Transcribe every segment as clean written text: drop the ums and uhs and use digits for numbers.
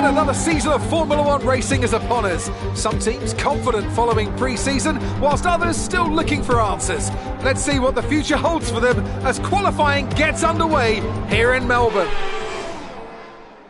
another season of Formula One racing is upon us. Some teams confident following pre-season, whilst others still looking for answers. Let's see what the future holds for them as qualifying gets underway here in Melbourne.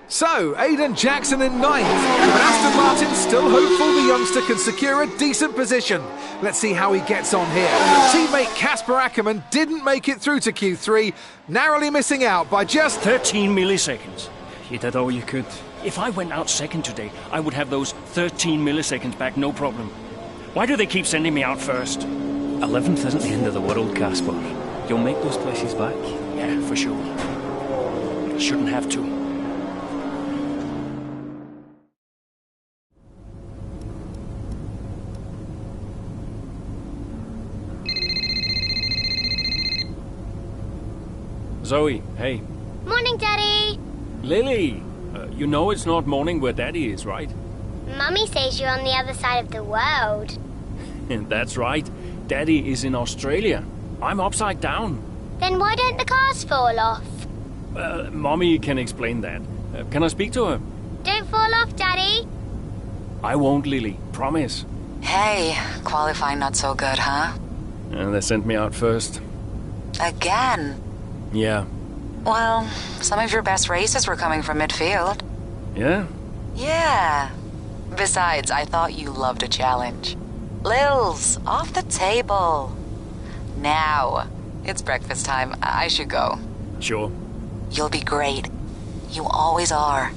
So, Aiden Jackson in ninth, but Aston Martin still hopeful the youngster can secure a decent position. Let's see how he gets on here. Teammate Casper Ackerman didn't make it through to Q3, narrowly missing out by just 13 milliseconds. You did all you could. If I went out second today, I would have those 13 milliseconds back, no problem. Why do they keep sending me out first? 11th isn't the end of the world, Casper. You'll make those places back. Yeah, for sure. I shouldn't have to. Zoe, hey. Morning, Daddy. Lily, you know it's not morning where Daddy is, right? Mummy says you're on the other side of the world. That's right. Daddy is in Australia. I'm upside down. Then why don't the cars fall off? Mommy can explain that. Can I speak to her? Don't fall off, Daddy. I won't, Lily. Promise. Hey, qualifying not so good, huh? They sent me out first. Again? Yeah. Well, some of your best races were coming from midfield. Yeah? Yeah. Besides, I thought you loved a challenge. Lils, off the table. Now, it's breakfast time. I should go. Sure. You'll be great. You always are.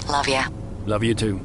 Love ya. Love you too.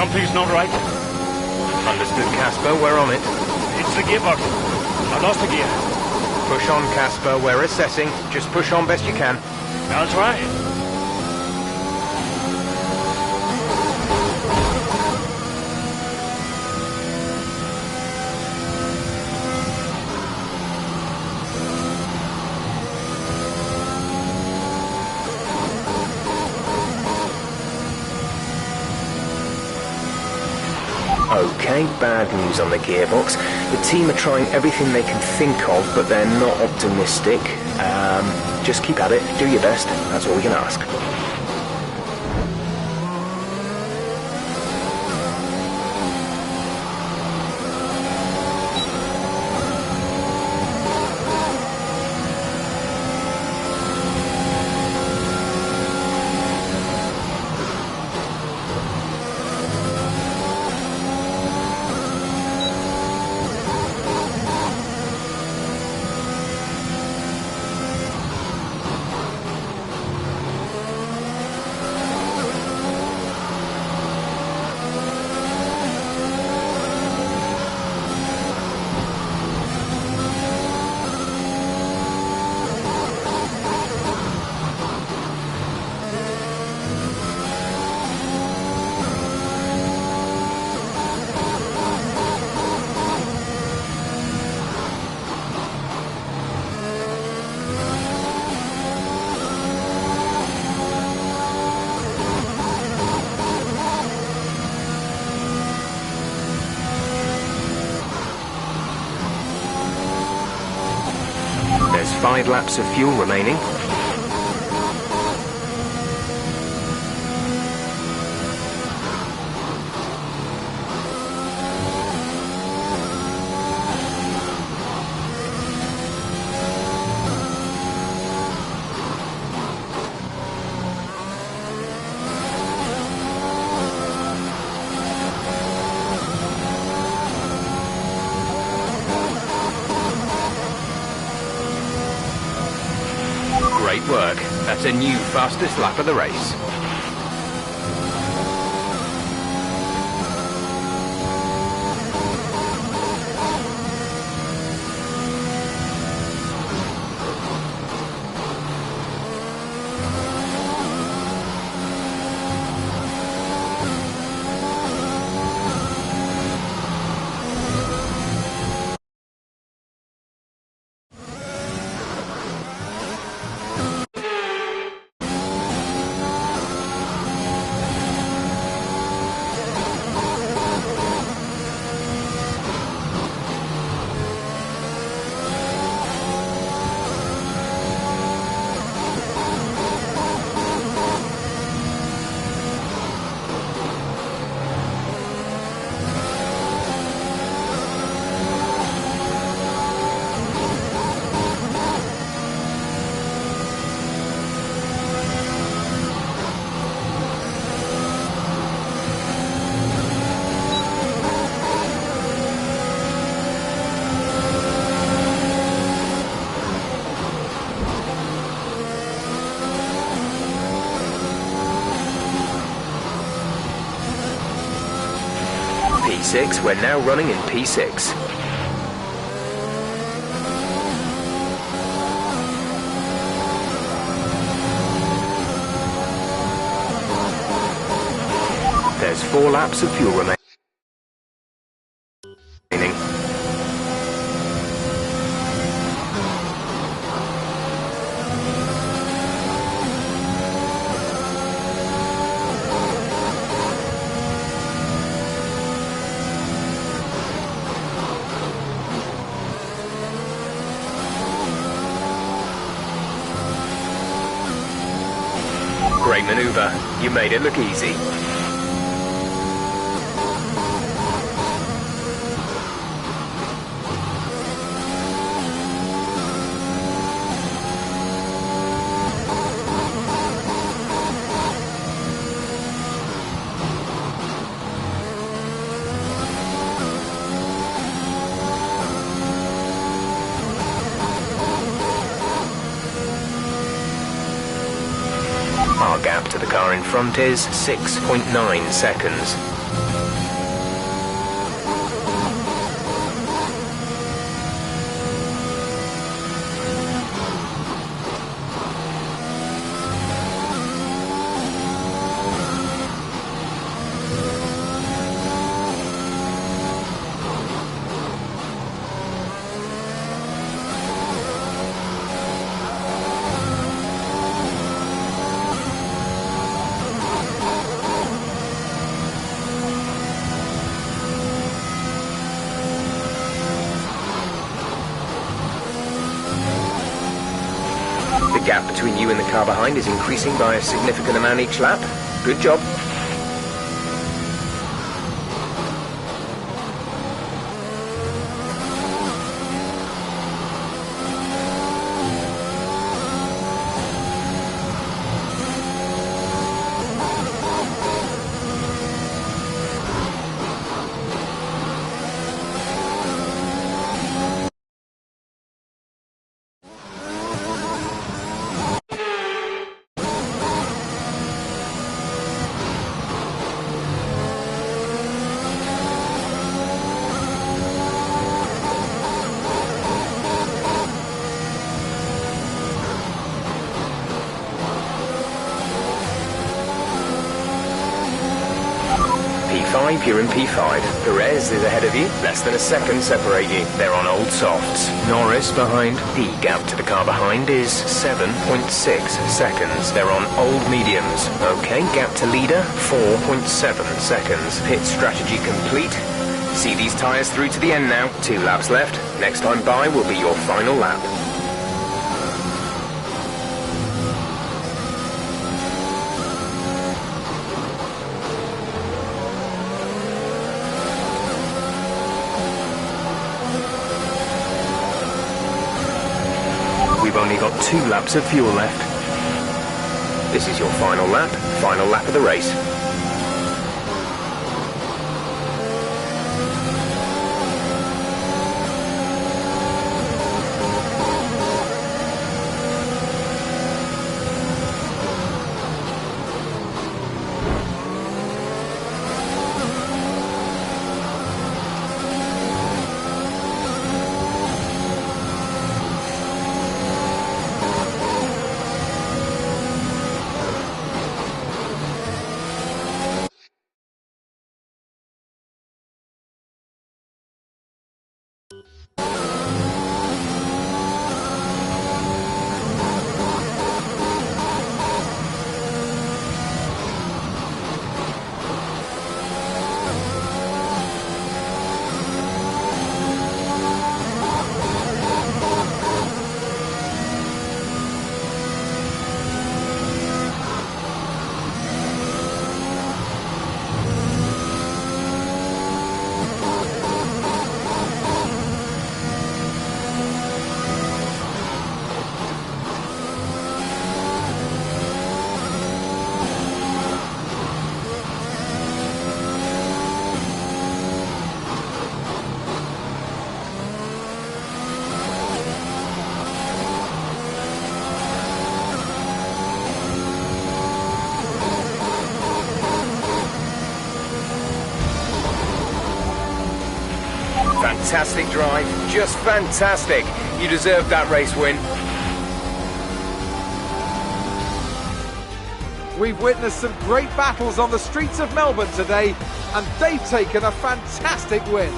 Something's not right. Understood, Casper. We're on it. It's the gearbox. I lost the gear. Push on, Casper. We're assessing. Just push on best you can. I'll try. Okay, bad news on the gearbox. The team are trying everything they can think of, but they're not optimistic. Just keep at it, do your best, that's all we can ask. 5 laps of fuel remaining. Great work. That's a new fastest lap of the race. P6, we're now running in P6. There's 4 laps of fuel remaining. Great maneuver. You made it look easy. Our gap to the car in front is 6.9 seconds. The gap between you and the car behind is increasing by a significant amount each lap. Good job. P5, you're in P5. Perez is ahead of you. Less than a second separate you. They're on old softs. Norris behind. The gap to the car behind is 7.6 seconds. They're on old mediums. Okay, gap to leader, 4.7 seconds. Pit strategy complete. See these tyres through to the end now. 2 laps left. Next time by will be your final lap. got 2 laps of fuel left. This is your final lap of the race. Fantastic drive, just fantastic. You deserved that race win. We've witnessed some great battles on the streets of Melbourne today, and they've taken a fantastic win.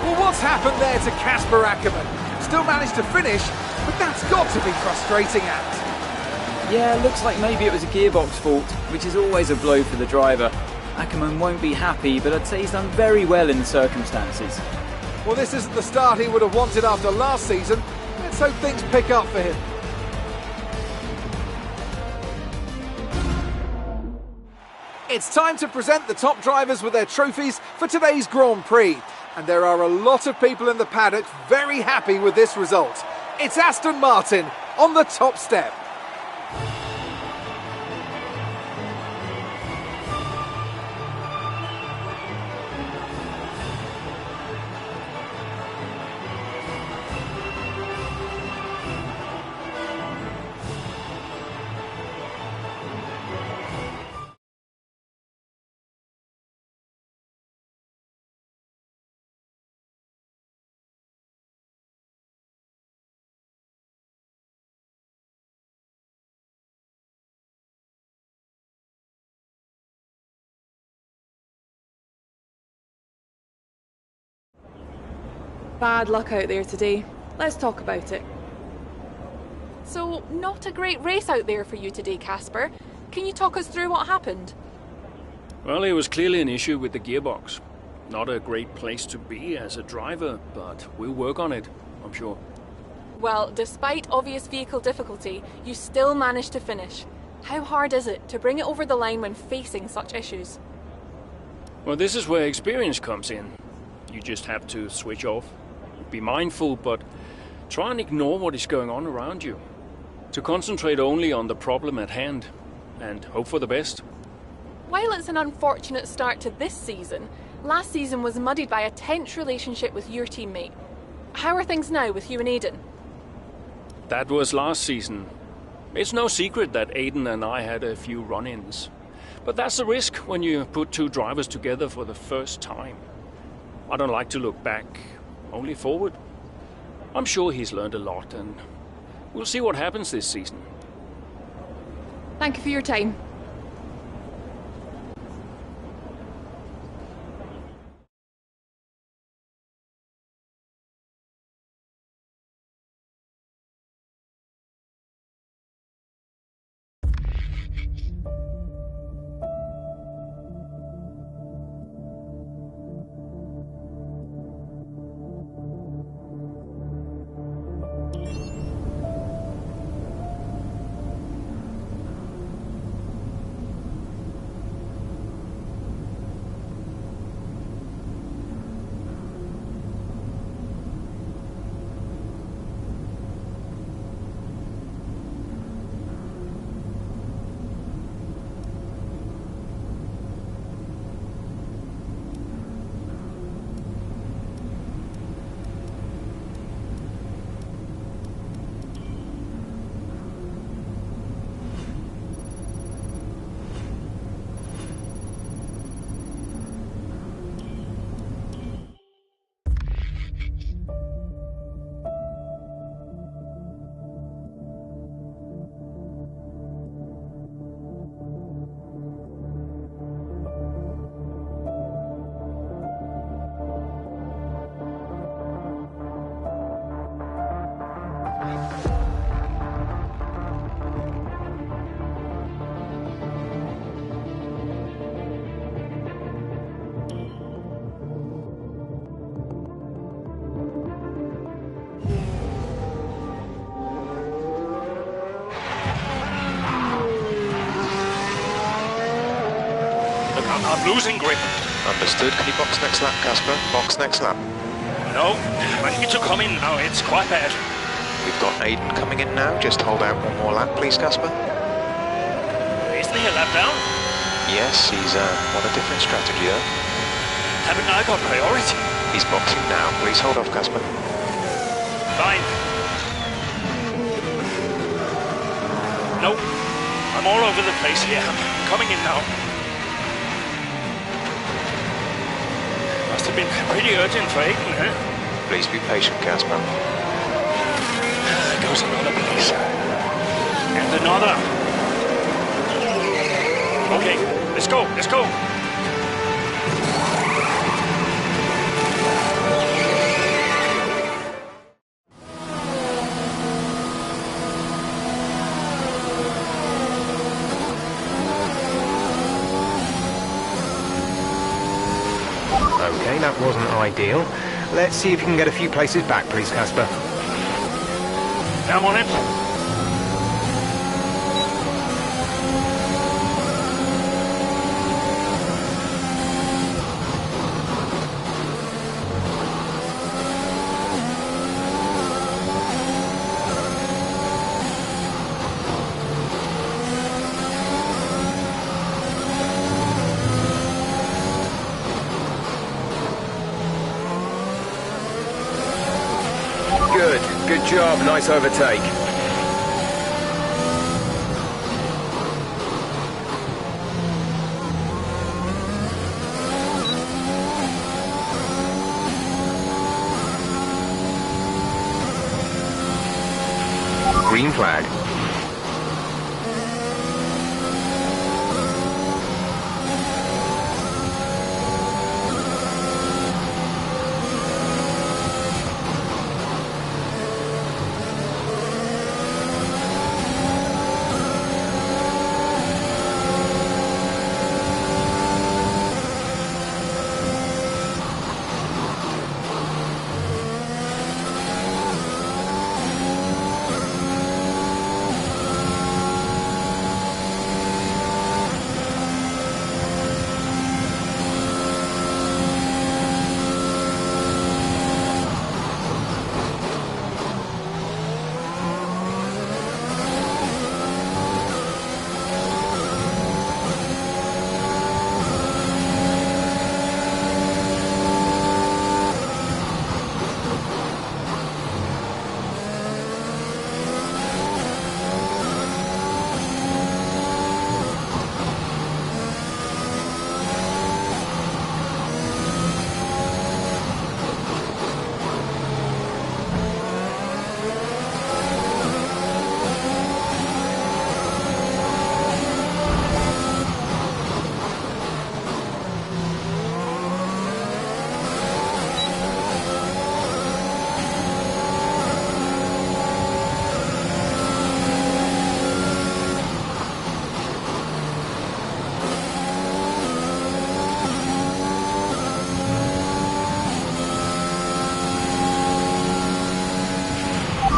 Well, what's happened there to Casper Ackerman? Still managed to finish, but that's got to be frustrating act. Yeah, looks like maybe it was a gearbox fault, which is always a blow for the driver. Ackerman won't be happy, but I'd say he's done very well in the circumstances. Well, this isn't the start he would have wanted after last season. Let's hope things pick up for him. It's time to present the top drivers with their trophies for today's Grand Prix. And there are a lot of people in the paddock very happy with this result. It's Aston Martin on the top step. Bad luck out there today. Let's talk about it. So, not a great race out there for you today, Casper. Can you talk us through what happened? Well, it was clearly an issue with the gearbox. Not a great place to be as a driver, but we'll work on it, I'm sure. Well, despite obvious vehicle difficulty, you still managed to finish. How hard is it to bring it over the line when facing such issues? Well, this is where experience comes in. You just have to switch off. Be mindful, but try and ignore what is going on around you. To concentrate only on the problem at hand, and hope for the best. While it's an unfortunate start to this season, last season was muddied by a tense relationship with your teammate. How are things now with you and Aiden? That was last season. It's no secret that Aiden and I had a few run-ins. But that's the risk when you put 2 drivers together for the first time. I don't like to look back, only forward. I'm sure he's learned a lot, and we'll see what happens this season. Thank you for your time. I'm losing grip. Understood. Can you box next lap, Casper? Box next lap. No, I need to come in now. It's quite bad. We've got Aiden coming in now. Just hold out one more lap, please, Casper. Isn't he a lap down? Yes, he's on a different strategy, though. Haven't I got priority? He's boxing now. Please hold off, Casper. Fine. No, I'm all over the place here. I'm coming in now. Must have been pretty urgent for Aiden, huh? Please be patient, Casper. There goes another place. And another. Okay, let's go, let's go. Okay, that wasn't ideal. Let's see if you can get a few places back, please, Casper. I'm on it. Good job, nice overtake. Green flag.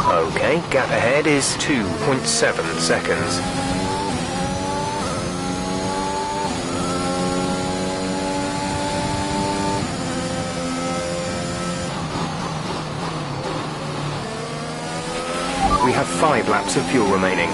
Okay, gap ahead is 2.7 seconds. We have 5 laps of fuel remaining.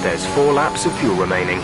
There's 4 laps of fuel remaining.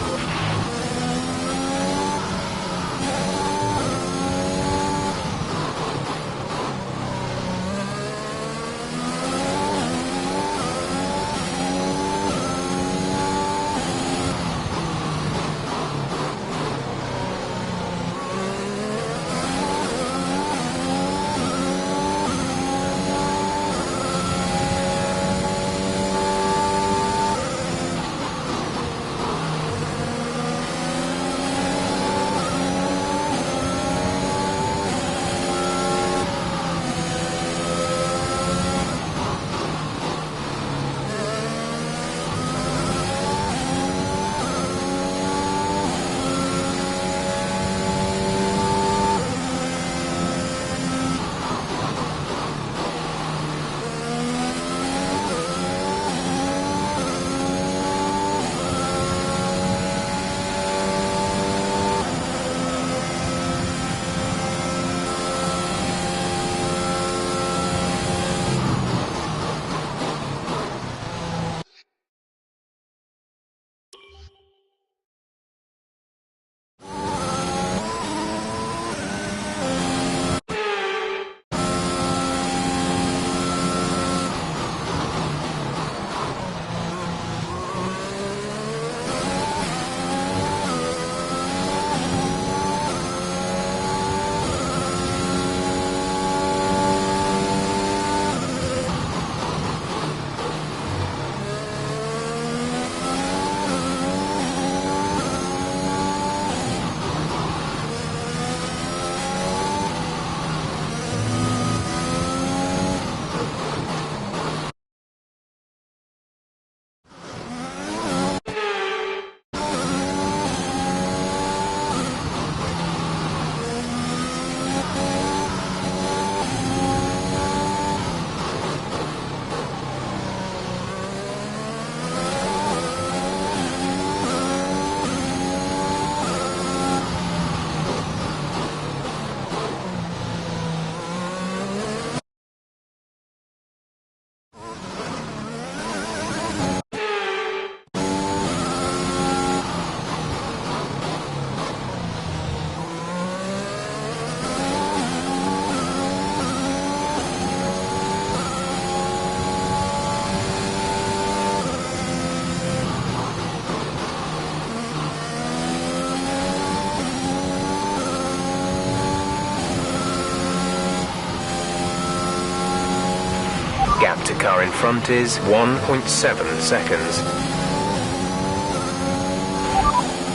Gap to car in front is 1.7 seconds.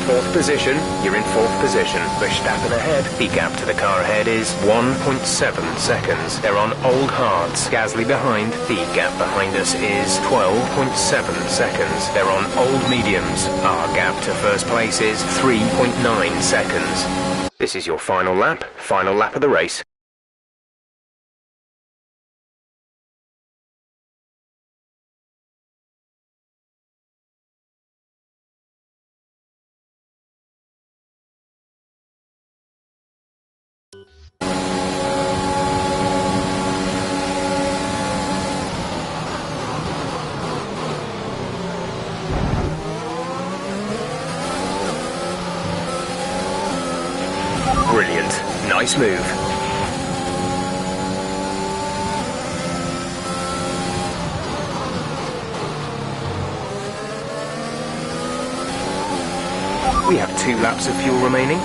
4th position, you're in 4th position. Verstappen ahead. The gap to the car ahead is 1.7 seconds. They're on old hards. Gasly behind. The gap behind us is 12.7 seconds. They're on old mediums. Our gap to first place is 3.9 seconds. This is your final lap of the race. Brilliant. Nice move. We have 2 laps of fuel remaining.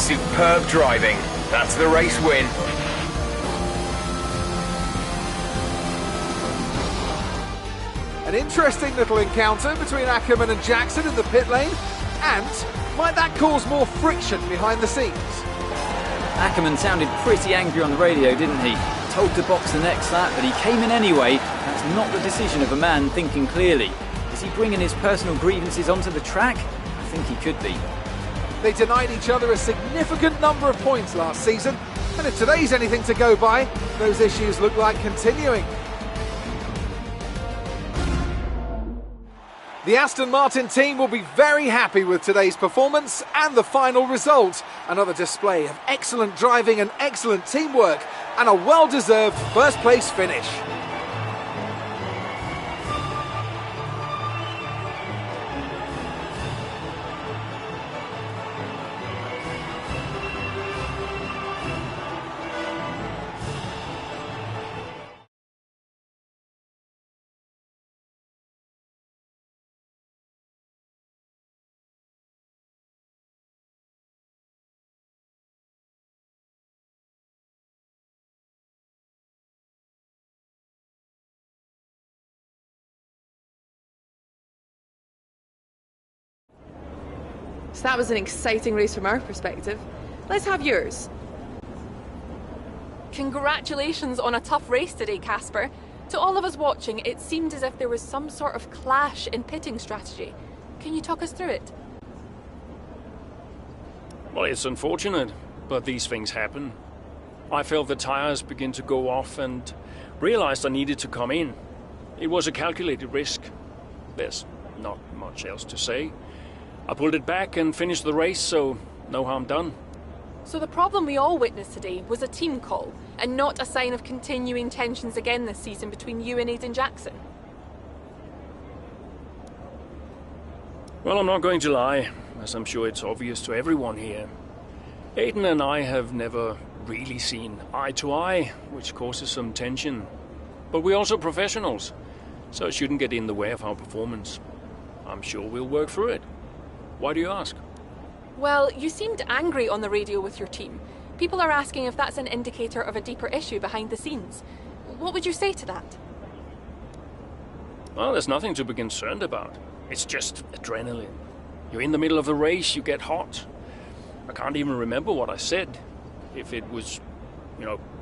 Superb driving. That's the race win. An interesting little encounter between Ackerman and Jackson in the pit lane, and might that cause more friction behind the scenes? Ackerman sounded pretty angry on the radio, didn't he? Told to box the next lap, but he came in anyway. That's not the decision of a man thinking clearly. Is he bringing his personal grievances onto the track? I think he could be. They denied each other a significant number of points last season, and if today's anything to go by, those issues look like continuing. The Aston Martin team will be very happy with today's performance and the final result. Another display of excellent driving and excellent teamwork, and a well-deserved first-place finish. So that was an exciting race from our perspective. Let's have yours. Congratulations on a tough race today, Casper. To all of us watching, it seemed as if there was some sort of clash in pitting strategy. Can you talk us through it? Well, it's unfortunate, but these things happen. I felt the tires begin to go off and realized I needed to come in. It was a calculated risk. There's not much else to say. I pulled it back and finished the race, so no harm done. So the problem we all witnessed today was a team call, and not a sign of continuing tensions again this season between you and Aiden Jackson? Well, I'm not going to lie, as I'm sure it's obvious to everyone here. Aiden and I have never really seen eye to eye, which causes some tension. But we're also professionals, so it shouldn't get in the way of our performance. I'm sure we'll work through it. Why do you ask? Well, you seemed angry on the radio with your team. People are asking if that's an indicator of a deeper issue behind the scenes. What would you say to that? Well, there's nothing to be concerned about. It's just adrenaline. You're in the middle of the race, you get hot. I can't even remember what I said. If it was,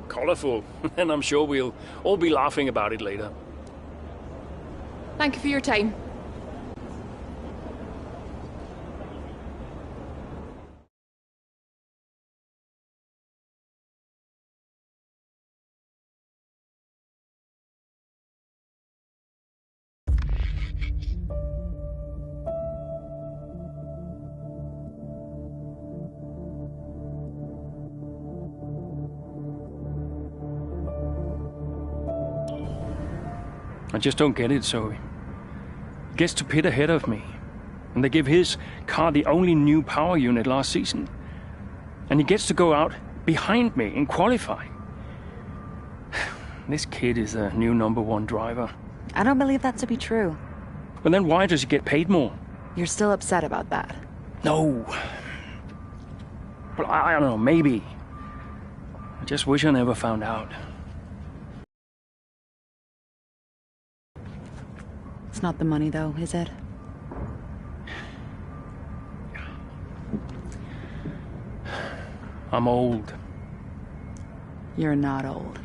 colorful, then I'm sure we'll all be laughing about it later. Thank you for your time. I just don't get it, so he gets to pit ahead of me. And they give his car the only new power unit last season. And he gets to go out behind me in qualifying. This kid is the new #1 driver. I don't believe that to be true. But then why does he get paid more? You're still upset about that? No. But I don't know, maybe. I just wish I never found out. It's not the money, though, is it? I'm old. You're not old.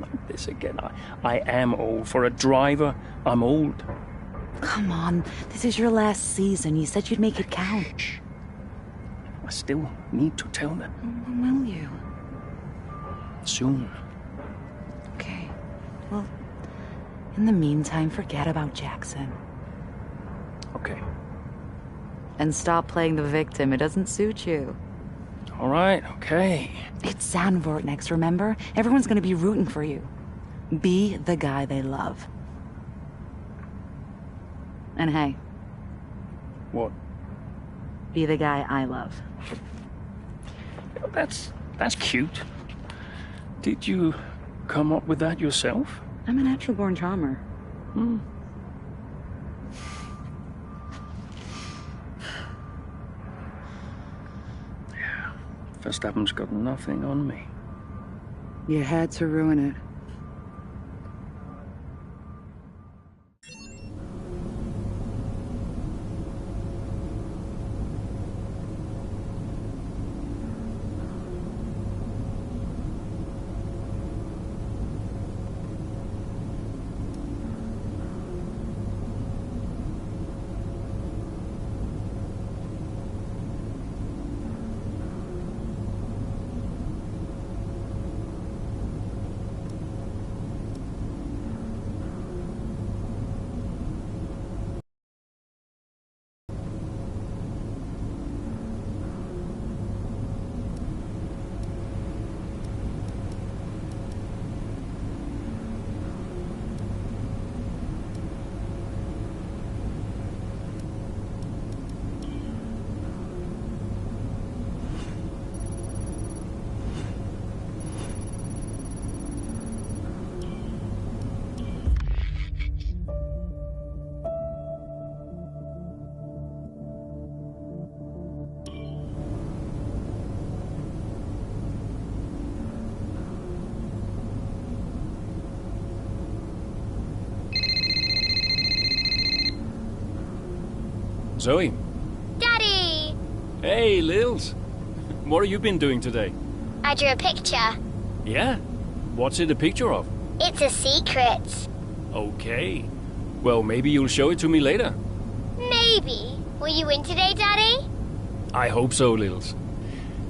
Not this again. I am old. For a driver, I'm old. Come on, this is your last season. You said you'd make it count. I still need to tell them. When will you? Soon. Okay. Well, in the meantime, forget about Jackson. Okay. And stop playing the victim. It doesn't suit you. All right, okay. It's Zandvoort next, remember? Everyone's gonna be rooting for you. Be the guy they love. And hey. What? Be the guy I love. That's cute. Did you come up with that yourself? I'm a natural-born charmer. Verstappen's got nothing on me. You had to ruin it. Zoe. Daddy! Hey, Lils. What have you been doing today? I drew a picture. Yeah? What's it a picture of? It's a secret. Okay. Well, maybe you'll show it to me later. Maybe. Will you win today, Daddy? I hope so, Lils.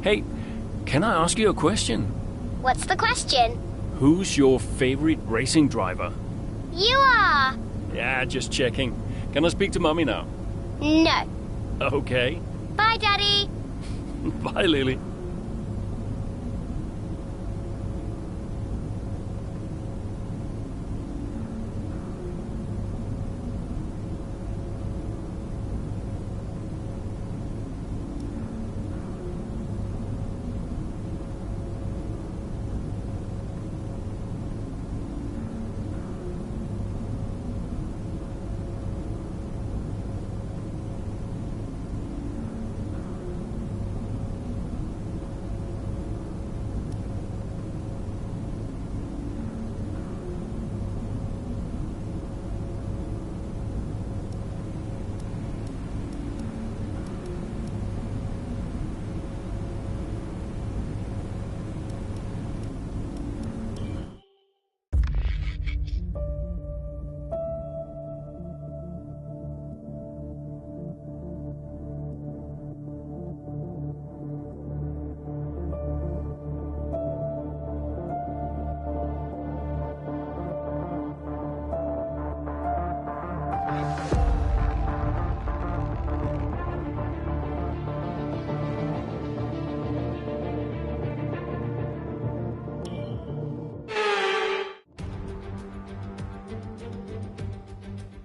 Hey, can I ask you a question? What's the question? Who's your favorite racing driver? You are. Yeah, just checking. Can I speak to Mummy now? No. Okay. Bye, Daddy. Bye, Lily.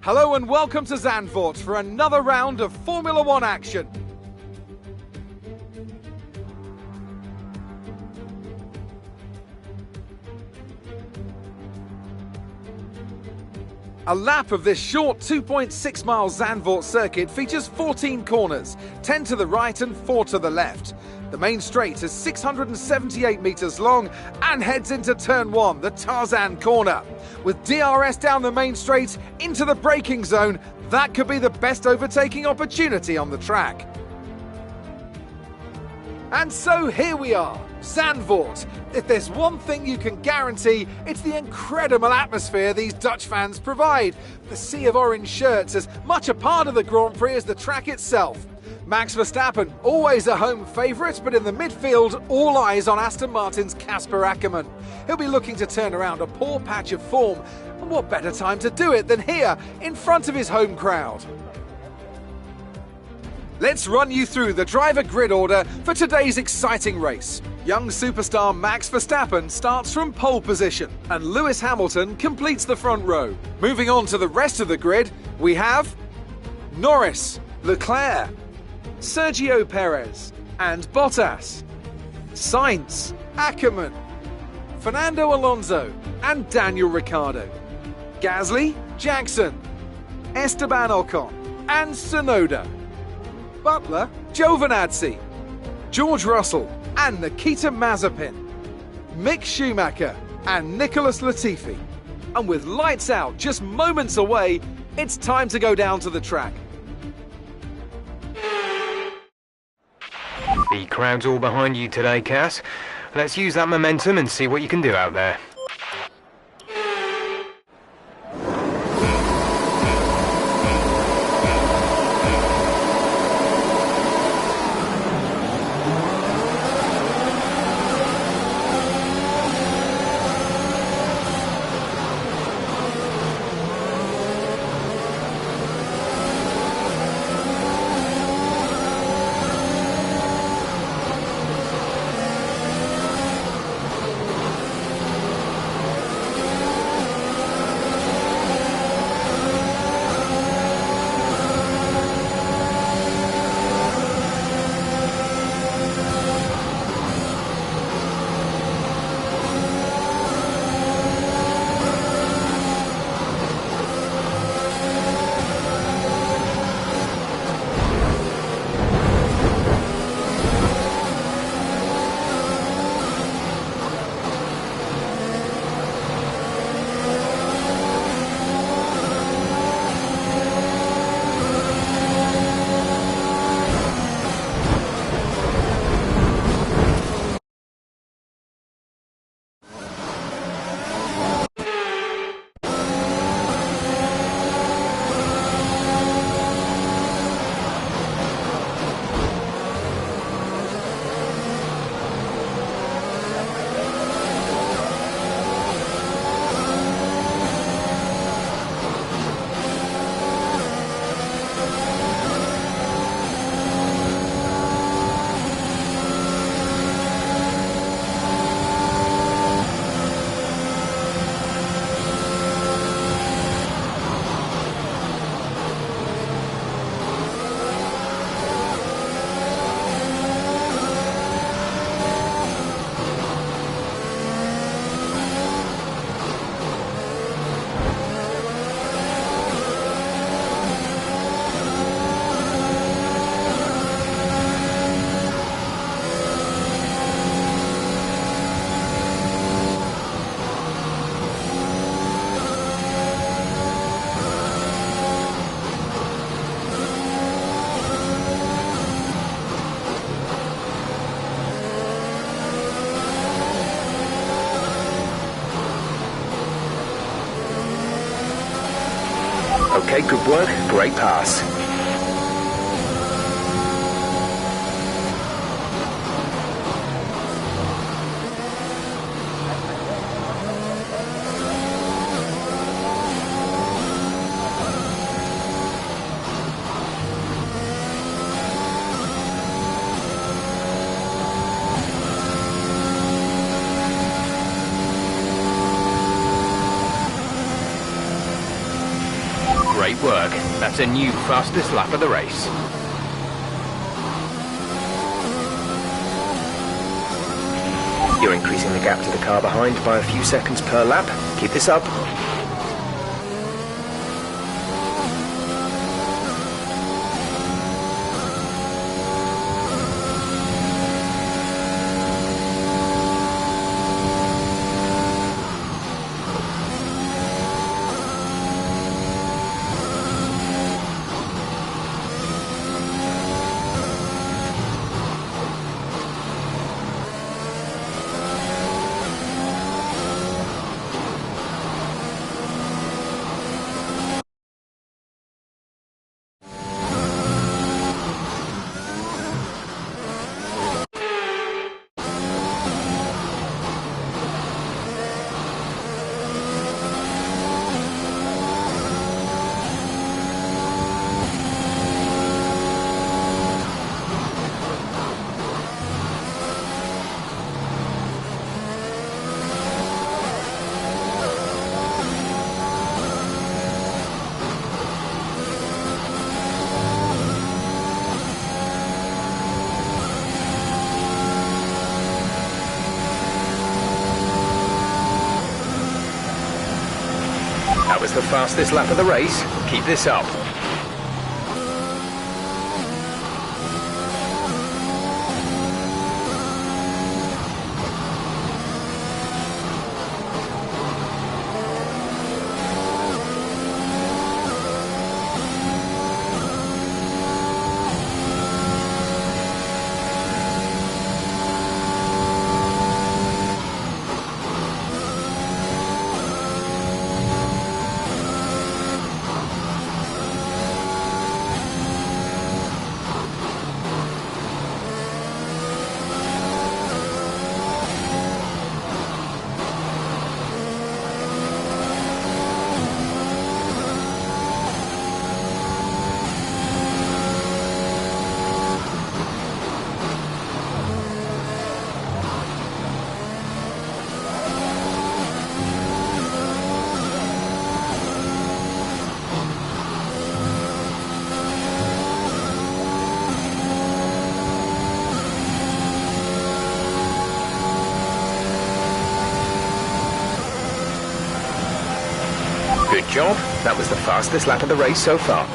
Hello and welcome to Zandvoort for another round of Formula One action. A lap of this short 2.6 mile Zandvoort circuit features 14 corners, 10 to the right and 4 to the left. The main straight is 678 metres long and heads into turn 1, the Tarzan corner. With DRS down the main straight into the braking zone, that could be the best overtaking opportunity on the track. And so here we are, Zandvoort. If there's one thing you can guarantee, it's the incredible atmosphere these Dutch fans provide. The sea of orange shirts as much a part of the Grand Prix as the track itself. Max Verstappen, always a home favourite, but in the midfield, all eyes on Aston Martin's Casper Ackermann. He'll be looking to turn around a poor patch of form, and what better time to do it than here, in front of his home crowd. Let's run you through the driver grid order for today's exciting race. Young superstar Max Verstappen starts from pole position, and Lewis Hamilton completes the front row. Moving on to the rest of the grid, we have Norris, Leclerc, Sergio Perez and Bottas, Sainz, Ackermann, Fernando Alonso and Daniel Ricciardo, Gasly, Jackson, Esteban Ocon and Tsunoda, Butler, Giovinazzi, George Russell and Nikita Mazepin, Mick Schumacher and Nicholas Latifi. And with lights out just moments away, it's time to go down to the track. The crowd's all behind you today, Cass. Let's use that momentum and see what you can do out there. Okay, good work. Great pass. Great work. That's a new fastest lap of the race. You're increasing the gap to the car behind by a few seconds per lap. Keep this up. That was the fastest lap of the race. Keep this up. Good job. That was the fastest lap of the race so far.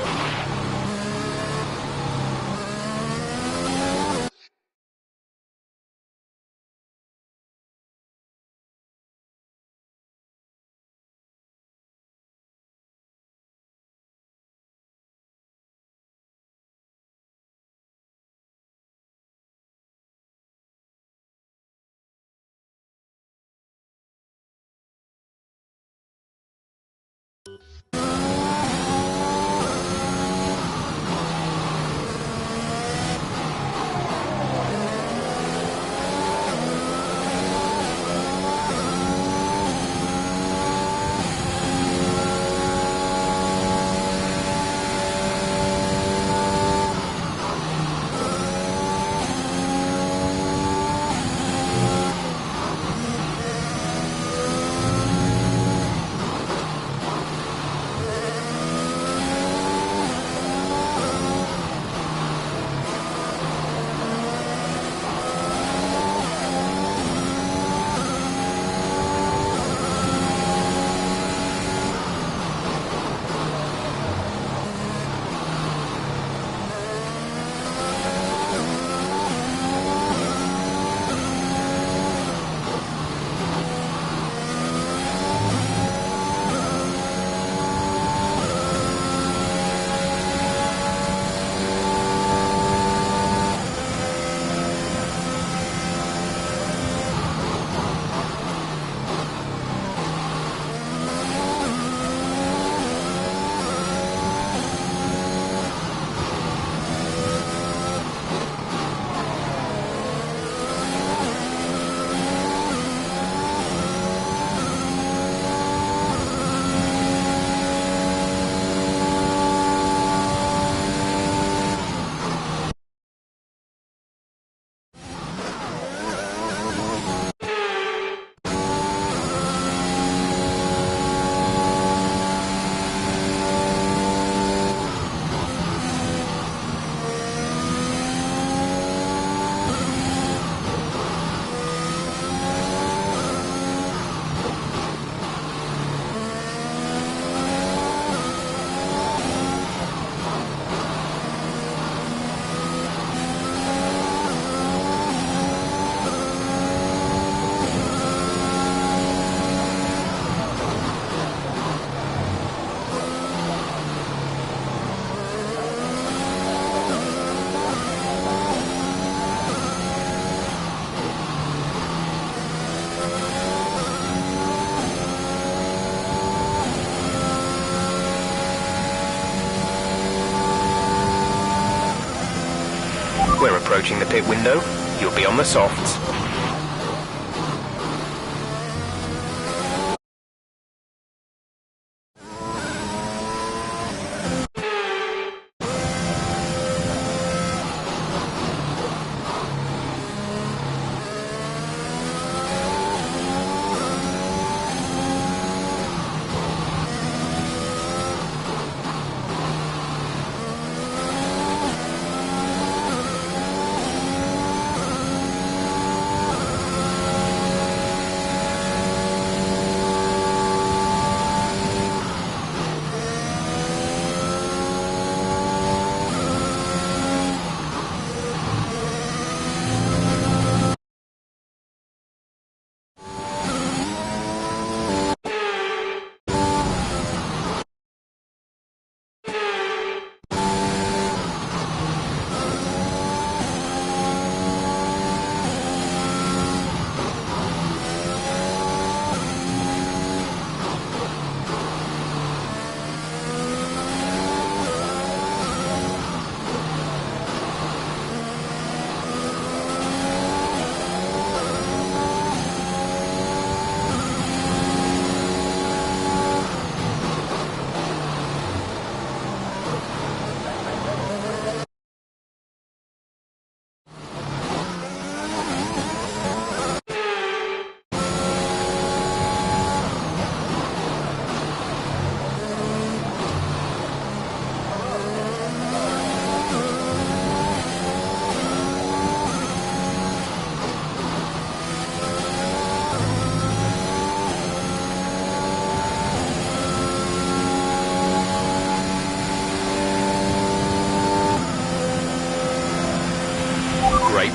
We're approaching the pit window. You'll be on the softs.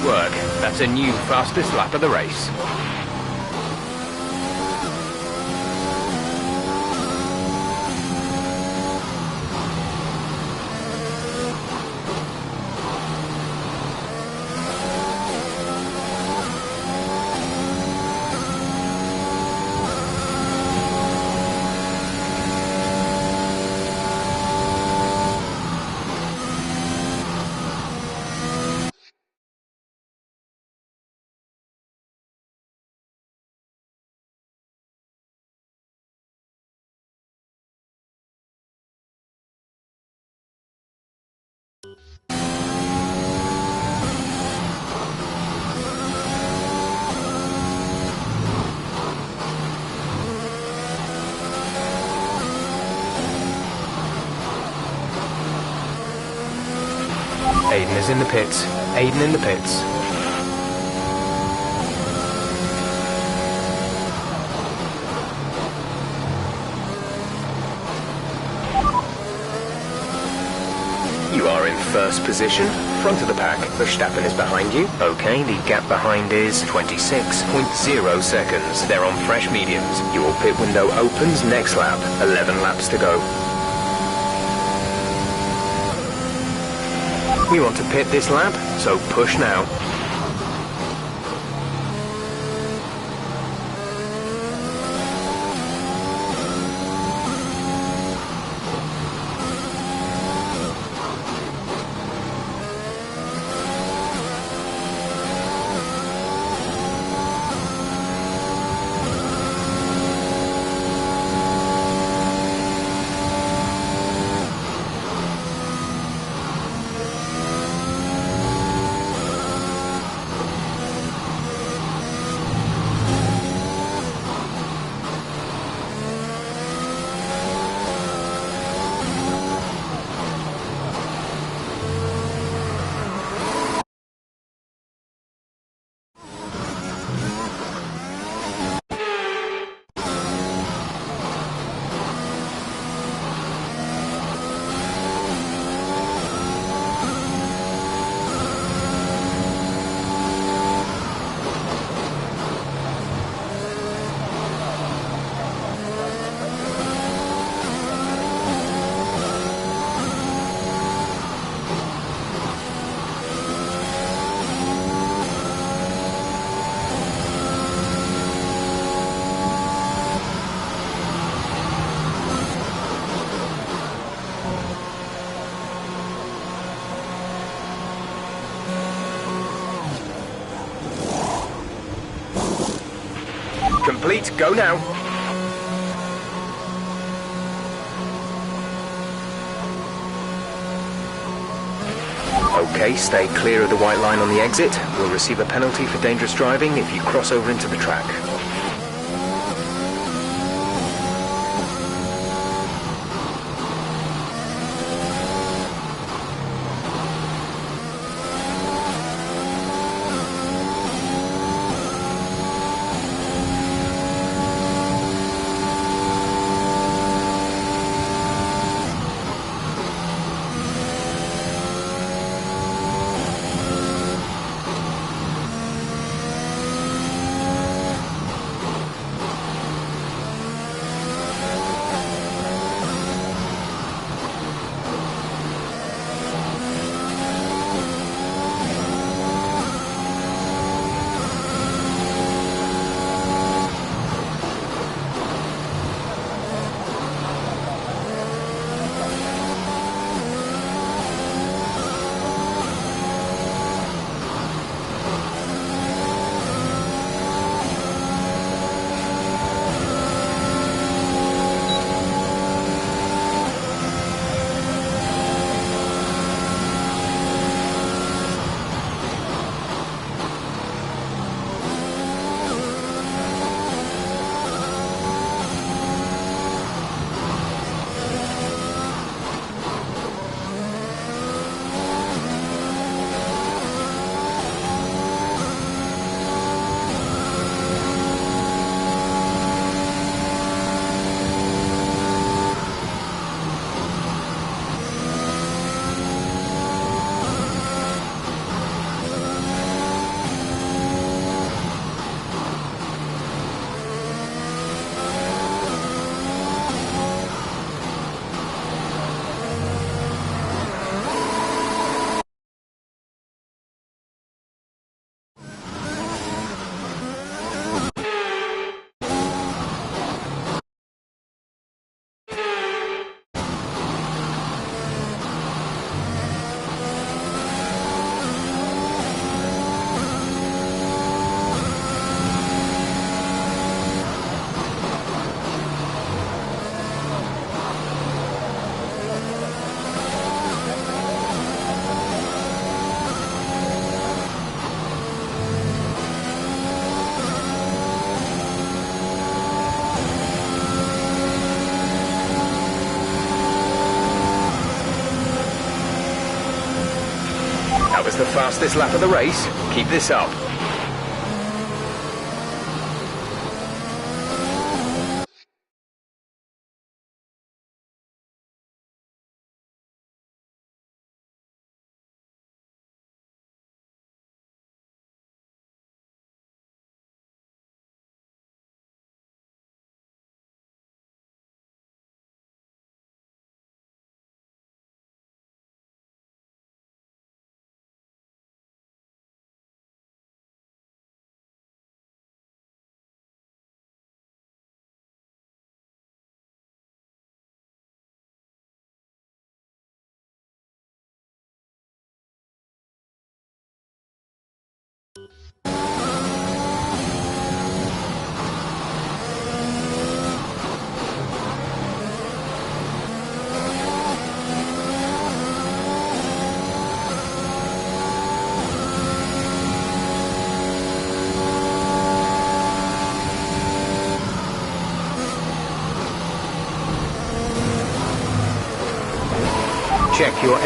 work. That's a new fastest lap of the race. Aiden is in the pits. Aiden in the pits. You are in first position, front of the pack. Verstappen is behind you. Okay, the gap behind is 26.0 seconds. They're on fresh mediums. Your pit window opens next lap. 11 laps to go. We want to pit this lap, so push now. Complete, go now. Okay, stay clear of the white line on the exit. We'll receive a penalty for dangerous driving if you cross over into the track. Fastest lap of the race. Keep this up. Check your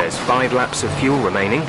There's 5 laps of fuel remaining.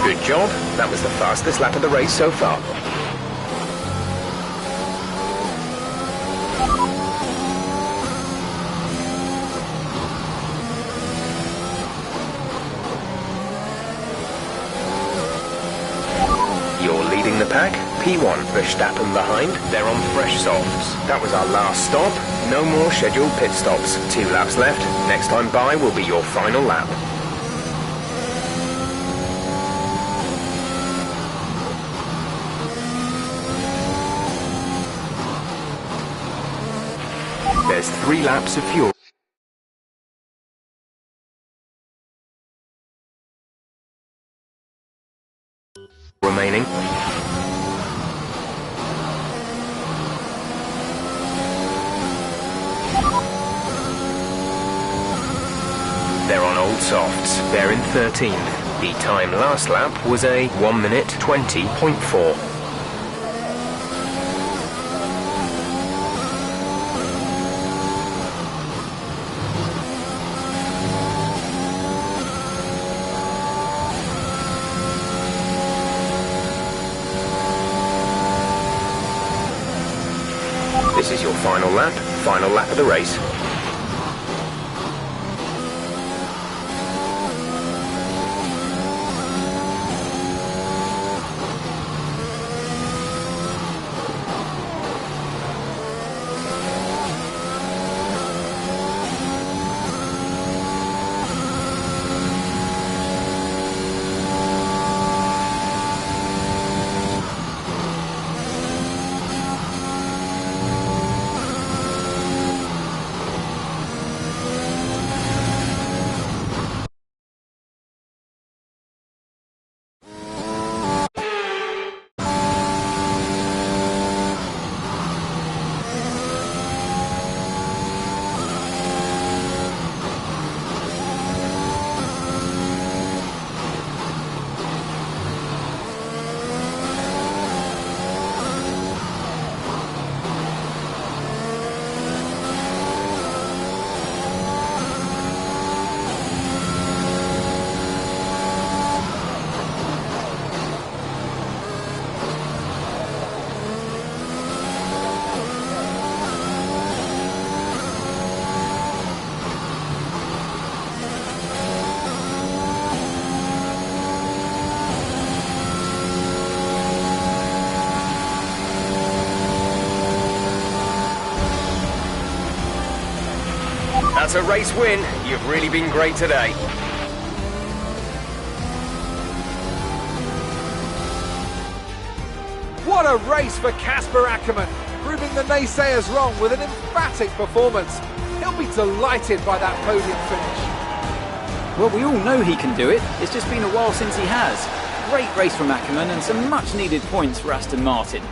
Good job. That was the fastest lap of the race so far. You're leading the pack. P1, Verstappen behind. They're on fresh softs. That was our last stop. No more scheduled pit stops. 2 laps left. Next time by will be your final lap. There's 3 laps of fuel remaining. They're on old softs. They're in 13th. The time last lap was a 1 minute 20.4. This is your final lap of the race. That's a race win. You've really been great today. What a race for Kasper Ackermann, proving the naysayers wrong with an emphatic performance. He'll be delighted by that podium finish. Well, we all know he can do it. It's just been a while since he has. Great race from Ackerman and some much needed points for Aston Martin.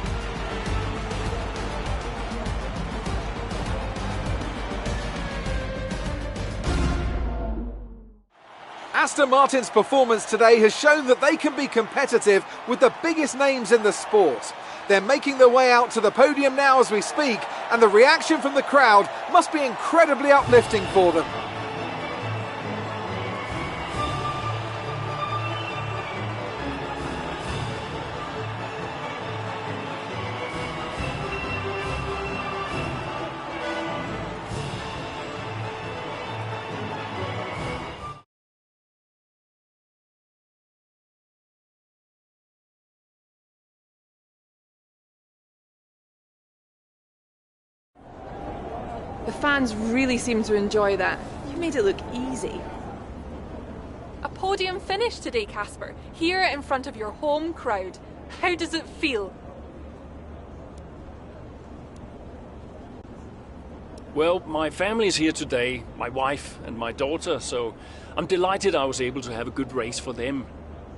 Aston Martin's performance today has shown that they can be competitive with the biggest names in the sport. They're making their way out to the podium now as we speak, and the reaction from the crowd must be incredibly uplifting for them. The fans really seem to enjoy that. You made it look easy. A podium finish today, Casper, here in front of your home crowd. How does it feel? Well, my family's here today, my wife and my daughter, so I'm delighted I was able to have a good race for them.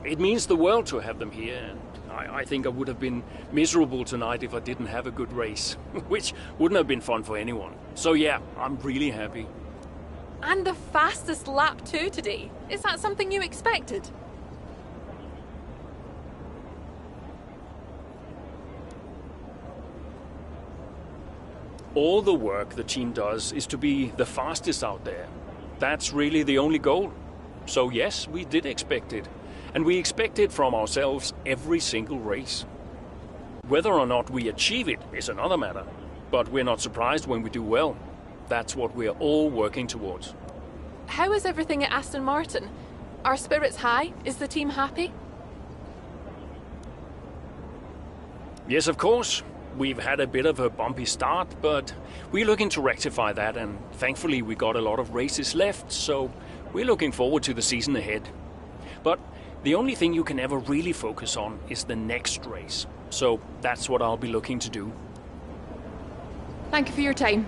It means the world to have them here, and I think I would have been miserable tonight if I didn't have a good race, which wouldn't have been fun for anyone. So yeah, I'm really happy. And the fastest lap too today. Is that something you expected? All the work the team does is to be the fastest out there. That's really the only goal. So yes, we did expect it. And we expect it from ourselves every single race. Whether or not we achieve it is another matter. But we're not surprised when we do well. That's what we're all working towards. How is everything at Aston Martin? Are spirits high? Is the team happy? Yes, of course. We've had a bit of a bumpy start, but we're looking to rectify that, and thankfully we got a lot of races left, so we're looking forward to the season ahead. But the only thing you can ever really focus on is the next race. So that's what I'll be looking to do. Thank you for your time.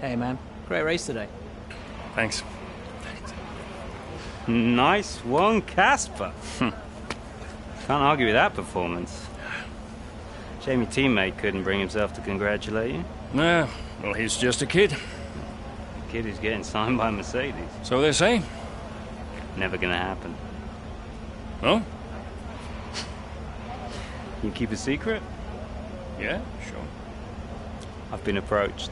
Hey man, great race today. Thanks. Nice one, Casper. Can't argue with that performance. Shame your teammate couldn't bring himself to congratulate you. Nah, well, he's just a kid. A kid who's getting signed by Mercedes. So they say. Never gonna happen. No? You keep a secret? Yeah, sure. I've been approached.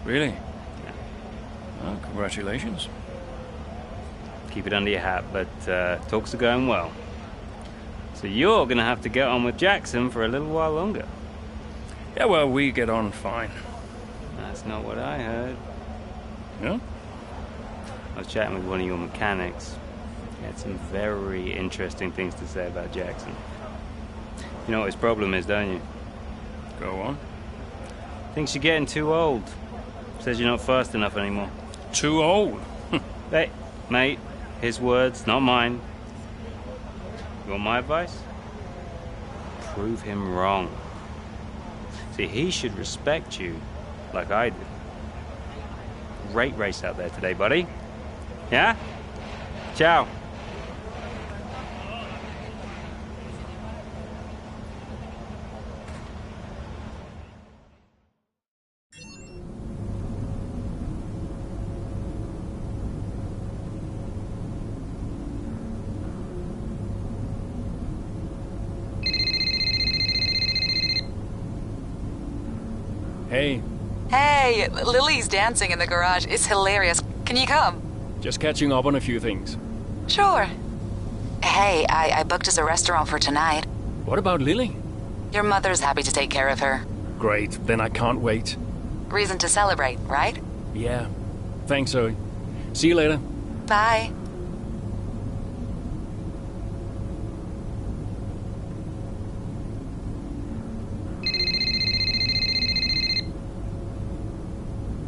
Really? Yeah. Well, congratulations. Keep it under your hat, but talks are going well. So you're gonna have to get on with Jackson for a little while longer. Yeah, well, we get on fine. That's not what I heard. Yeah? I was chatting with one of your mechanics. He had some very interesting things to say about Jackson. You know what his problem is, don't you? Go on. Thinks you're getting too old. Says you're not fast enough anymore. Too old? Hey, mate, his words, not mine. You want my advice? Prove him wrong. See, he should respect you like I do. Great race out there today, buddy. Yeah? Ciao. Hey. Hey, Lily's dancing in the garage. It's hilarious. Can you come? Just catching up on a few things. Sure. Hey, I booked us a restaurant for tonight. What about Lily? Your mother's happy to take care of her. Great, then I can't wait. Reason to celebrate, right? Yeah. Thanks, Zoe. See you later. Bye.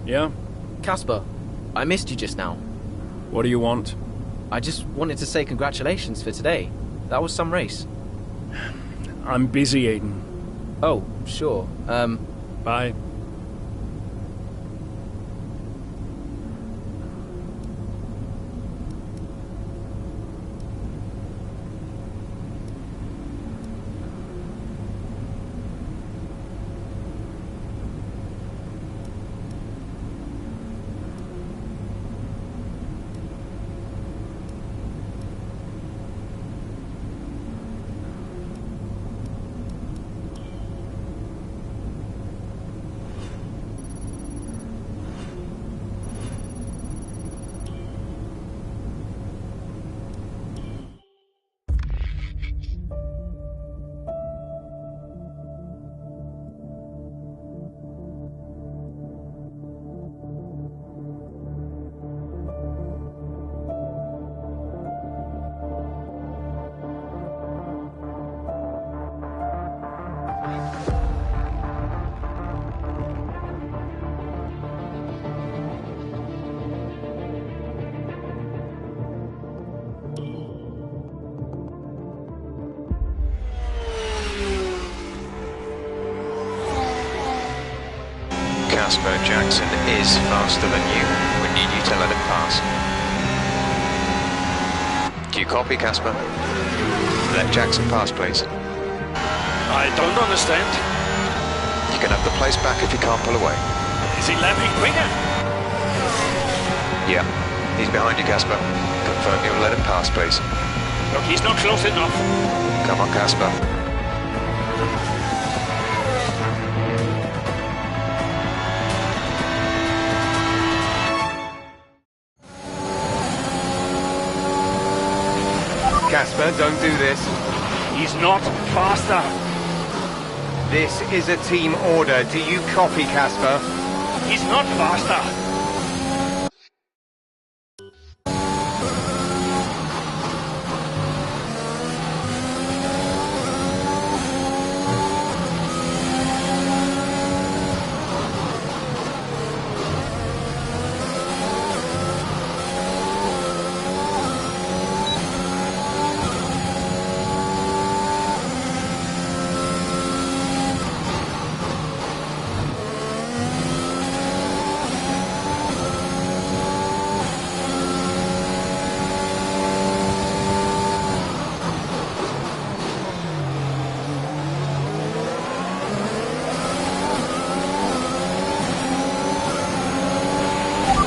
Yeah? Casper, I missed you just now. What do you want? I just wanted to say congratulations for today. That was some race. I'm busy, Aiden. Oh, sure. Bye. Casper, Jackson is faster than you. We need you to let him pass. Do you copy, Casper? Let Jackson pass, please. I don't understand. You can have the place back if you can't pull away. Is he lapping quicker? Yeah. He's behind you, Casper. Confirm you'll let him pass, please. Look, he's not close enough. Come on, Casper. Casper, don't do this. He's not faster. This is a team order. Do you copy, Casper? He's not faster.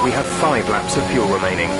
We have 5 laps of fuel remaining.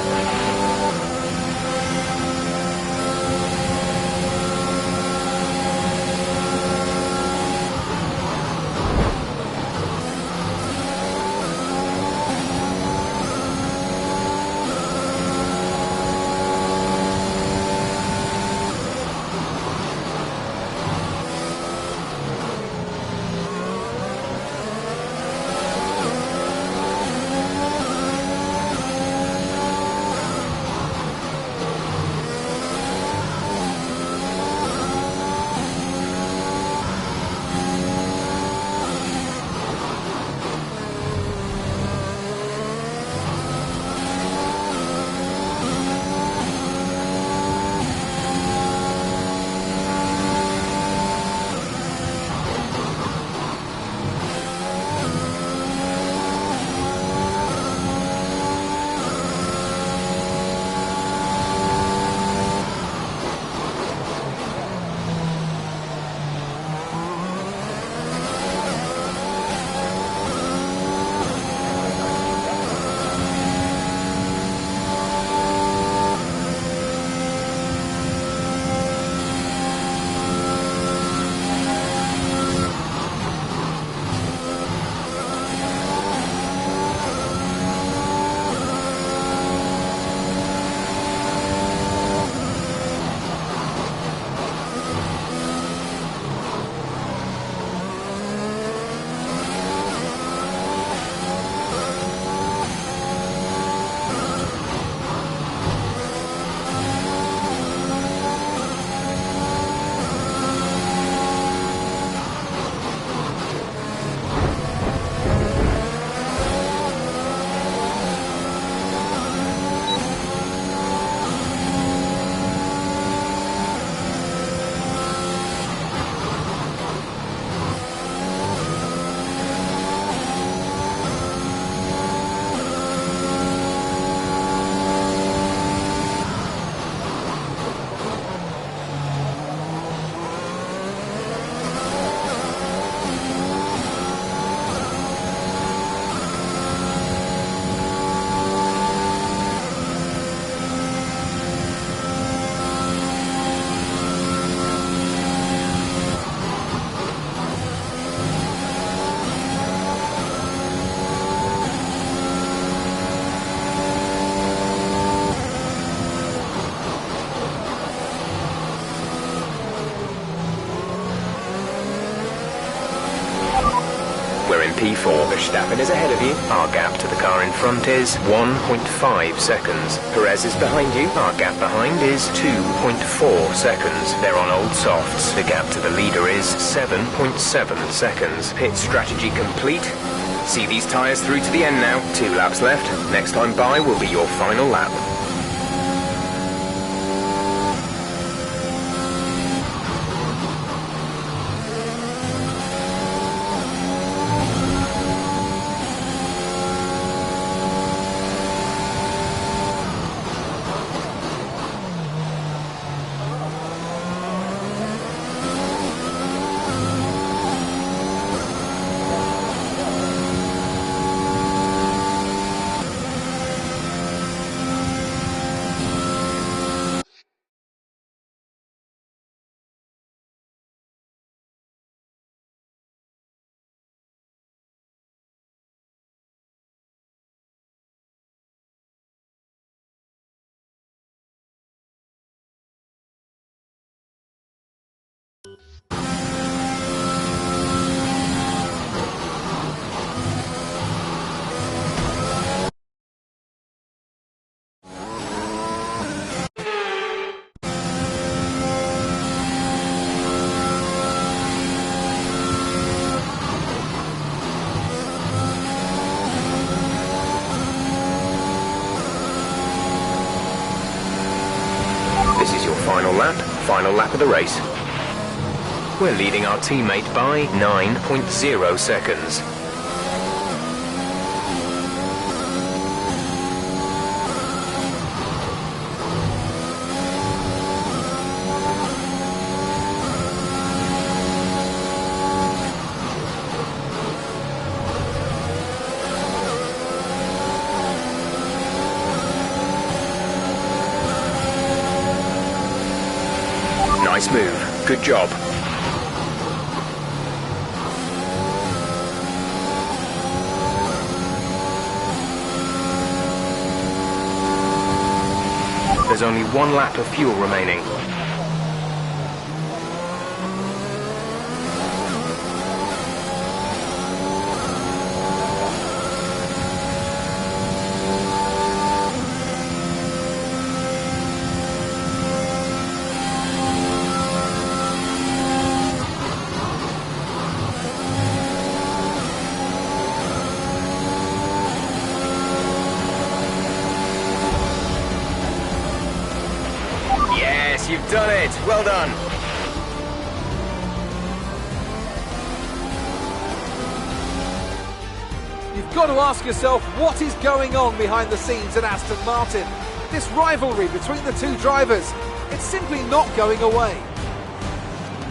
P4. Verstappen is ahead of you. Our gap to the car in front is 1.5 seconds. Perez is behind you. Our gap behind is 2.4 seconds. They're on old softs. The gap to the leader is 7.7 seconds. Pit strategy complete. See these tyres through to the end now. 2 laps left. Next time by will be your final lap. Final lap of the race. We're leading our teammate by 9.0 seconds. Nice move. Good job. There's only 1 lap of fuel remaining. You've done it! Well done! You've got to ask yourself what is going on behind the scenes at Aston Martin. This rivalry between the two drivers, it's simply not going away.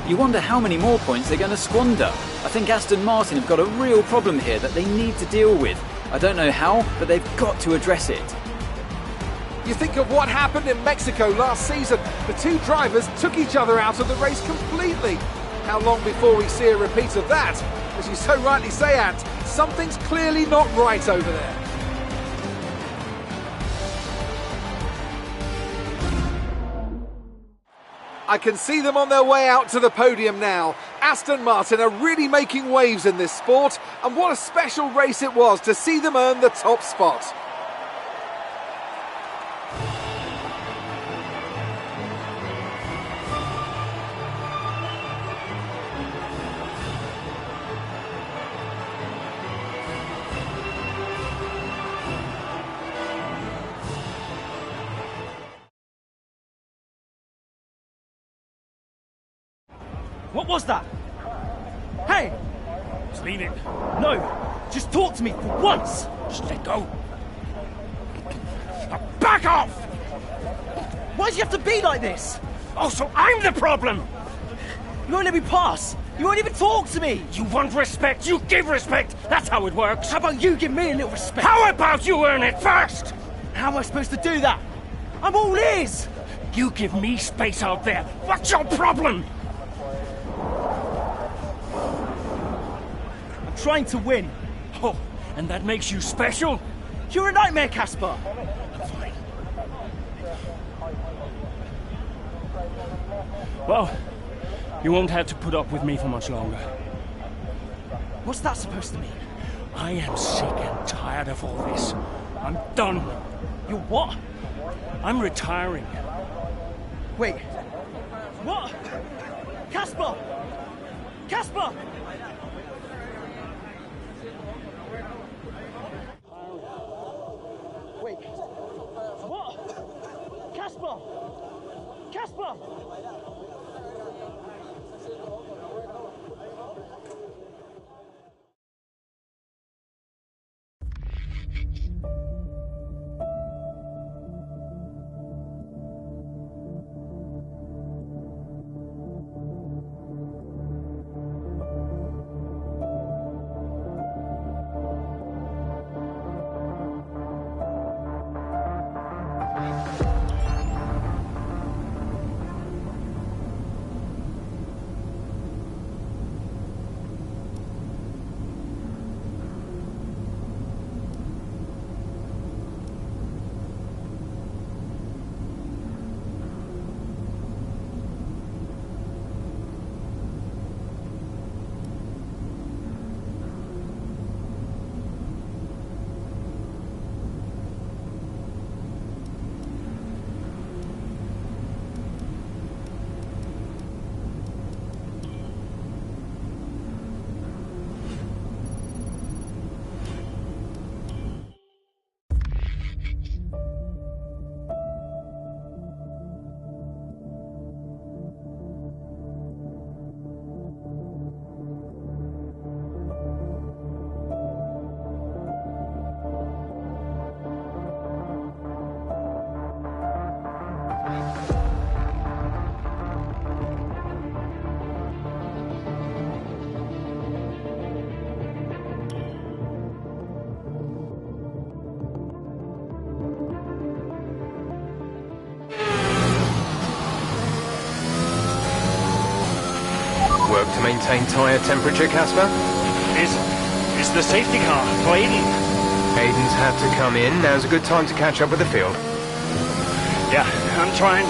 You wonder how many more points they're going to squander. I think Aston Martin have got a real problem here that they need to deal with. I don't know how, but they've got to address it. You think of what happened in Mexico last season. The two drivers took each other out of the race completely. How long before we see a repeat of that? As you so rightly say, Ant, something's clearly not right over there. I can see them on their way out to the podium now. Aston Martin are really making waves in this sport, and what a special race it was to see them earn the top spot. What was that? Hey! Just leave it. No! Just talk to me for once! Just let go. Now back off! Why do you have to be like this? Oh, so I'm the problem! You won't let me pass! You won't even talk to me! You want respect, you give respect! That's how it works! How about you give me a little respect? How about you earn it first? How am I supposed to do that? I'm all ears! You give me space out there! What's your problem? Trying to win. Oh, and that makes you special? You're a nightmare, Casper. I'm fine. Well, you won't have to put up with me for much longer. What's that supposed to mean? I am sick and tired of all this. I'm done. You what? I'm retiring. Wait. What? Casper! Casper! Wait. What? Casper! Casper! Work to maintain tyre temperature, Casper? Is the safety car for Aiden? Aiden's had to come in. Now's a good time to catch up with the field. Yeah, I'm trying.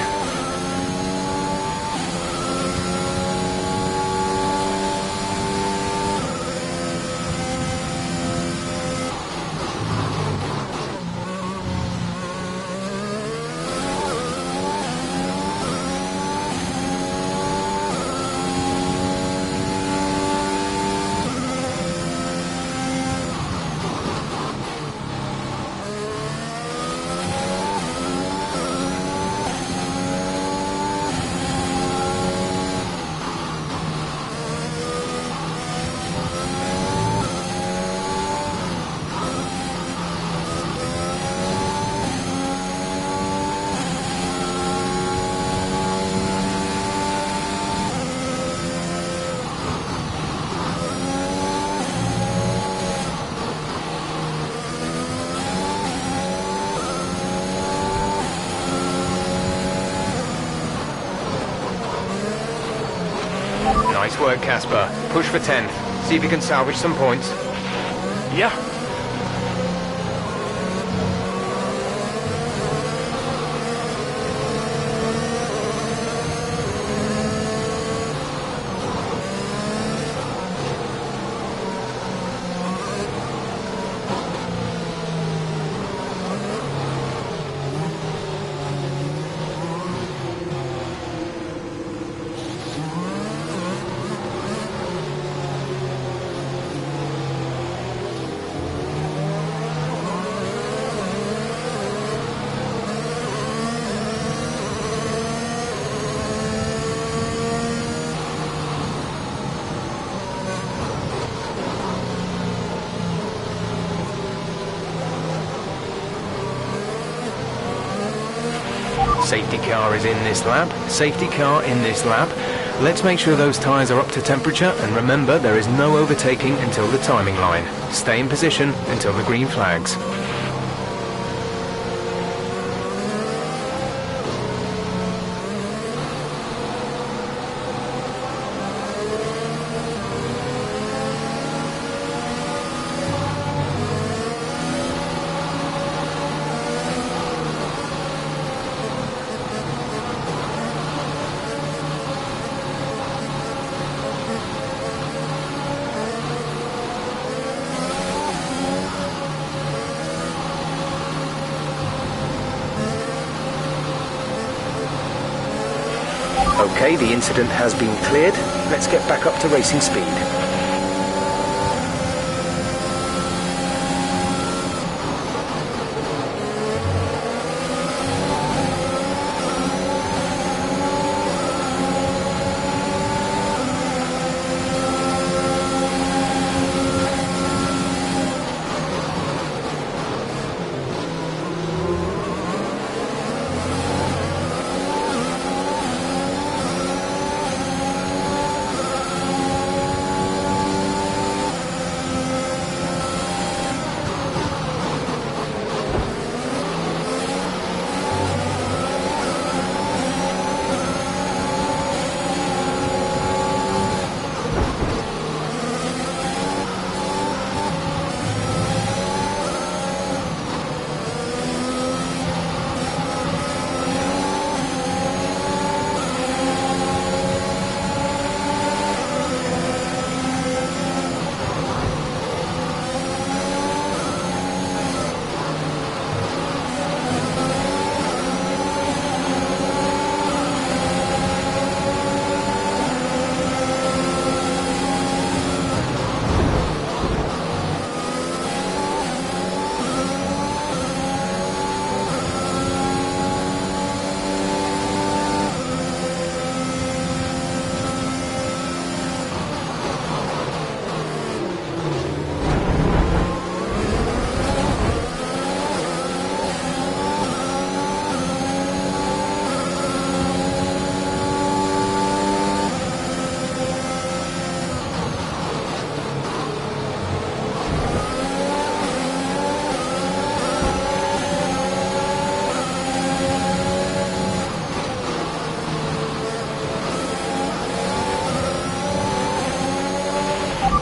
Nice work, Casper. Push for 10th. See if you can salvage some points. Yeah. Safety car is in this lap. Safety car in this lap. Let's make sure those tyres are up to temperature, and remember there is no overtaking until the timing line. Stay in position until the green flags. Okay, the incident has been cleared. Let's get back up to racing speed.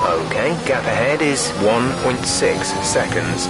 Okay, gap ahead is 1.6 seconds.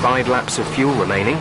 5 laps of fuel remaining.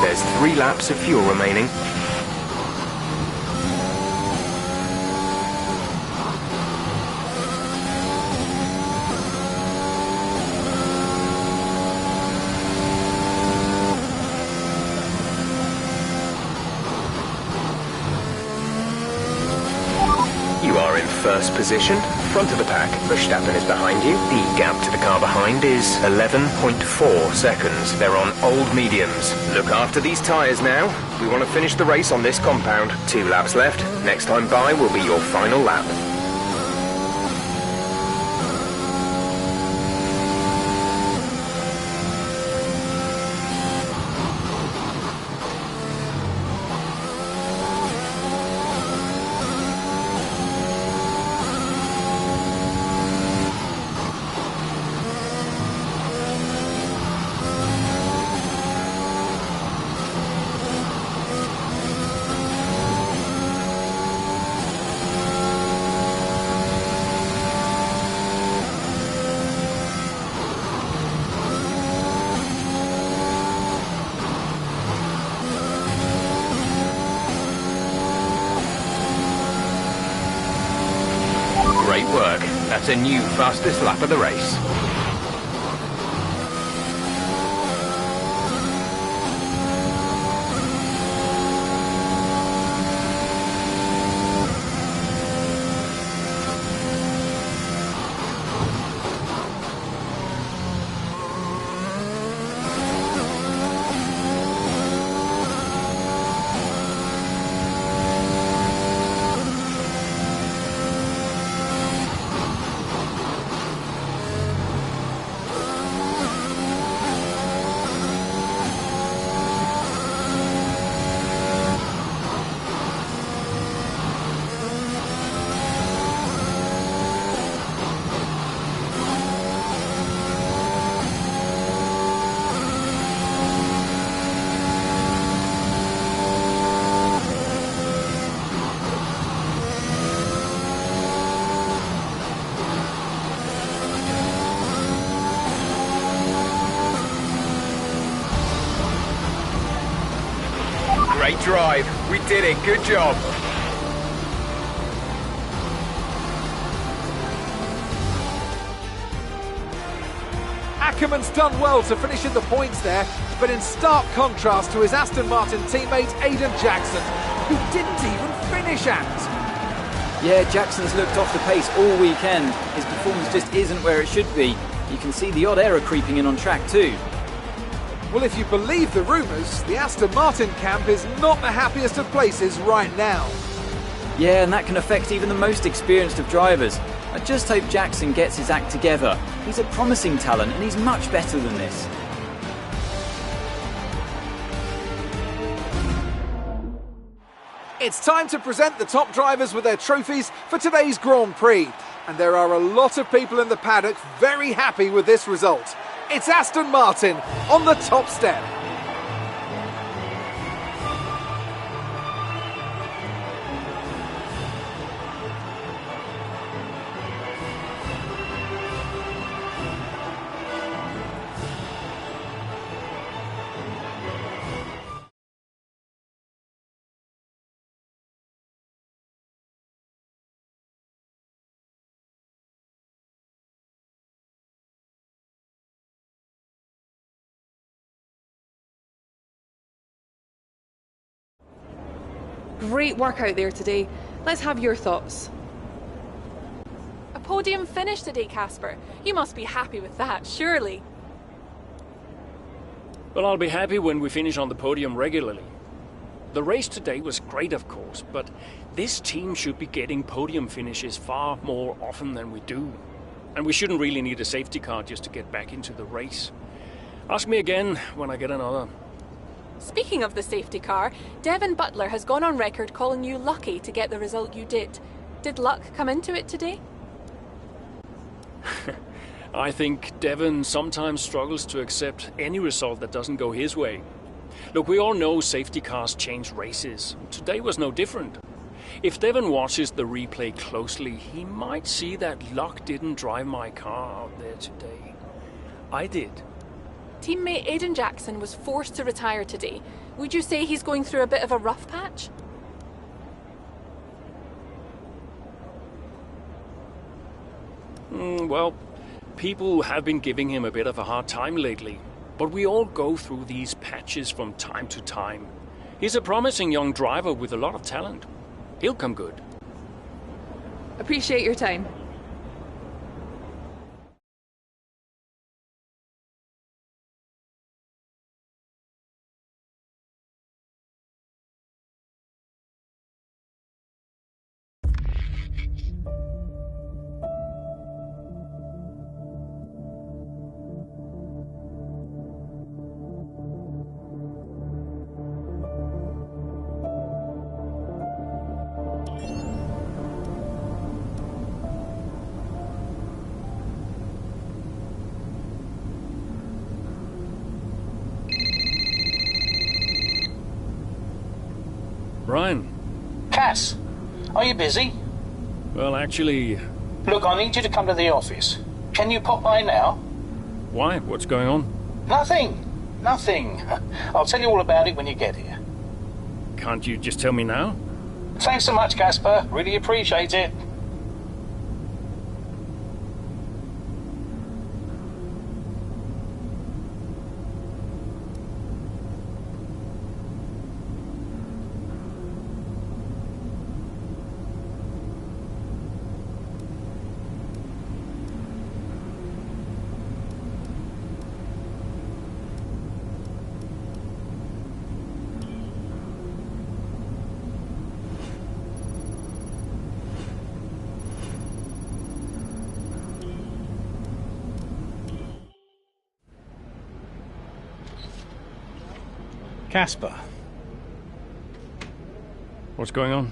There's 3 laps of fuel remaining. You are in first position, front of the pack. Verstappen is behind you. The gap to the car behind is 11.4 seconds. They're on old mediums. Look after these tyres now. We want to finish the race on this compound. 2 laps left. Next time by will be your final lap. Great work. That's a new fastest lap of the race. Great drive. We did it. Good job. Ackerman's done well to finish in the points there, but in stark contrast to his Aston Martin teammate Aiden Jackson, who didn't even finish at. Yeah, Jackson's looked off the pace all weekend. His performance just isn't where it should be. You can see the odd error creeping in on track too. Well, if you believe the rumours, the Aston Martin camp is not the happiest of places right now. Yeah, and that can affect even the most experienced of drivers. I just hope Jackson gets his act together. He's a promising talent and he's much better than this. It's time to present the top drivers with their trophies for today's Grand Prix. And there are a lot of people in the paddock very happy with this result. It's Aston Martin on the top step. Great work out there today. Let's have your thoughts. A podium finish today, Casper. You must be happy with that, surely. Well, I'll be happy when we finish on the podium regularly. The race today was great, of course, but this team should be getting podium finishes far more often than we do. And we shouldn't really need a safety car just to get back into the race. Ask me again when I get another. Speaking of the safety car, Devin Butler has gone on record calling you lucky to get the result you did. Did luck come into it today? I think Devin sometimes struggles to accept any result that doesn't go his way. Look, we all know safety cars change races. Today was no different. If Devin watches the replay closely, he might see that luck didn't drive my car out there today. I did. Teammate Aiden Jackson was forced to retire today. Would you say he's going through a bit of a rough patch? Well, people have been giving him a bit of a hard time lately. But we all go through these patches from time to time. He's a promising young driver with a lot of talent. He'll come good. Appreciate your time. Ryan. Cass, are you busy? Well, actually... Look, I need you to come to the office. Can you pop by now? Why? What's going on? Nothing. Nothing. I'll tell you all about it when you get here. Can't you just tell me now? Thanks so much, Casper. Really appreciate it. Casper. What's going on?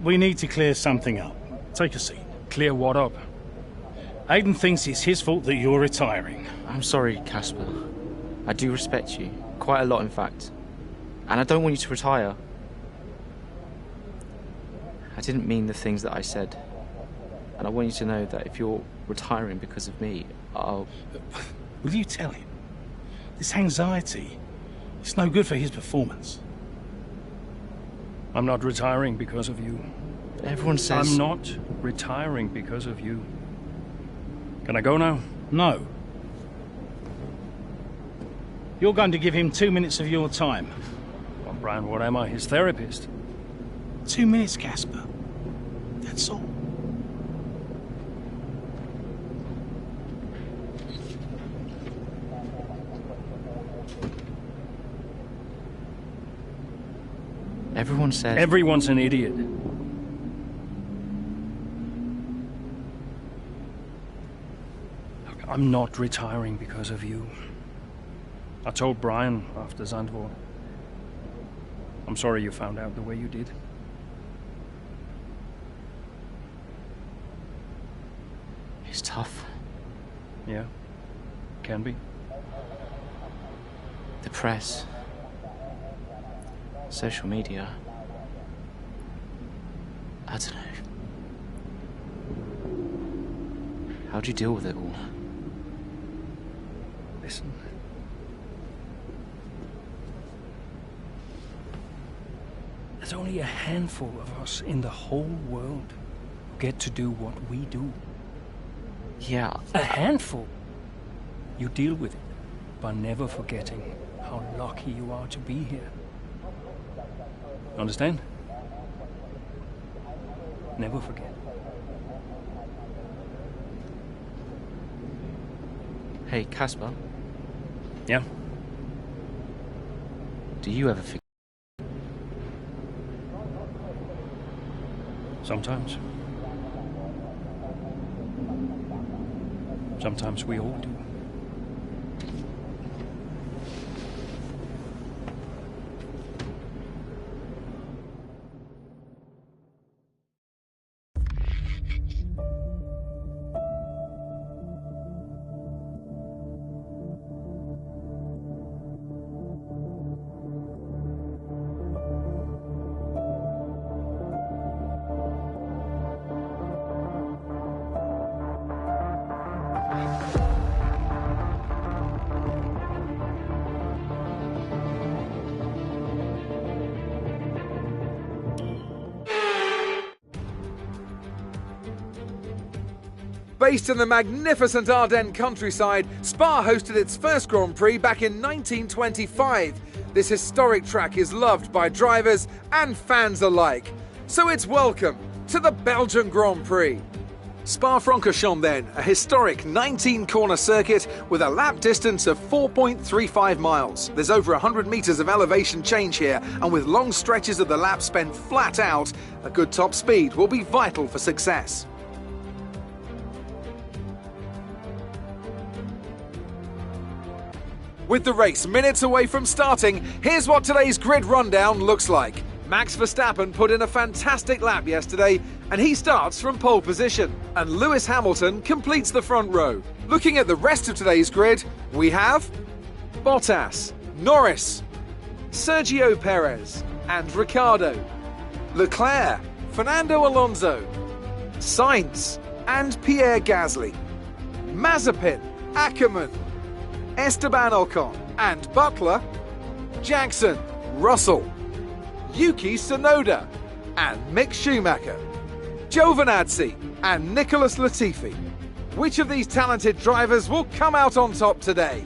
We need to clear something up. Take a seat. Clear what up? Aiden thinks it's his fault that you're retiring. I'm sorry, Casper. I do respect you. Quite a lot, in fact. And I don't want you to retire. I didn't mean the things that I said. And I want you to know that if you're retiring because of me, I'll... Will you tell him? This anxiety, it's no good for his performance. I'm not retiring because of you. Everyone says... I'm not retiring because of you. Can I go now? No. You're going to give him 2 minutes of your time. Well, Brian, what am I, his therapist? 2 minutes, Casper. That's all. Everyone says... Everyone's an idiot. Look, I'm not retiring because of you. I told Brian after Zandvoort. I'm sorry you found out the way you did. It's tough. Yeah, can be. The press. Social media. I don't know. How do you deal with it all? Listen. There's only a handful of us in the whole world who get to do what we do. Yeah. A handful. You deal with it by never forgetting how lucky you are to be here. Understand? Never forget. Hey, Casper. Yeah? Do you ever forget? Sometimes. Sometimes we all do. Based in the magnificent Ardennes countryside, Spa hosted its first Grand Prix back in 1925. This historic track is loved by drivers and fans alike. So it's welcome to the Belgian Grand Prix. Spa-Francorchamps then, a historic 19-corner circuit with a lap distance of 4.35 miles. There's over 100 metres of elevation change here, and with long stretches of the lap spent flat out, a good top speed will be vital for success. With the race minutes away from starting, here's what today's grid rundown looks like. Max Verstappen put in a fantastic lap yesterday, and he starts from pole position. And Lewis Hamilton completes the front row. Looking at the rest of today's grid, we have Bottas, Norris, Sergio Perez, and Ricciardo, Leclerc, Fernando Alonso, Sainz, and Pierre Gasly, Mazepin, Ackerman, Esteban Ocon, and Butler, Jackson, Russell, Yuki Tsunoda, and Mick Schumacher, Giovinazzi, and Nicholas Latifi. Which of these talented drivers will come out on top today?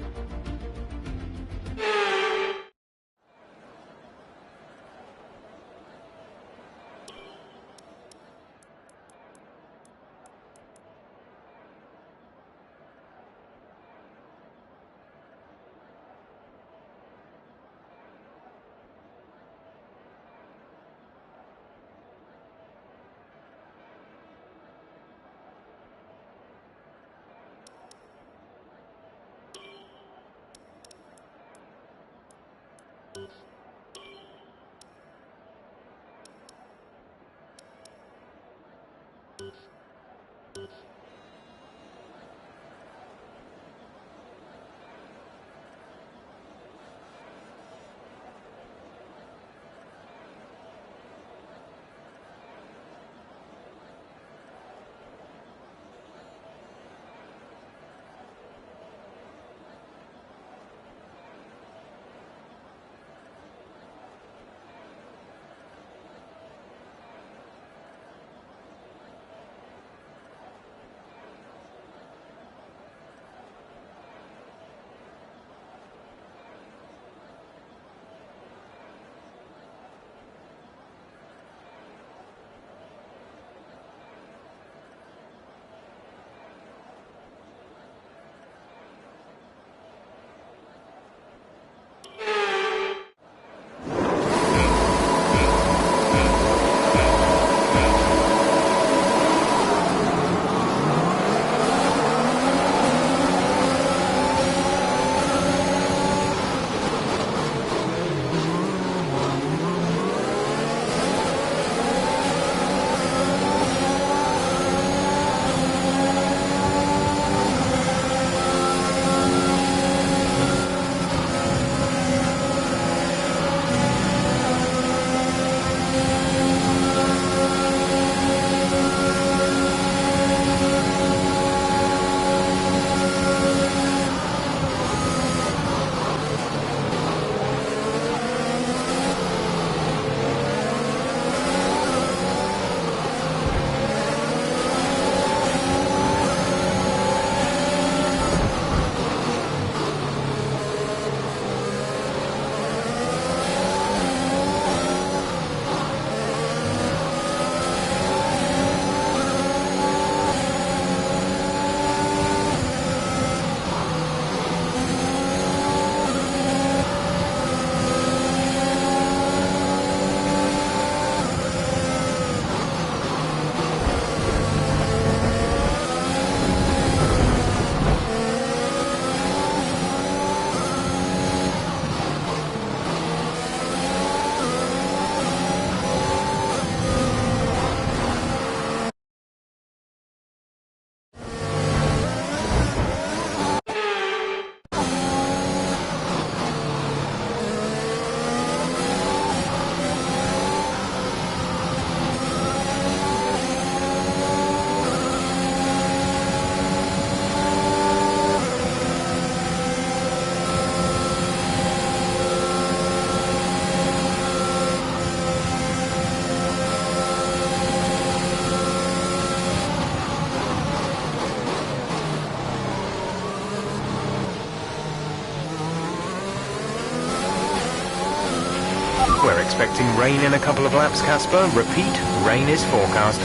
We're expecting rain in a couple of laps, Casper. Repeat, rain is forecast.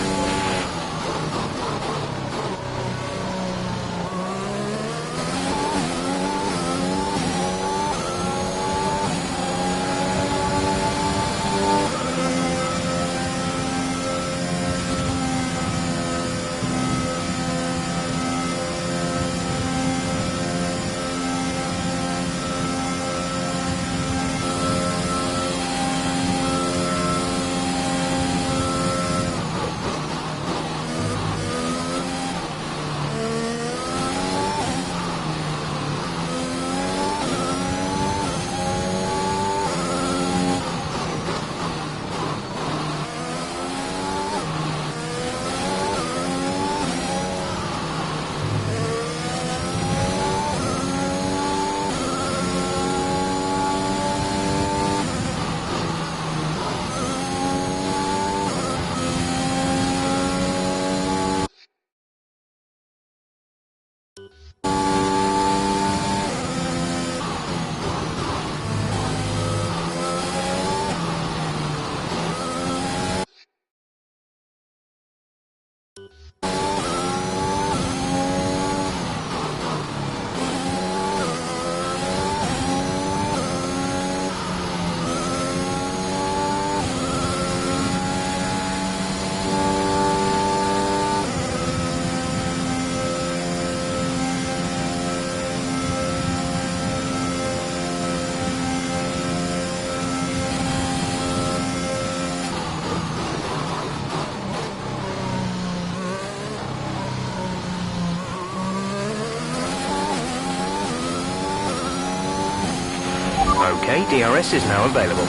Okay, DRS is now available.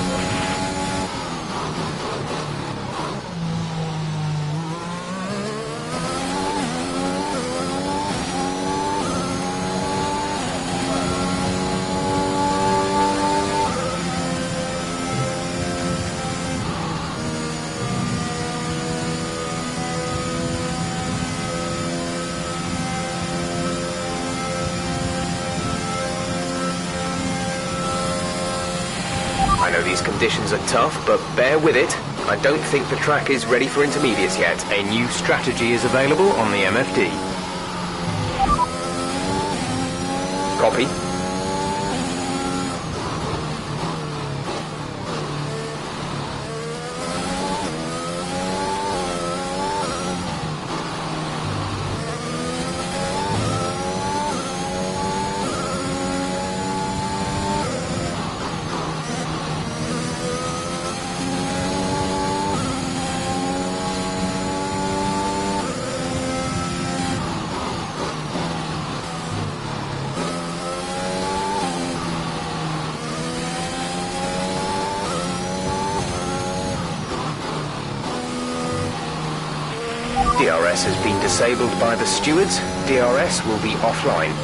I know these conditions are tough, but bear with it. I don't think the track is ready for intermediates yet. A new strategy is available on the MFD. Copy. DRS has been disabled by the stewards. DRS will be offline.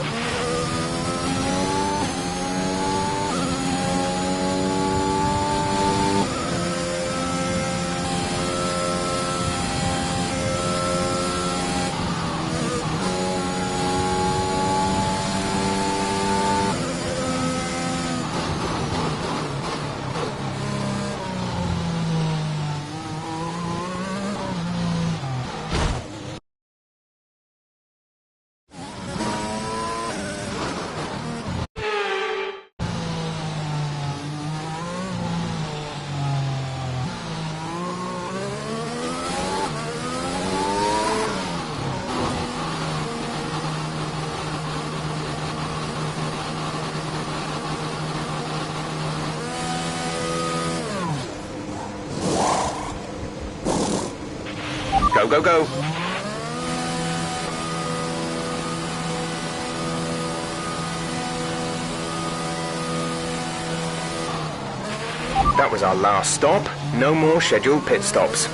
Go, go, go. That was our last stop. No more scheduled pit stops.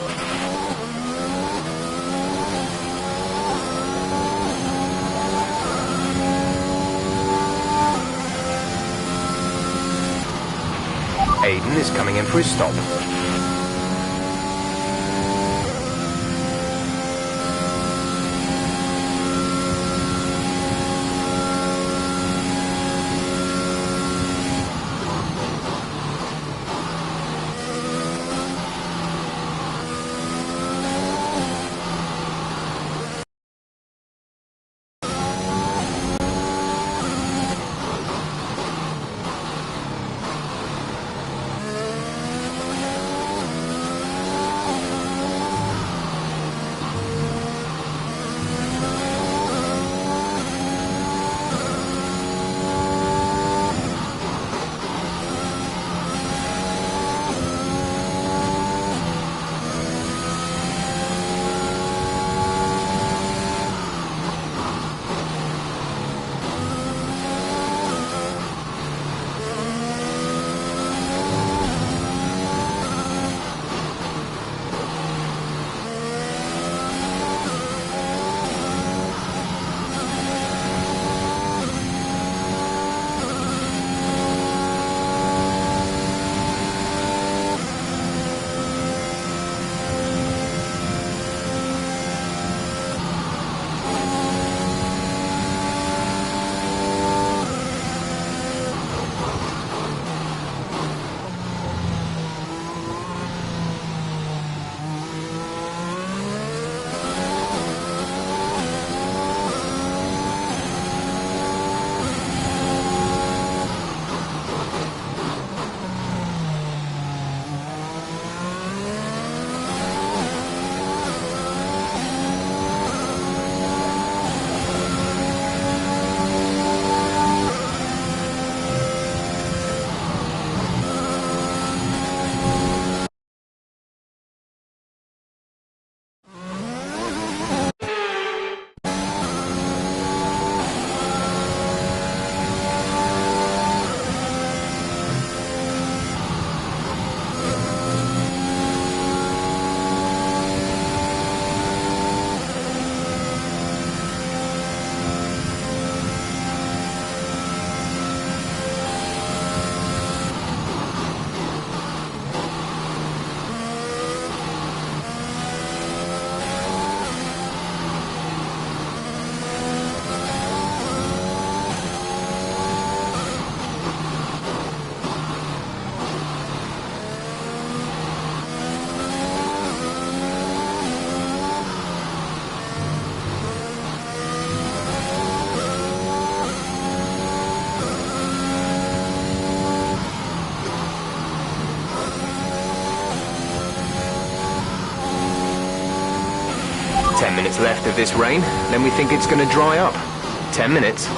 Aiden is coming in for his stop. 10 minutes left of this rain, then we think it's going to dry up. 10 minutes.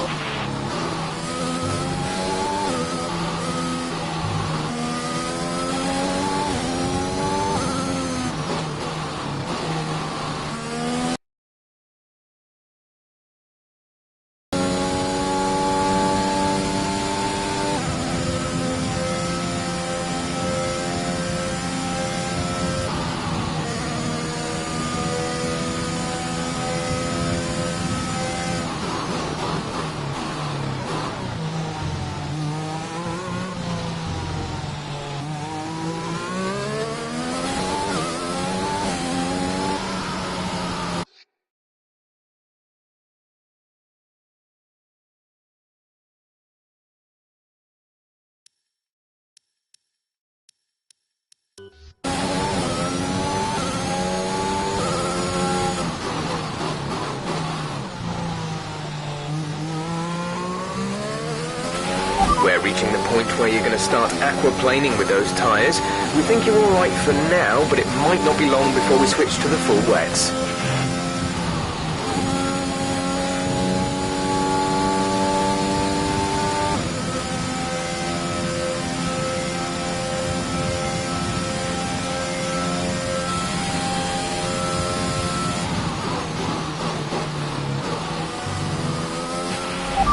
We're reaching the point where you're going to start aquaplaning with those tyres. We think you're all right for now, but it might not be long before we switch to the full wets.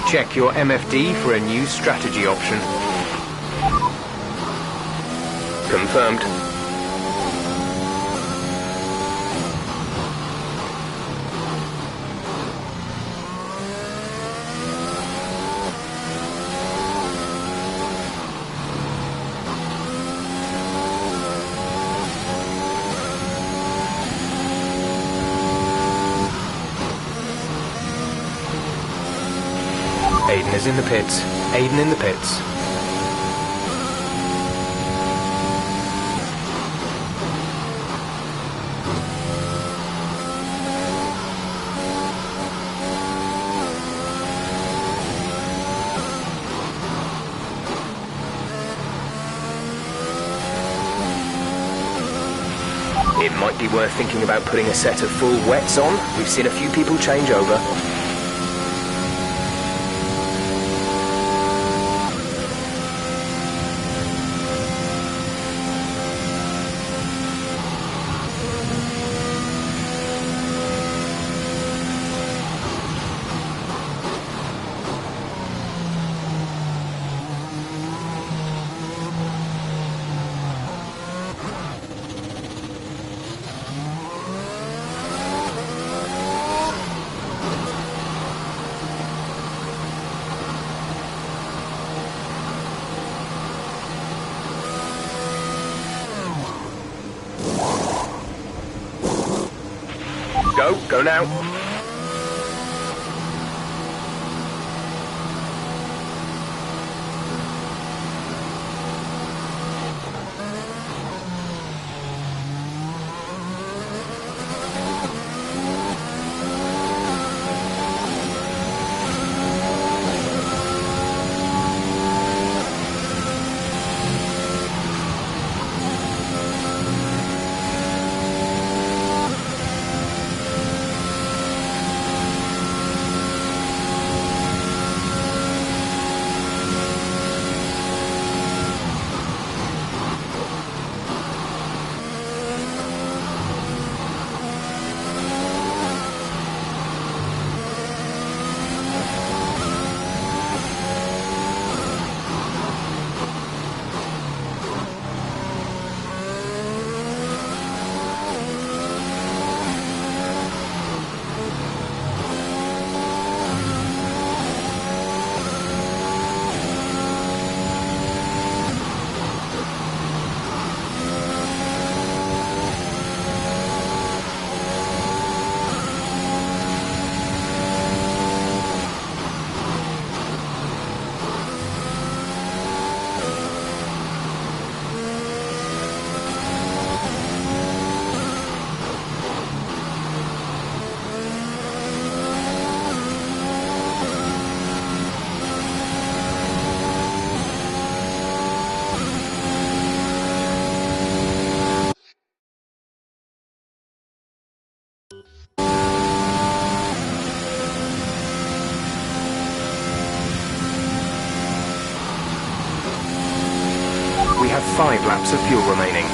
Check your MFD for a new strategy option. Confirmed. Aiden is in the pits. Aiden in the pits. It might be worth thinking about putting a set of full wets on. We've seen a few people change over. Go now. laps of fuel remaining.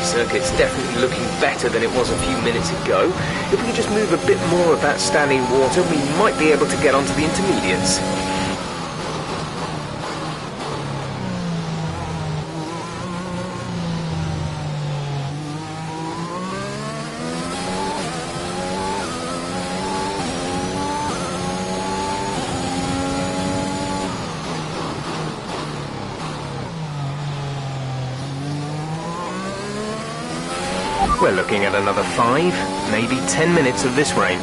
Circuit's definitely looking better than it was a few minutes ago. If we could just move a bit more of that standing water, we might be able to get onto the intermediates. We're looking at another 5, maybe 10 minutes of this rain.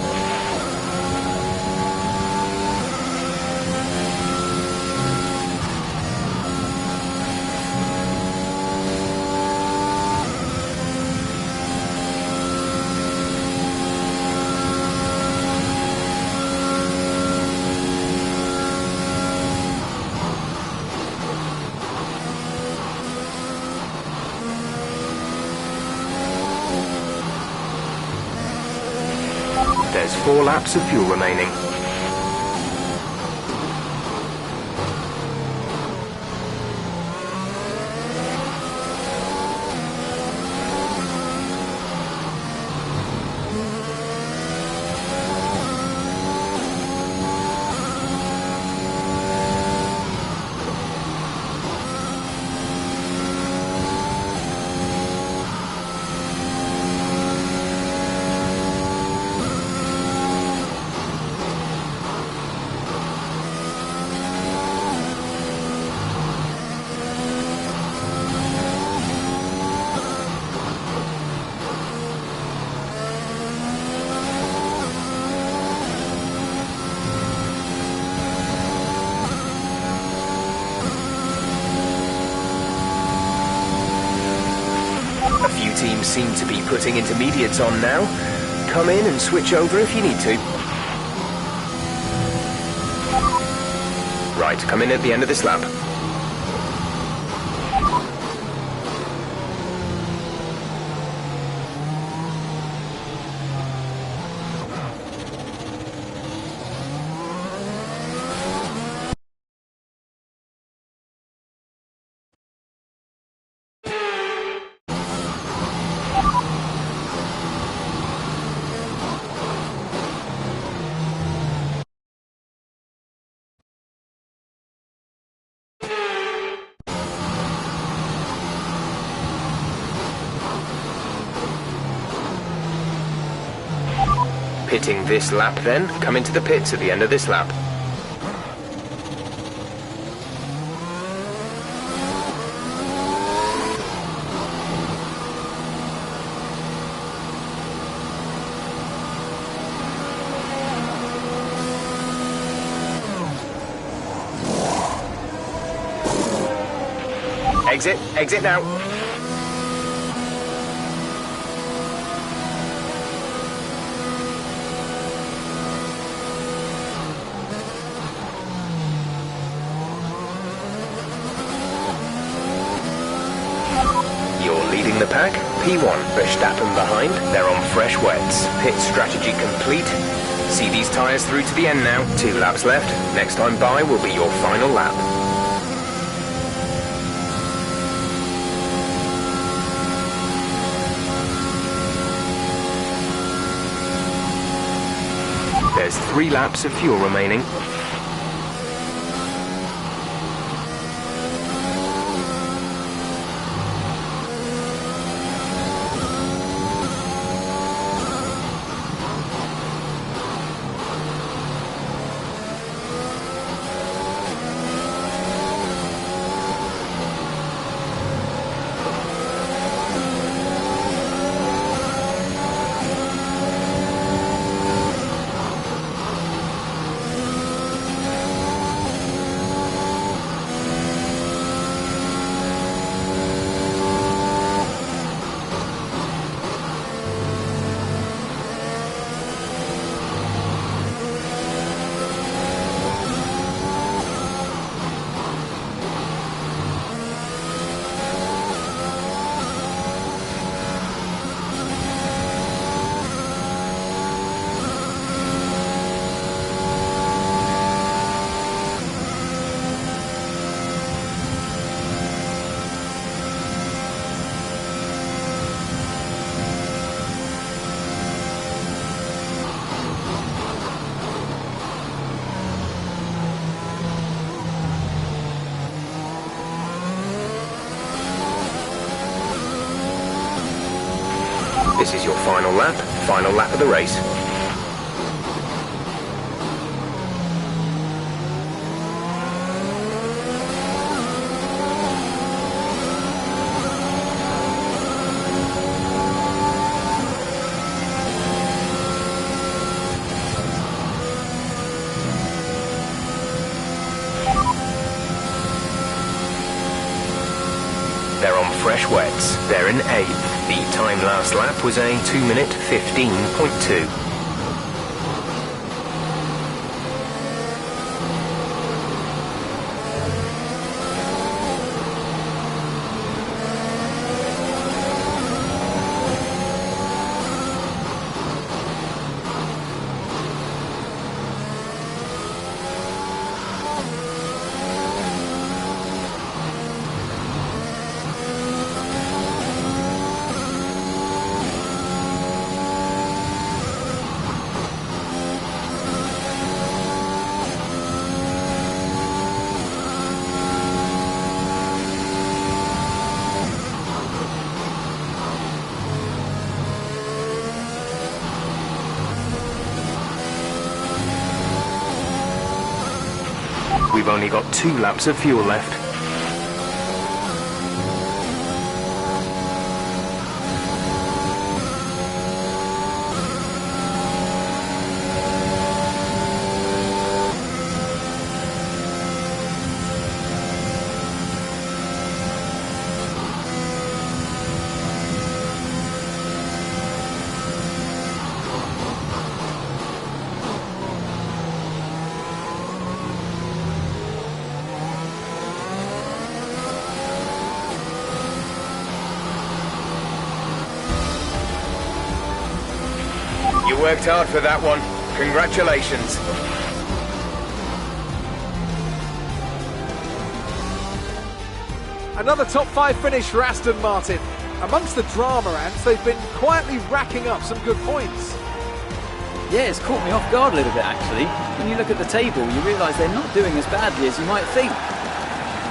There's 4 laps of fuel remaining. Teams seem to be putting intermediates on now. Come in and switch over if you need to. Right, come in at the end of this lap. Hitting this lap then, come into the pits at the end of this lap. Exit now. You're leading the pack. P1, Verstappen behind. They're on fresh wets. Pit strategy complete. See these tyres through to the end now. 2 laps left. Next time by will be your final lap. There's 3 laps of fuel remaining. This is your final lap of the race. They're on fresh wets. They're in 8th. The time last lap was a 2-minute 15.2. We've only got 2 laps of fuel left. You worked hard for that one. Congratulations. Another top 5 finish for Aston Martin. Amongst the drama ants, they've been quietly racking up some good points. Yeah, it's caught me off guard a little bit actually. When you look at the table, you realise they're not doing as badly as you might think.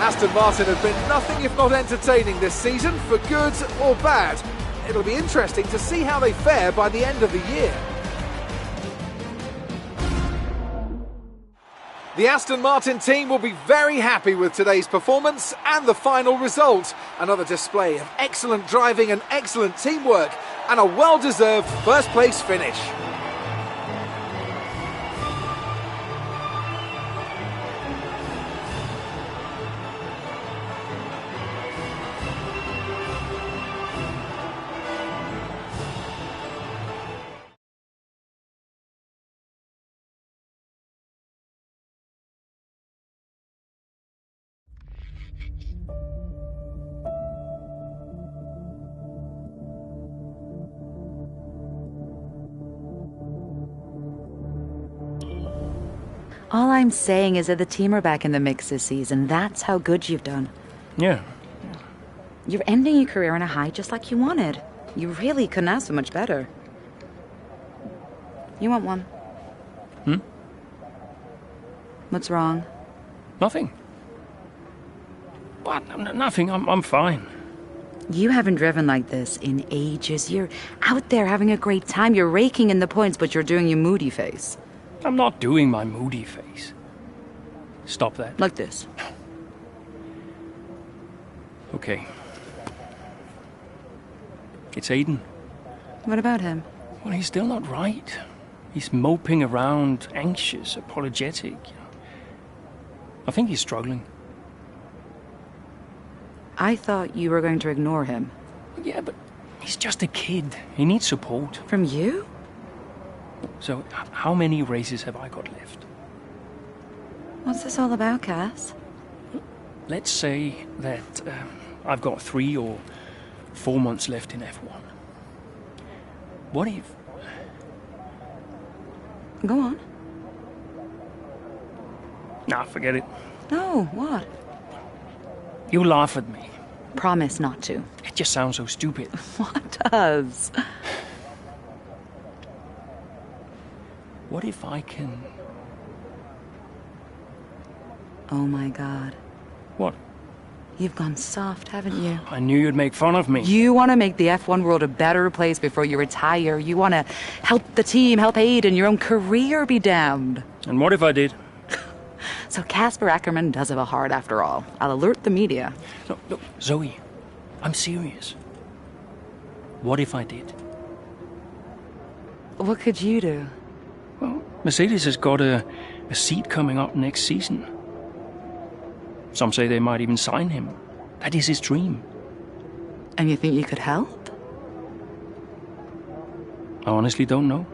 Aston Martin have been nothing if not entertaining this season, for good or bad. It'll be interesting to see how they fare by the end of the year. The Aston Martin team will be very happy with today's performance and the final result. Another display of excellent driving and excellent teamwork, and a well-deserved first-place finish. All I'm saying is that the team are back in the mix this season. That's how good you've done. Yeah. You're ending your career on a high just like you wanted. You really couldn't ask for much better. You want one? Hmm? What's wrong? Nothing. What? Nothing. I'm fine. You haven't driven like this in ages. You're out there having a great time. You're raking in the points, but you're doing your moody face. I'm not doing my moody face. Stop that. Like this. Okay. It's Aiden. What about him? Well, he's still not right. He's moping around, anxious, apologetic. I think he's struggling. I thought you were going to ignore him. Yeah, but he's just a kid. He needs support. From you? So, how many races have I got left? What's this all about, Cass? Let's say that I've got 3 or 4 months left in F1. What if... Go on. Nah, forget it. No, what? You laugh at me. Promise not to. It just sounds so stupid. What does? What if I can... Oh my God. What? You've gone soft, haven't you? I knew you'd make fun of me. You want to make the F1 world a better place before you retire. You want to help the team, help Aiden, your own career be damned. And what if I did? So Casper Ackerman does have a heart after all. I'll alert the media. No, look, Zoe, I'm serious. What if I did? What could you do? Well, Mercedes has got a seat coming up next season. Some say they might even sign him. That is his dream. And you think you could help? I honestly don't know.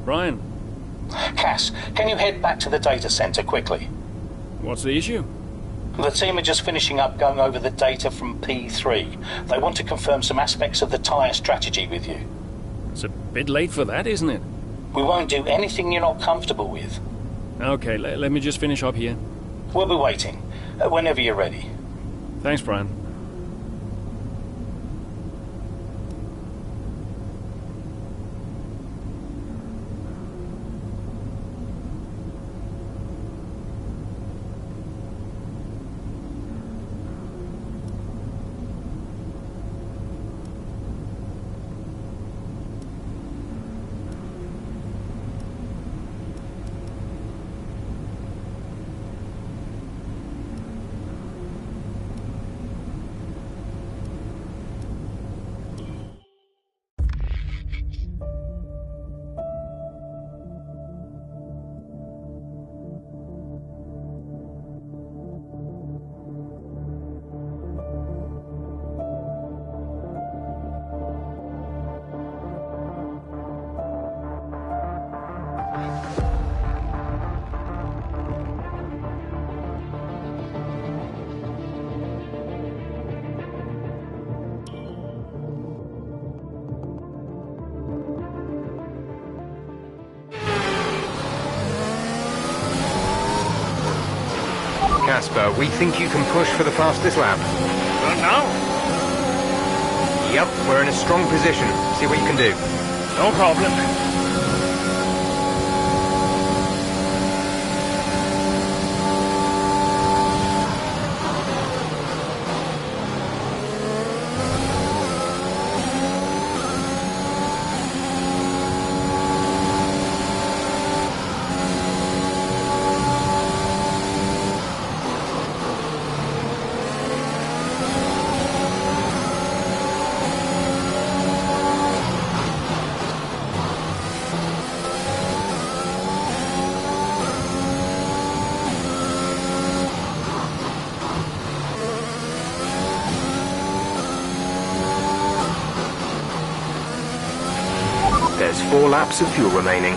Brian. Cass, can you head back to the data center quickly? What's the issue? The team are just finishing up going over the data from P3. They want to confirm some aspects of the tyre strategy with you. It's a bit late for that, isn't it? We won't do anything you're not comfortable with. Okay, let me just finish up here. We'll be waiting. Whenever you're ready. Thanks, Brian. Casper, we think you can push for the fastest lap. Not now? Yep, we're in a strong position. See what you can do. No problem. There's 4 laps of fuel remaining.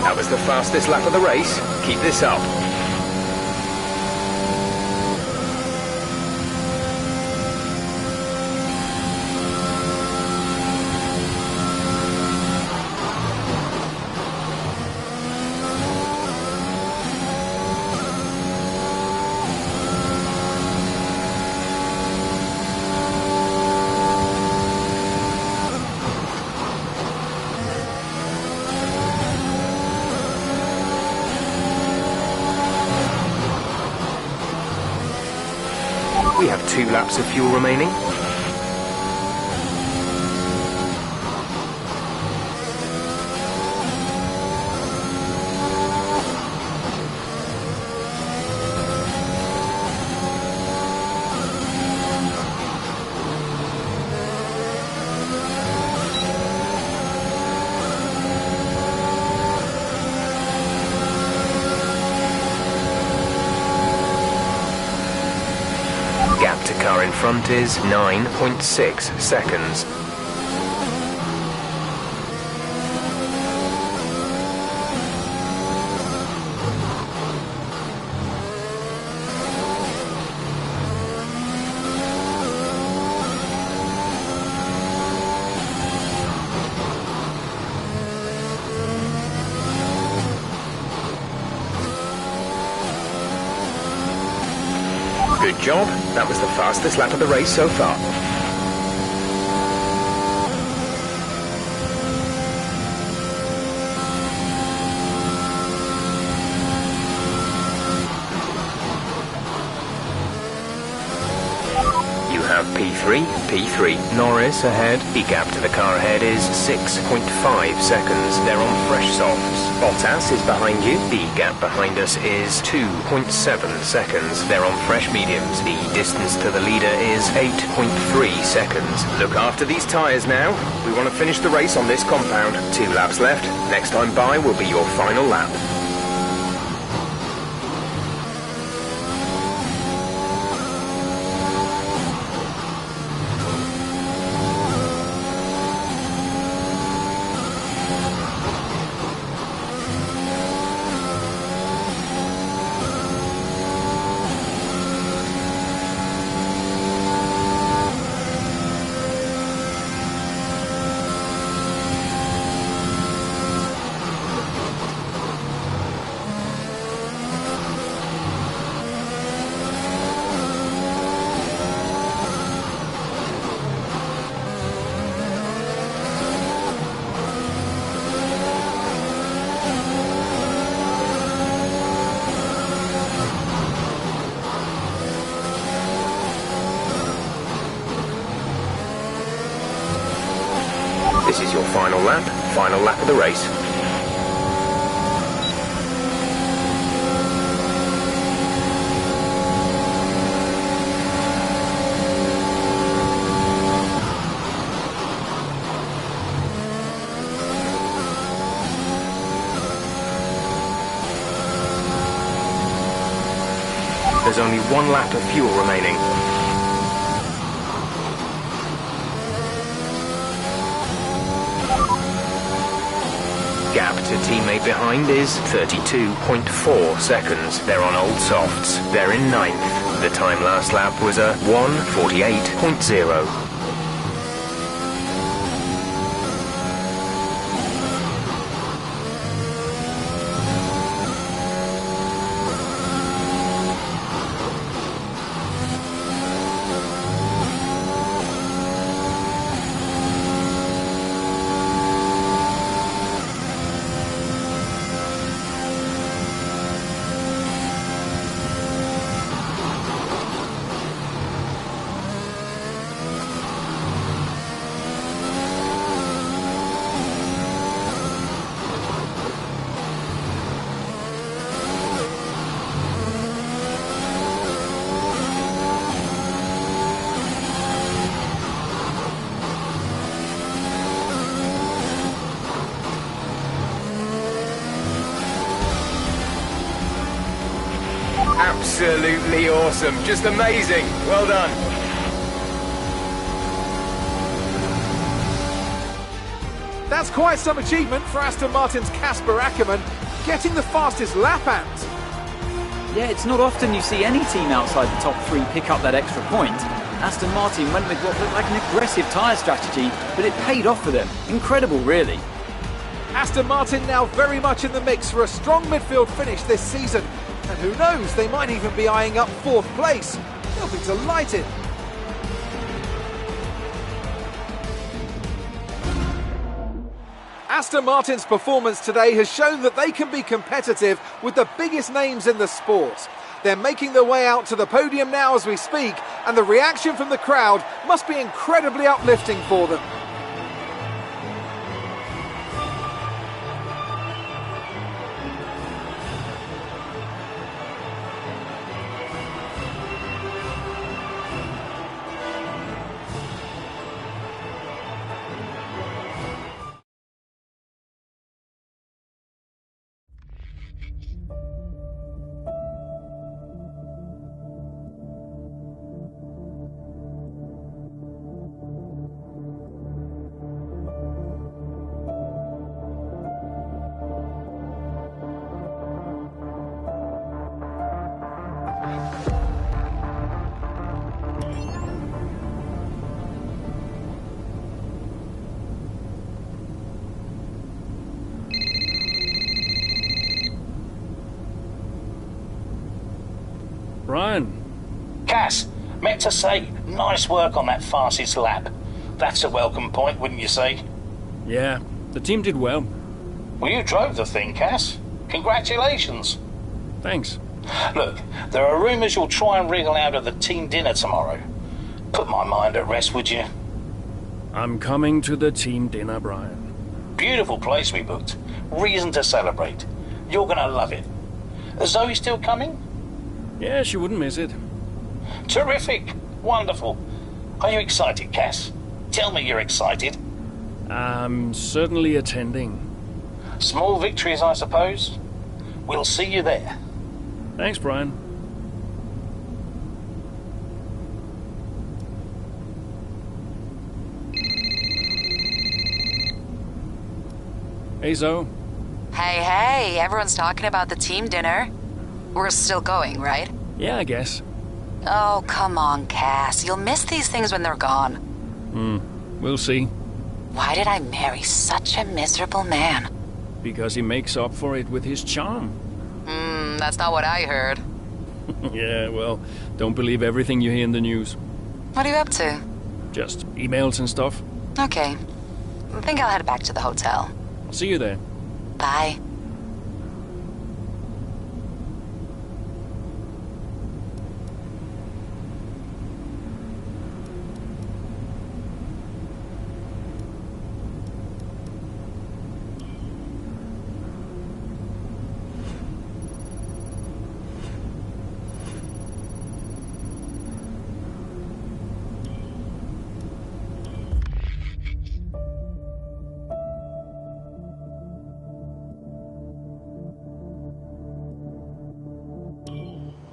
That was the fastest lap of the race. Keep this up. We have 2 laps of fuel remaining. Gap to car in front is 9.6 seconds. Good job. That was the fastest lap of the race so far. Q3, P3. Norris ahead. The gap to the car ahead is 6.5 seconds. They're on fresh softs. Bottas is behind you. The gap behind us is 2.7 seconds. They're on fresh mediums. The distance to the leader is 8.3 seconds. Look after these tyres now. We want to finish the race on this compound. 2 laps left. Next time by will be your final lap. This is your final lap of the race. There's only 1 lap of fuel remaining. Gap to teammate behind is 32.4 seconds. They're on old softs. They're in 9th. The time last lap was a 1:48.0. Absolutely awesome. Just amazing. Well done. That's quite some achievement for Aston Martin's Kasper Ackermann, getting the fastest lap and... Yeah, it's not often you see any team outside the top 3 pick up that extra point. Aston Martin went with what looked like an aggressive tyre strategy, but it paid off for them. Incredible, really. Aston Martin now very much in the mix for a strong midfield finish this season. And who knows, they might even be eyeing up 4th place. They'll be delighted. Aston Martin's performance today has shown that they can be competitive with the biggest names in the sport. They're making their way out to the podium now as we speak, and the reaction from the crowd must be incredibly uplifting for them. Ryan. Cass, meant to say, nice work on that fastest lap. That's a welcome point, wouldn't you say? Yeah, the team did well. Well, you drove the thing, Cass. Congratulations. Thanks. Look, there are rumours you'll try and wriggle out of the team dinner tomorrow. Put my mind at rest, would you? I'm coming to the team dinner, Brian. Beautiful place we booked. Reason to celebrate. You're gonna love it. Is Zoe still coming? Yeah, she wouldn't miss it. Terrific. Wonderful. Are you excited, Cass? Tell me you're excited. I'm certainly attending. Small victories, I suppose. We'll see you there. Thanks, Brian. Hey, Zoe. Hey, everyone's talking about the team dinner. We're still going, right? Yeah, I guess. Oh, come on, Cass. You'll miss these things when they're gone. We'll see. Why did I marry such a miserable man? Because he makes up for it with his charm. That's not what I heard. Yeah, well, don't believe everything you hear in the news. What are you up to? Just emails and stuff. Okay. I think I'll head back to the hotel. I'll see you there. Bye.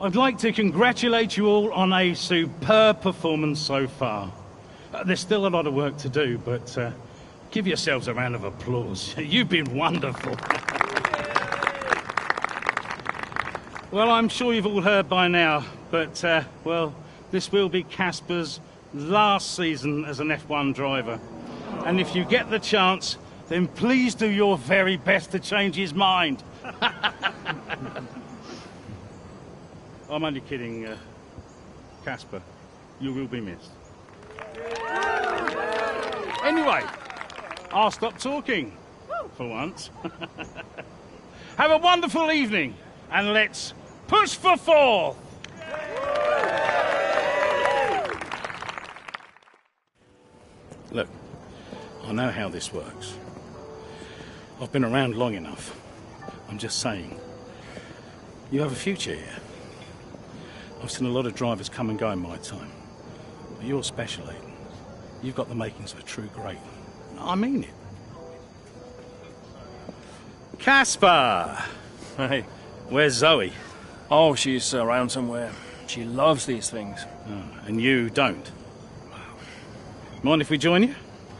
I'd like to congratulate you all on a superb performance so far. There's still a lot of work to do, but give yourselves a round of applause. You've been wonderful. Well, I'm sure you've all heard by now, but, well, this will be Casper's last season as an F1 driver. And if you get the chance, then please do your very best to change his mind. I'm only kidding, Casper. You will be missed. Anyway, I'll stop talking, for once. Have a wonderful evening, and let's push for fourth! Look, I know how this works. I've been around long enough. I'm just saying, you have a future here. I've seen a lot of drivers come and go in my time. But you're special, Aiden. You've got the makings of a true great. I mean it. Casper! Hey. Where's Zoe? Oh, she's around somewhere. She loves these things. Oh, and you don't? Mind if we join you?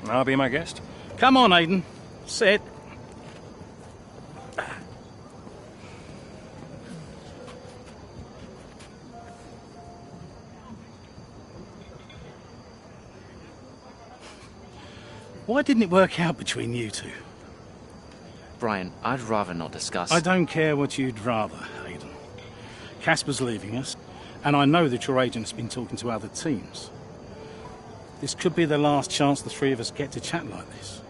I'll be my guest. Come on, Aiden. Sit. Why didn't it work out between you two? Brian, I'd rather not discuss. I don't care what you'd rather, Aiden. Casper's leaving us, and I know that your agent's been talking to other teams. This could be the last chance the three of us get to chat like this.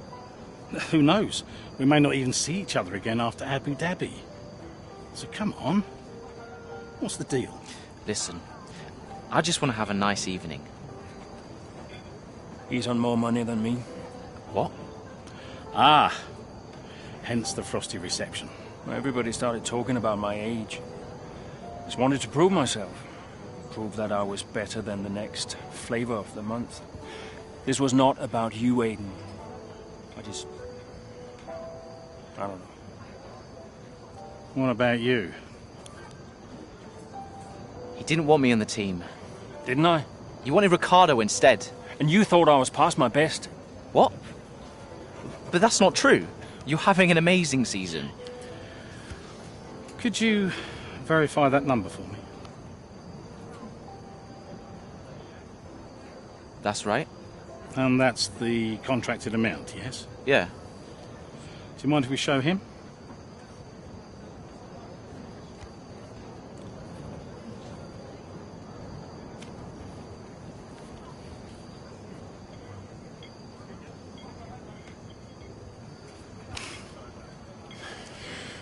Who knows? We may not even see each other again after Abu Dhabi. So come on. What's the deal? Listen, I just want to have a nice evening. He's on more money than me. What? Ah, hence the frosty reception. Everybody started talking about my age. Just wanted to prove myself. Prove that I was better than the next flavor of the month. This was not about you, Aiden. I don't know. What about you? He didn't want me on the team. Didn't I? You wanted Ricardo instead. And you thought I was past my best. What? But that's not true. You're having an amazing season. Could you verify that number for me? That's right. And that's the contracted amount, yes? Yeah. Do you mind if we show him?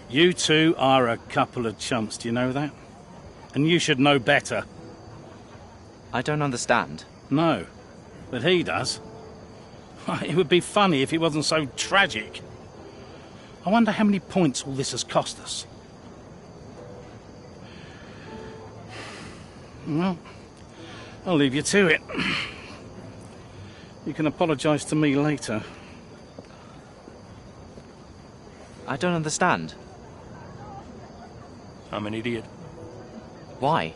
You two are a couple of chumps, do you know that? And you should know better. I don't understand. No, but he does. It would be funny if he wasn't so tragic. I wonder how many points all this has cost us. Well, I'll leave you to it. You can apologise to me later. I don't understand. I'm an idiot. Why?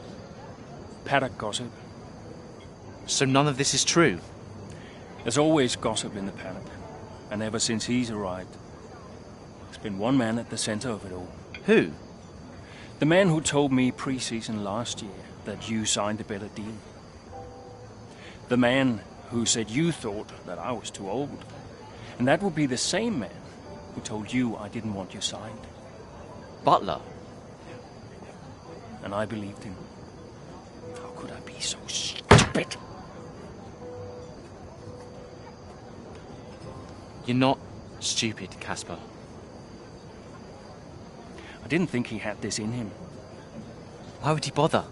Paddock gossip. So none of this is true? There's always gossip in the paddock. And ever since he's arrived, there's been one man at the centre of it all. Who? The man who told me pre-season last year that you signed a better deal. The man who said you thought that I was too old. And that would be the same man who told you I didn't want you signed. Butler? And I believed him. How could I be so stupid? You're not stupid, Casper. I didn't think he had this in him. Why would he bother?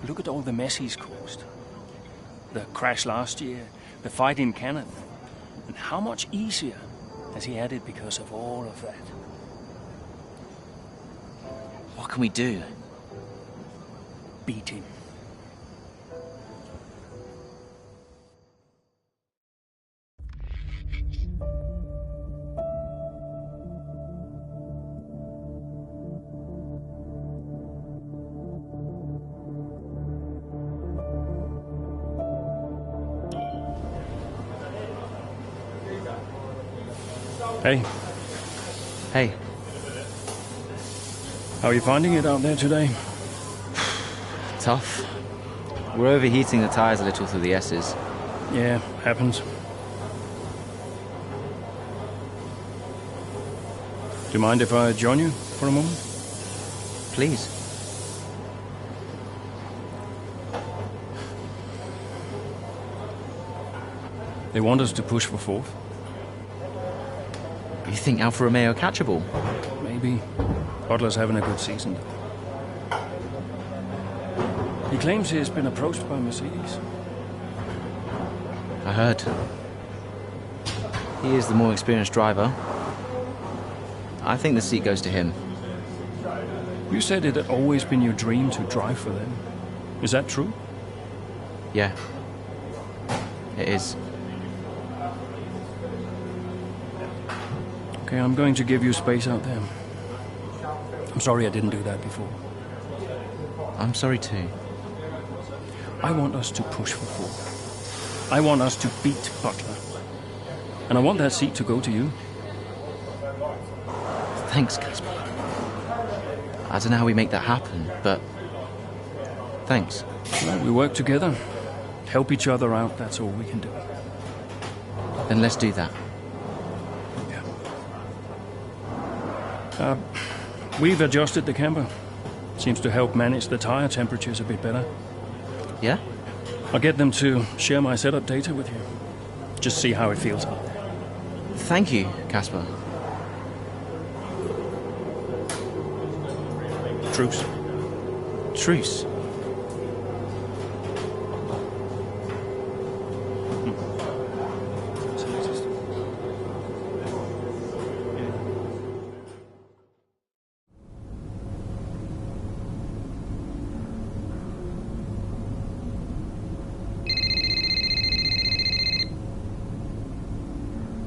Look at all the mess he's caused. The crash last year, the fight in Canada. And how much easier has he had it because of all of that? What can we do? Beat him. Hey. Hey. How are you finding it out there today? Tough. We're overheating the tyres a little through the S's. Yeah, happens. Do you mind if I join you for a moment? Please. They want us to push for fourth. You think Alfa Romeo catchable? Maybe. Butler's having a good season. He claims he's been approached by Mercedes. I heard. He is the more experienced driver. I think the seat goes to him. You said it had always been your dream to drive for them. Is that true? Yeah. It is. Okay, I'm going to give you space out there. I'm sorry I didn't do that before. I'm sorry too. I want us to push for fourth. I want us to beat Butler. And I want that seat to go to you. Thanks, Casper. I don't know how we make that happen, but thanks. Well, we work together. Help each other out, that's all we can do. Then let's do that. We've adjusted the camber. Seems to help manage the tire temperatures a bit better. Yeah? I'll get them to share my setup data with you. Just see how it feels out there. Thank you, Casper. Truce. Truce?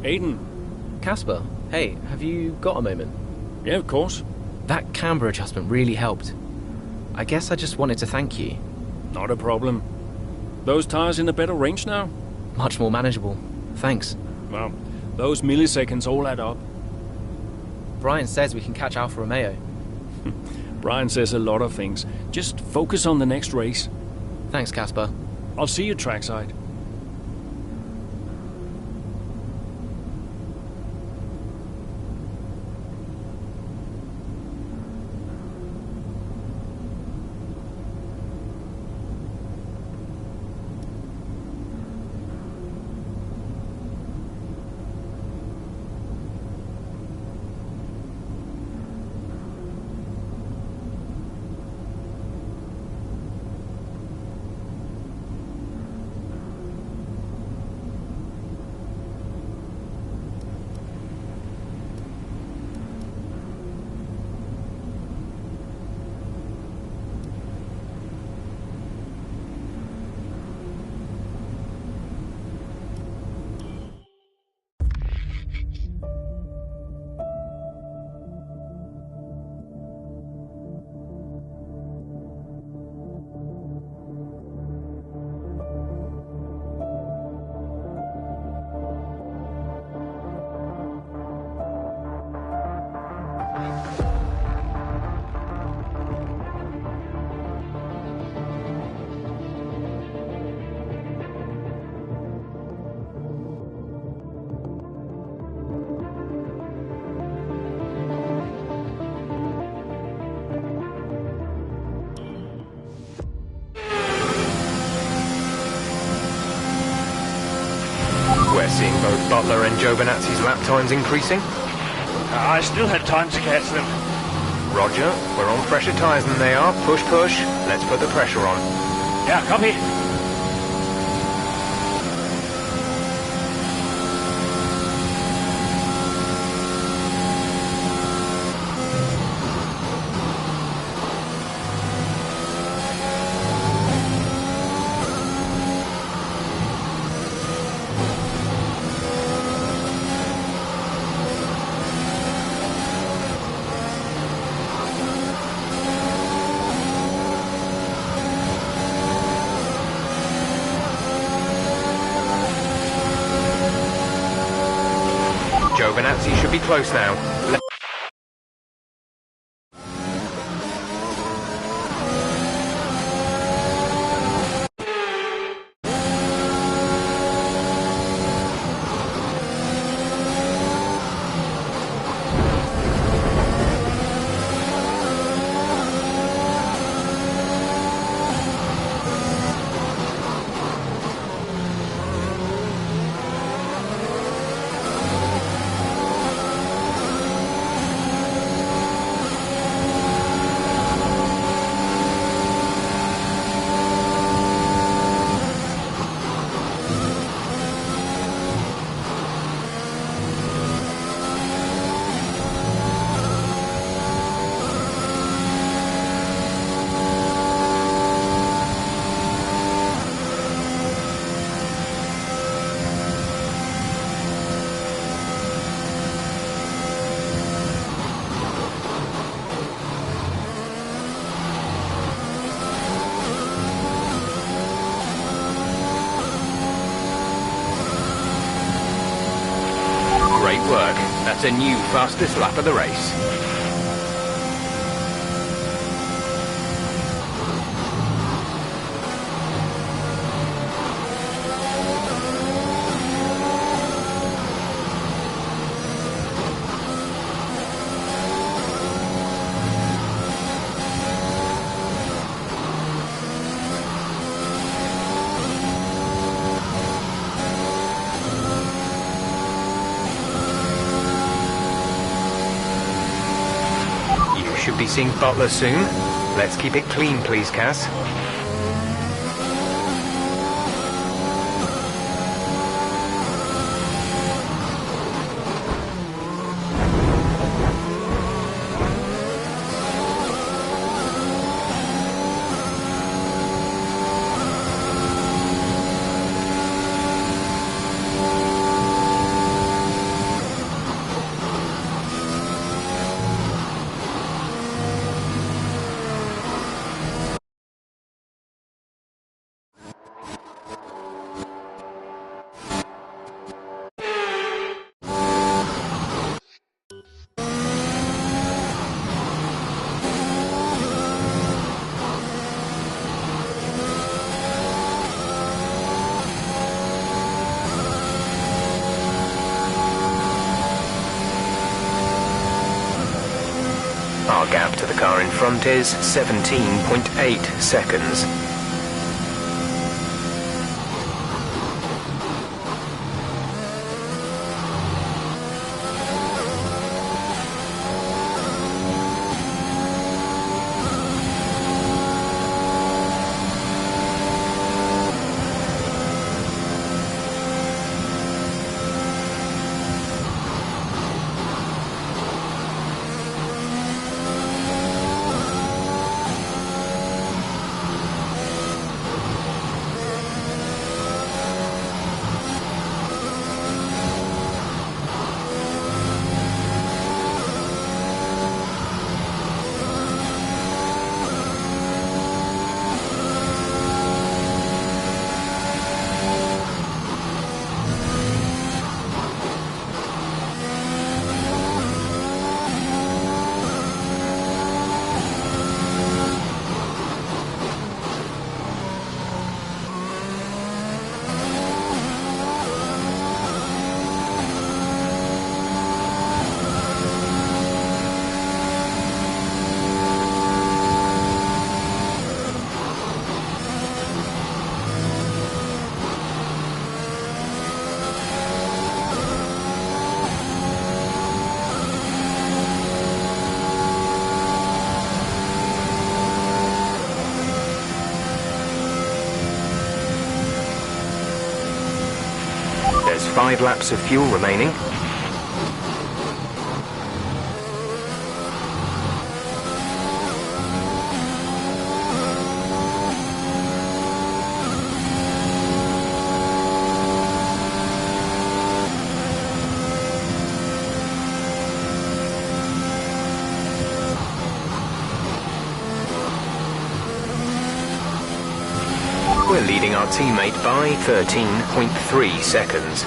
Aiden. Casper, hey, have you got a moment? Yeah, of course. That camber adjustment really helped. I guess I just wanted to thank you. Not a problem. Those tires in a better range now? Much more manageable. Thanks. Well, those milliseconds all add up. Brian says we can catch Alfa Romeo. Brian says a lot of things. Just focus on the next race. Thanks, Casper. I'll see you trackside. Butler and Giovinazzi's lap times increasing? I still had time to catch them. Roger, we're on fresher tyres than they are. Push, push. Let's put the pressure on. Yeah, copy. Giovinazzi should be close now. Great work. That's a new fastest lap of the race. Should be seeing Butler soon. Let's keep it clean, please, Cass. Our gap to the car in front is 17.8 seconds. 5 laps of fuel remaining. We're leading our teammate by 13.3 seconds.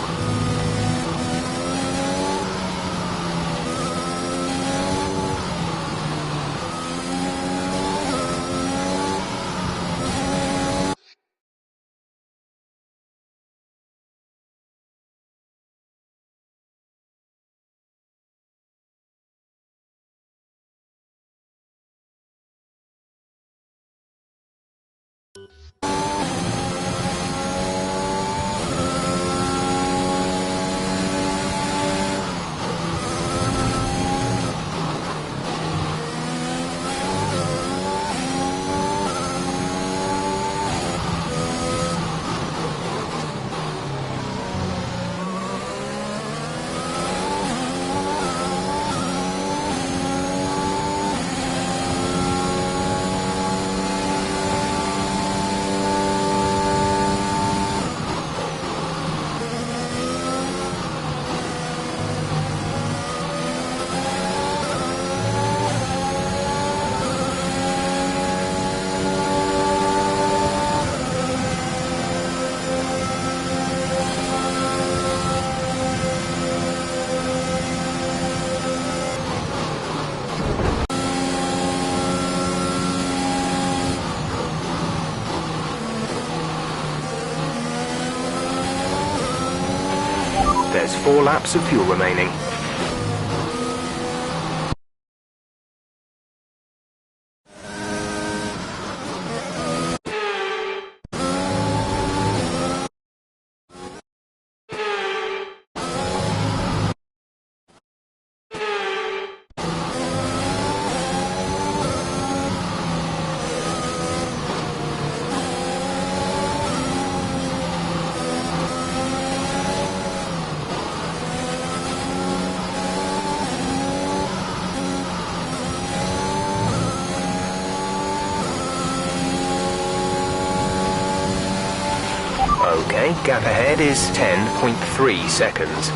There's 4 laps of fuel remaining. Okay, gap ahead is 10.3 seconds.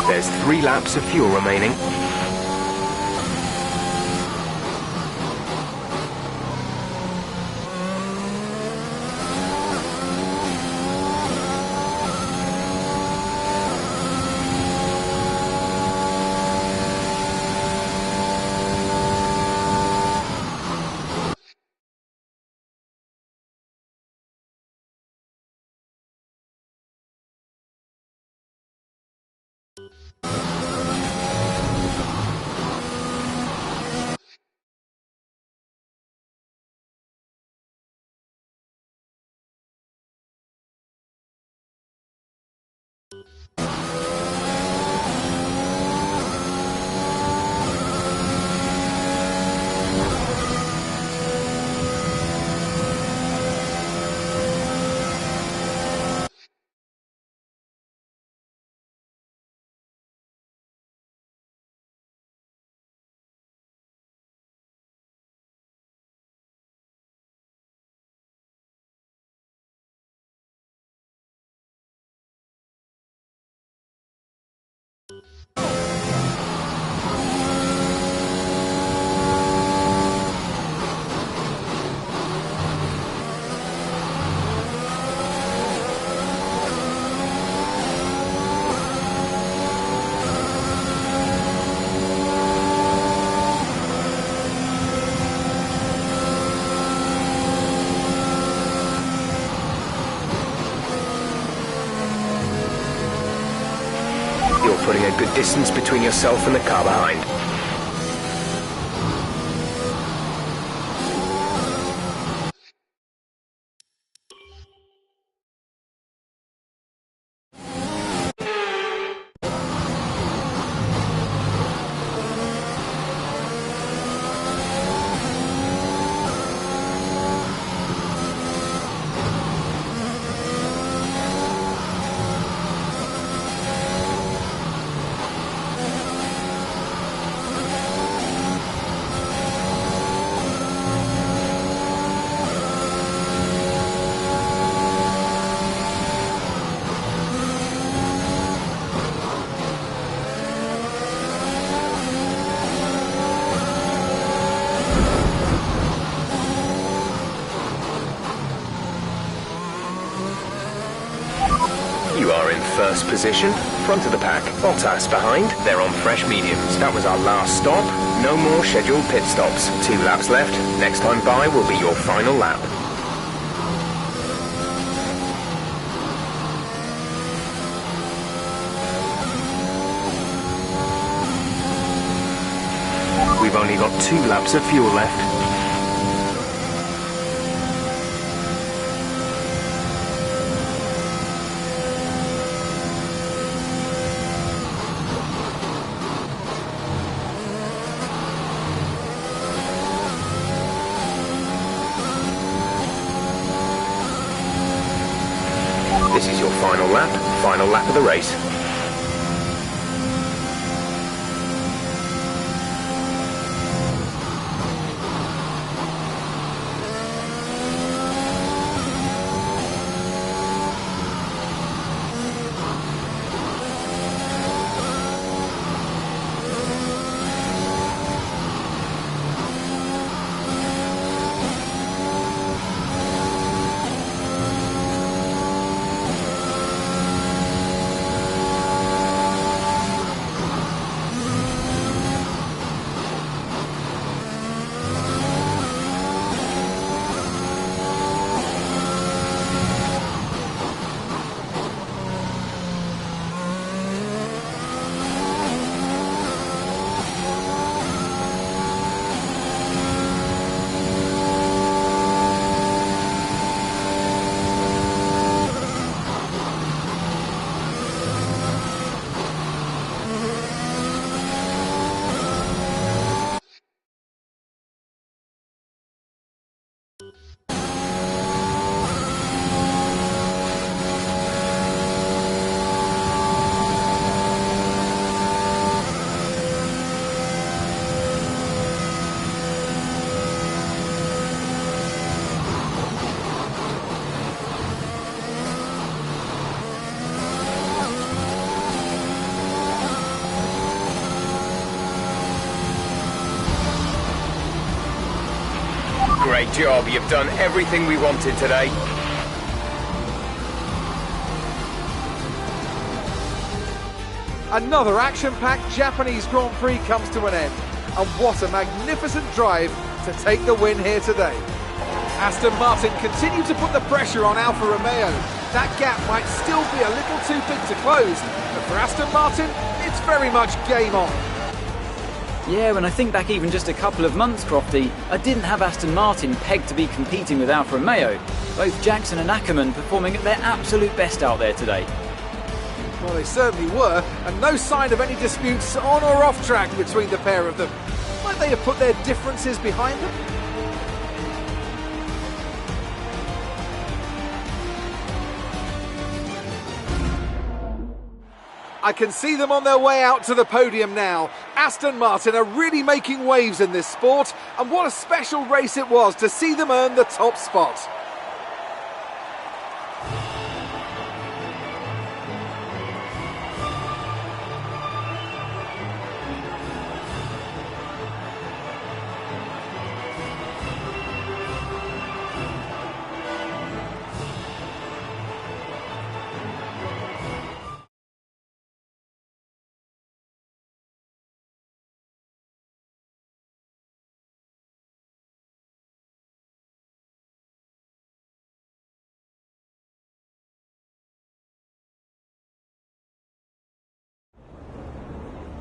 There's 3 laps of fuel remaining. putting a good distance between yourself and the car behind. You are in first position, front of the pack. Bottas behind, they're on fresh mediums. That was our last stop. No more scheduled pit stops. 2 laps left. Next time by will be your final lap. We've only got 2 laps of fuel left. This is your final lap of the race. Great job, you've done everything we wanted today. Another action-packed Japanese Grand Prix comes to an end. And what a magnificent drive to take the win here today. Aston Martin continue to put the pressure on Alfa Romeo. That gap might still be a little too big to close, but for Aston Martin, it's very much game on. Yeah, when I think back even just a couple of months, Crofty, I didn't have Aston Martin pegged to be competing with Alfa Romeo. Both Jackson and Ackerman performing at their absolute best out there today. Well, they certainly were, and no sign of any disputes on or off track between the pair of them. Might they have put their differences behind them? I can see them on their way out to the podium now. Aston Martin are really making waves in this sport, and what a special race it was to see them earn the top spot.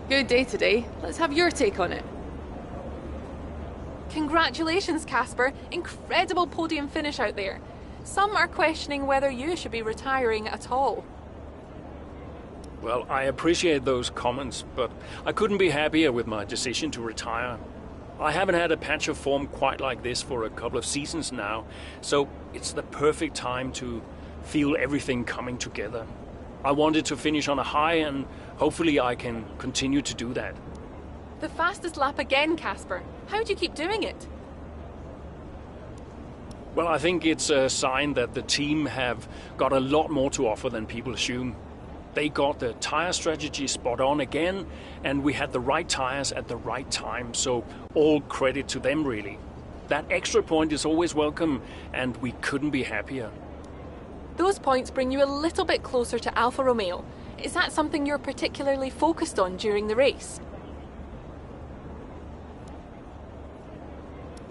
Good day today. Let's have your take on it. Congratulations, Casper. Incredible podium finish out there. Some are questioning whether you should be retiring at all. Well, I appreciate those comments, but I couldn't be happier with my decision to retire. I haven't had a patch of form quite like this for a couple of seasons now, so it's the perfect time to feel everything coming together. I wanted to finish on a high, and hopefully I can continue to do that. The fastest lap again, Casper. How do you keep doing it? Well, I think it's a sign that the team have got a lot more to offer than people assume. They got the tyre strategy spot on again, and we had the right tyres at the right time, so all credit to them, really. That extra point is always welcome, and we couldn't be happier. Those points bring you a little bit closer to Alfa Romeo. Is that something you're particularly focused on during the race?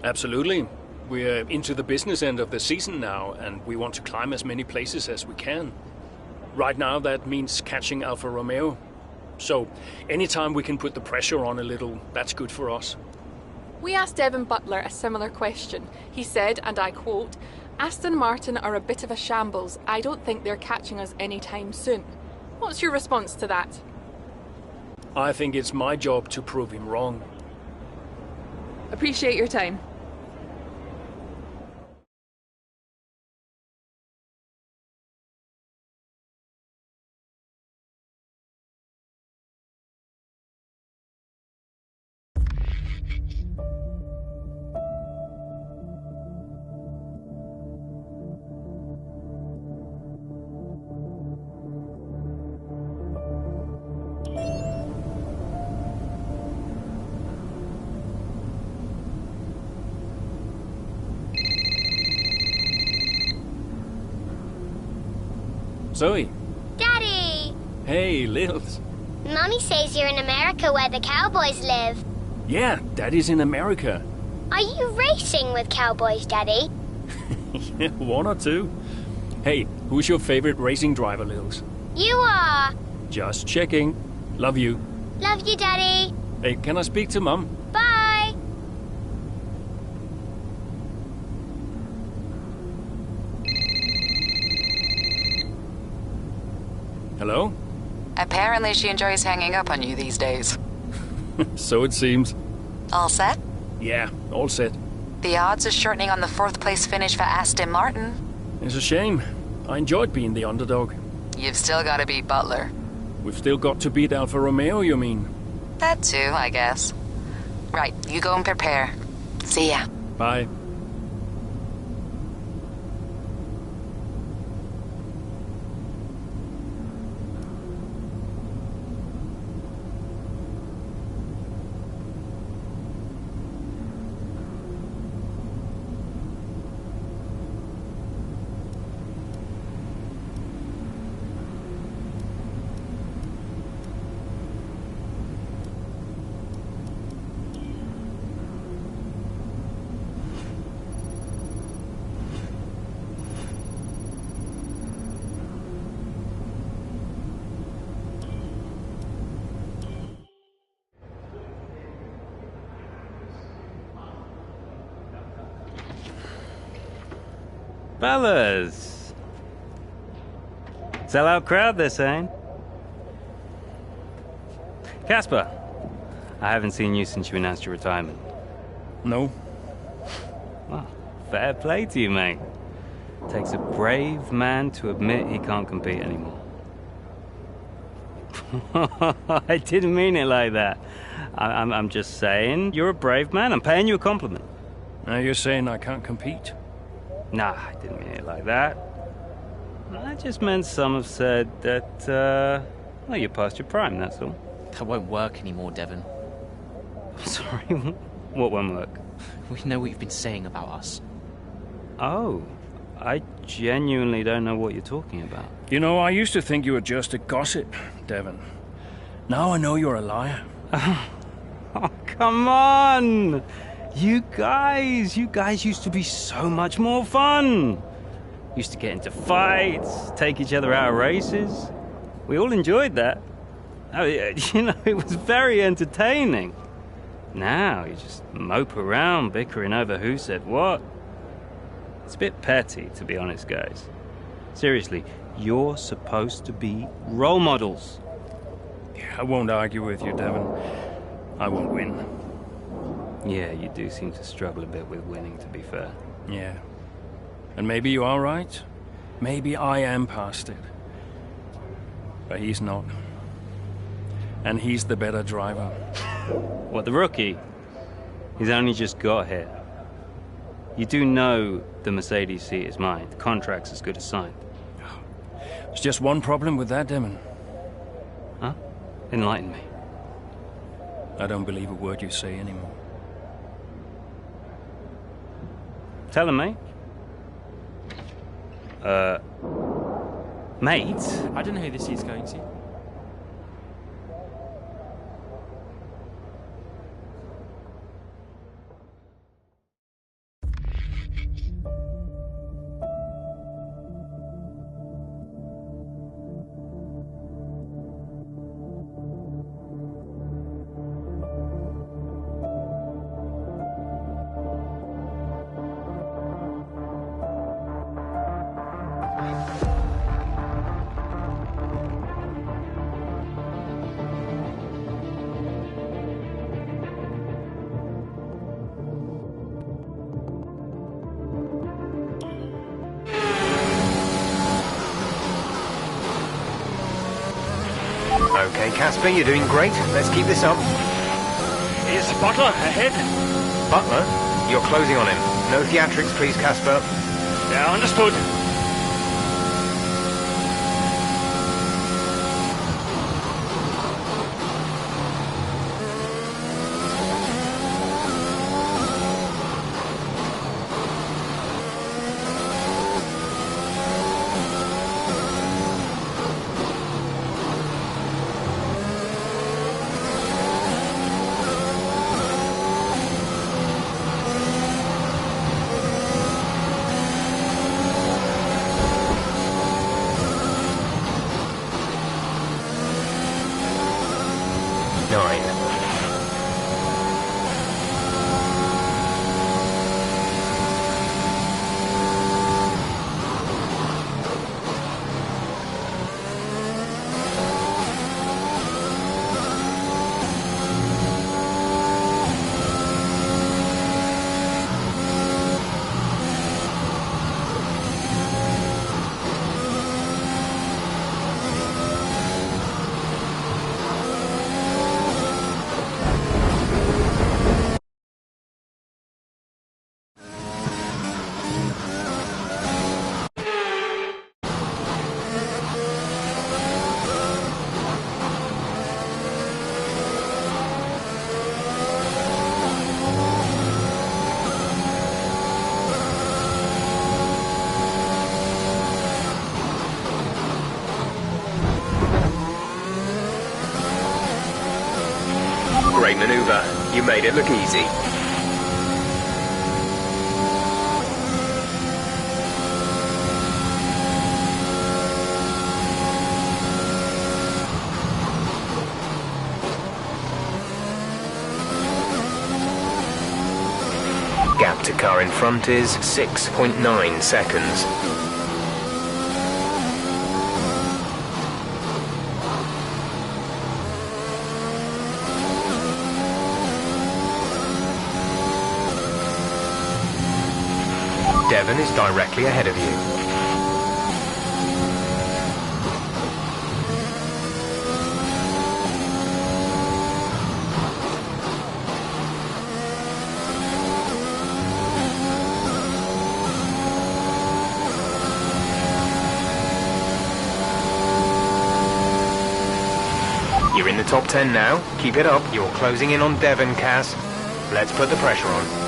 Absolutely. We're into the business end of the season now, and we want to climb as many places as we can. Right now, that means catching Alfa Romeo. So, anytime we can put the pressure on a little, that's good for us. We asked Devin Butler a similar question. He said, and I quote, "Aston Martin are a bit of a shambles. I don't think they're catching us anytime soon." What's your response to that? I think it's my job to prove him wrong. Appreciate your time. Zoe. Daddy! Hey, Lils. Mummy says you're in America where the cowboys live. Yeah, Daddy's in America. Are you racing with cowboys, Daddy? Yeah, one or two. Hey, who's your favorite racing driver, Lils? You are. Just checking. Love you. Love you, Daddy. Hey, can I speak to Mum? Bye. Hello? Apparently she enjoys hanging up on you these days. So it seems. All set? Yeah, all set. The odds are shortening on the 4th place finish for Aston Martin. It's a shame. I enjoyed being the underdog. You've still got to beat Butler. We've still got to beat Alfa Romeo, you mean? That too, I guess. Right, you go and prepare. See ya. Bye. Fellas! Sell-out crowd, they're saying. Casper, I haven't seen you since you announced your retirement. No. Well, fair play to you, mate. Takes a brave man to admit he can't compete anymore. I didn't mean it like that. I'm just saying you're a brave man. I'm paying you a compliment. Now you're saying I can't compete? Nah, I didn't mean it like that. I just meant some have said that, well, you're past your prime, that's all. That won't work anymore, Devon. Sorry, what won't work? We know what you've been saying about us. Oh, I genuinely don't know what you're talking about. You know, I used to think you were just a gossip, Devon. Now I know you're a liar. Oh, come on! You guys used to be so much more fun. Used to get into fights, take each other out of races. We all enjoyed that. Oh, you know, it was very entertaining. Now you just mope around bickering over who said what. It's a bit petty, to be honest, guys. Seriously, you're supposed to be role models. Yeah, I won't argue with you, Devon. I won't win. Yeah, you do seem to struggle a bit with winning, to be fair. Yeah. And maybe you are right. Maybe I am past it. But he's not. And he's the better driver. What, the rookie? He's only just got here. You do know the Mercedes seat is mine. The contract's as good as signed. There's just one problem with that, Demon. Huh? Enlighten me. I don't believe a word you say anymore. Tell him, mate. Mate? I don't know who this is going to. Okay, Casper, you're doing great. Let's keep this up. Is Butler ahead? Butler? You're closing on him. No theatrics, please, Casper. Yeah, understood. Great maneuver. You made it look easy. Gap to car in front is 6.9 seconds. Devon is directly ahead of you. You're in the top 10 now. Keep it up. You're closing in on Devon, Cass. Let's put the pressure on.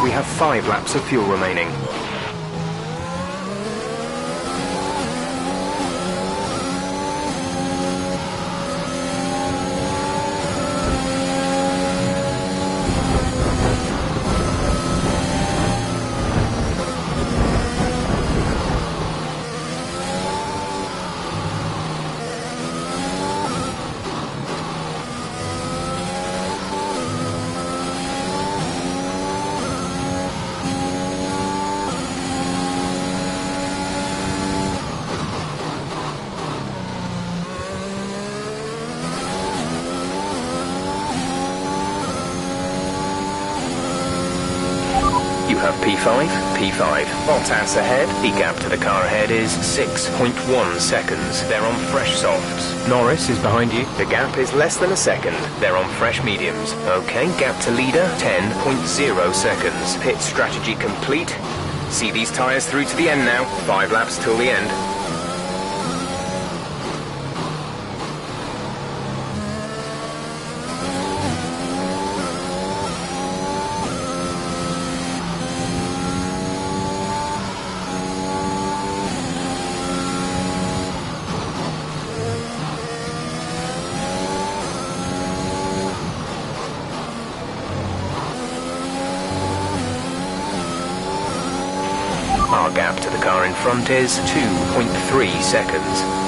We have 5 laps of fuel remaining. You have P5, P5. Bottas ahead. The gap to the car ahead is 6.1 seconds. They're on fresh softs. Norris is behind you. The gap is less than a second. They're on fresh mediums. Okay, gap to leader, 10.0 seconds. Pit strategy complete. See these tyres through to the end now. 5 laps till the end. Our gap to the car in front is 2.3 seconds.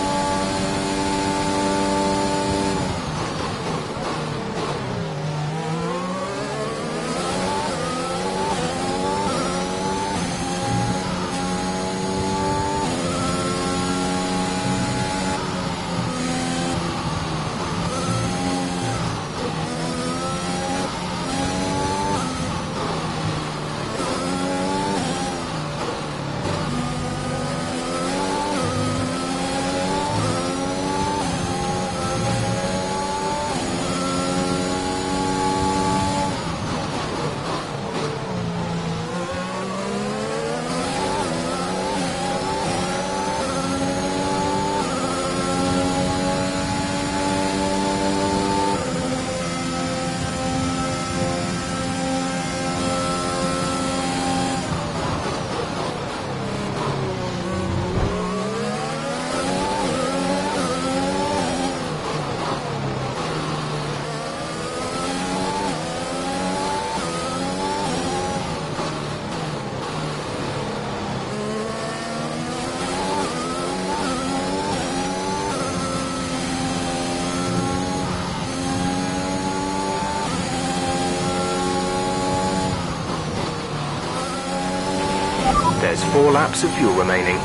There's 4 laps of fuel remaining.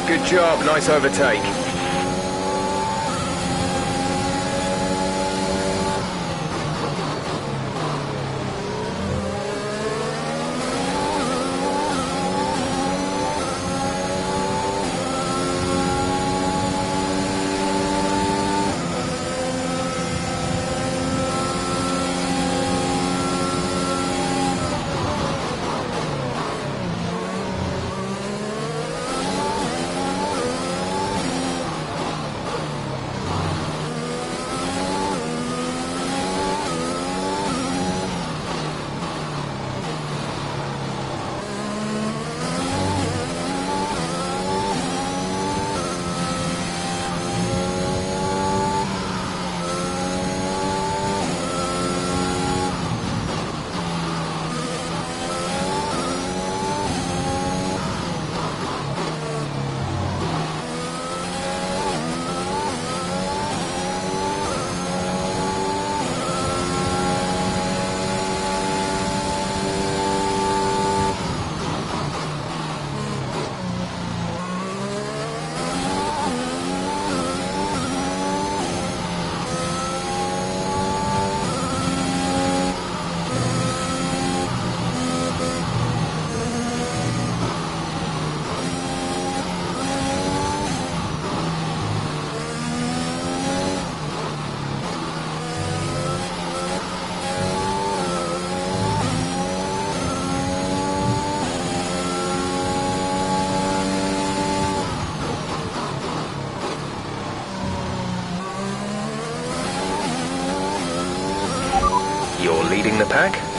Good job, nice overtake.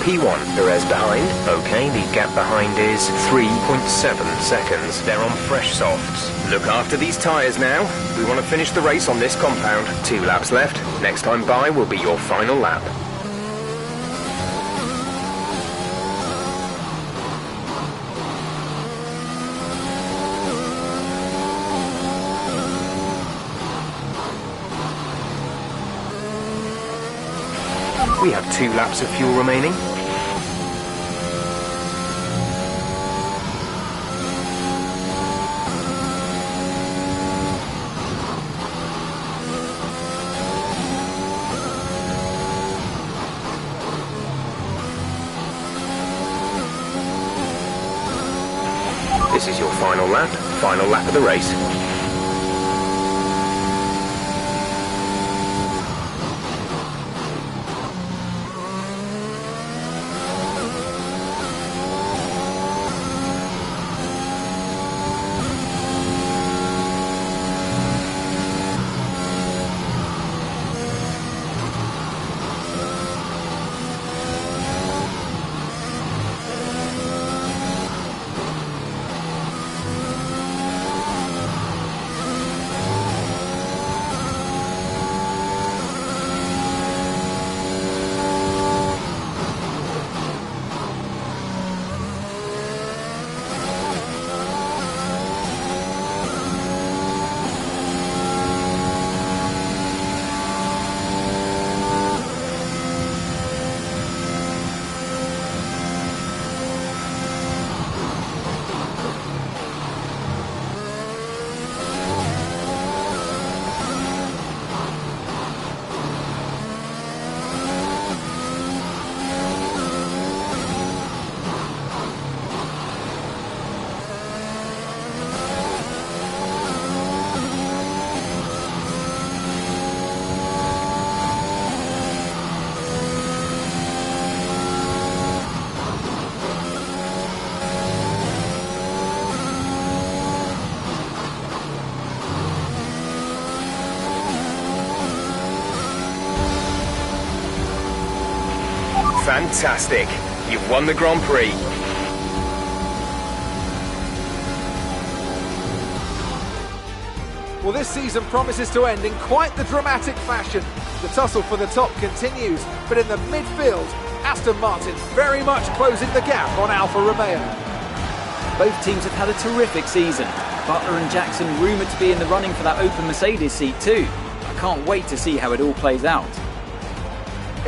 P1. Perez behind. Okay, the gap behind is 3.7 seconds. They're on fresh softs. Look after these tyres now. We want to finish the race on this compound. 2 laps left. Next time by will be your final lap. We have 2 laps of fuel remaining. This is your final lap of the race. Fantastic! You've won the Grand Prix. Well, this season promises to end in quite the dramatic fashion. The tussle for the top continues, but in the midfield, Aston Martin very much closing the gap on Alfa Romeo. Both teams have had a terrific season. Butler and Jackson rumoured to be in the running for that open Mercedes seat too. I can't wait to see how it all plays out.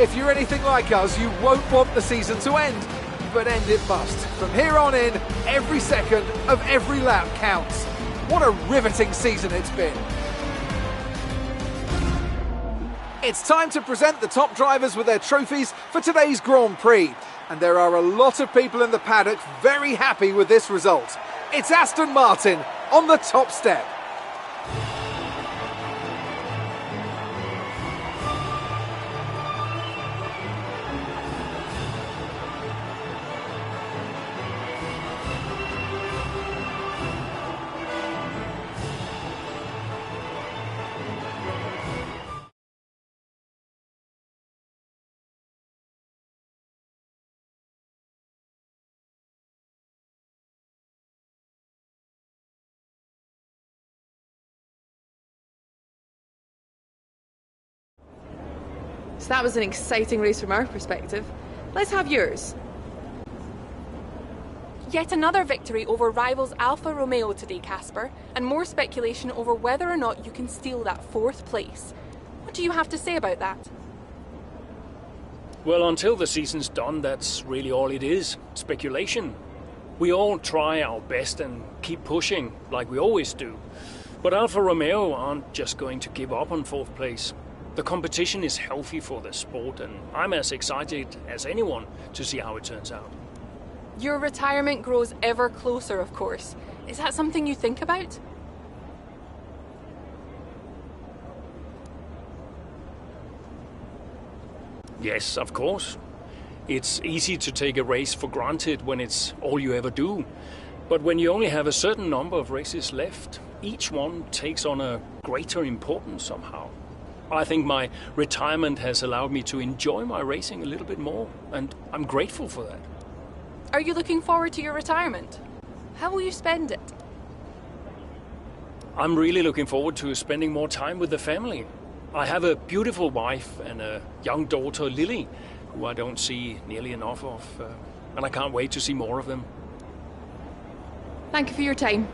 If you're anything like us, you won't want the season to end, but end it must. From here on in, every second of every lap counts. What a riveting season it's been. It's time to present the top drivers with their trophies for today's Grand Prix. And there are a lot of people in the paddock very happy with this result. It's Aston Martin on the top step. So that was an exciting race from our perspective. Let's have yours. Yet another victory over rivals Alfa Romeo today, Casper, and more speculation over whether or not you can steal that 4th place. What do you have to say about that? Well, until the season's done, that's really all it is. Speculation. We all try our best and keep pushing, like we always do. But Alfa Romeo aren't just going to give up on 4th place. The competition is healthy for the sport, and I'm as excited as anyone to see how it turns out. Your retirement grows ever closer, of course. Is that something you think about? Yes, of course. It's easy to take a race for granted when it's all you ever do. But when you only have a certain number of races left, each one takes on a greater importance somehow. I think my retirement has allowed me to enjoy my racing a little bit more, and I'm grateful for that. Are you looking forward to your retirement? How will you spend it? I'm really looking forward to spending more time with the family. I have a beautiful wife and a young daughter, Lily, who I don't see nearly enough of, and I can't wait to see more of them. Thank you for your time.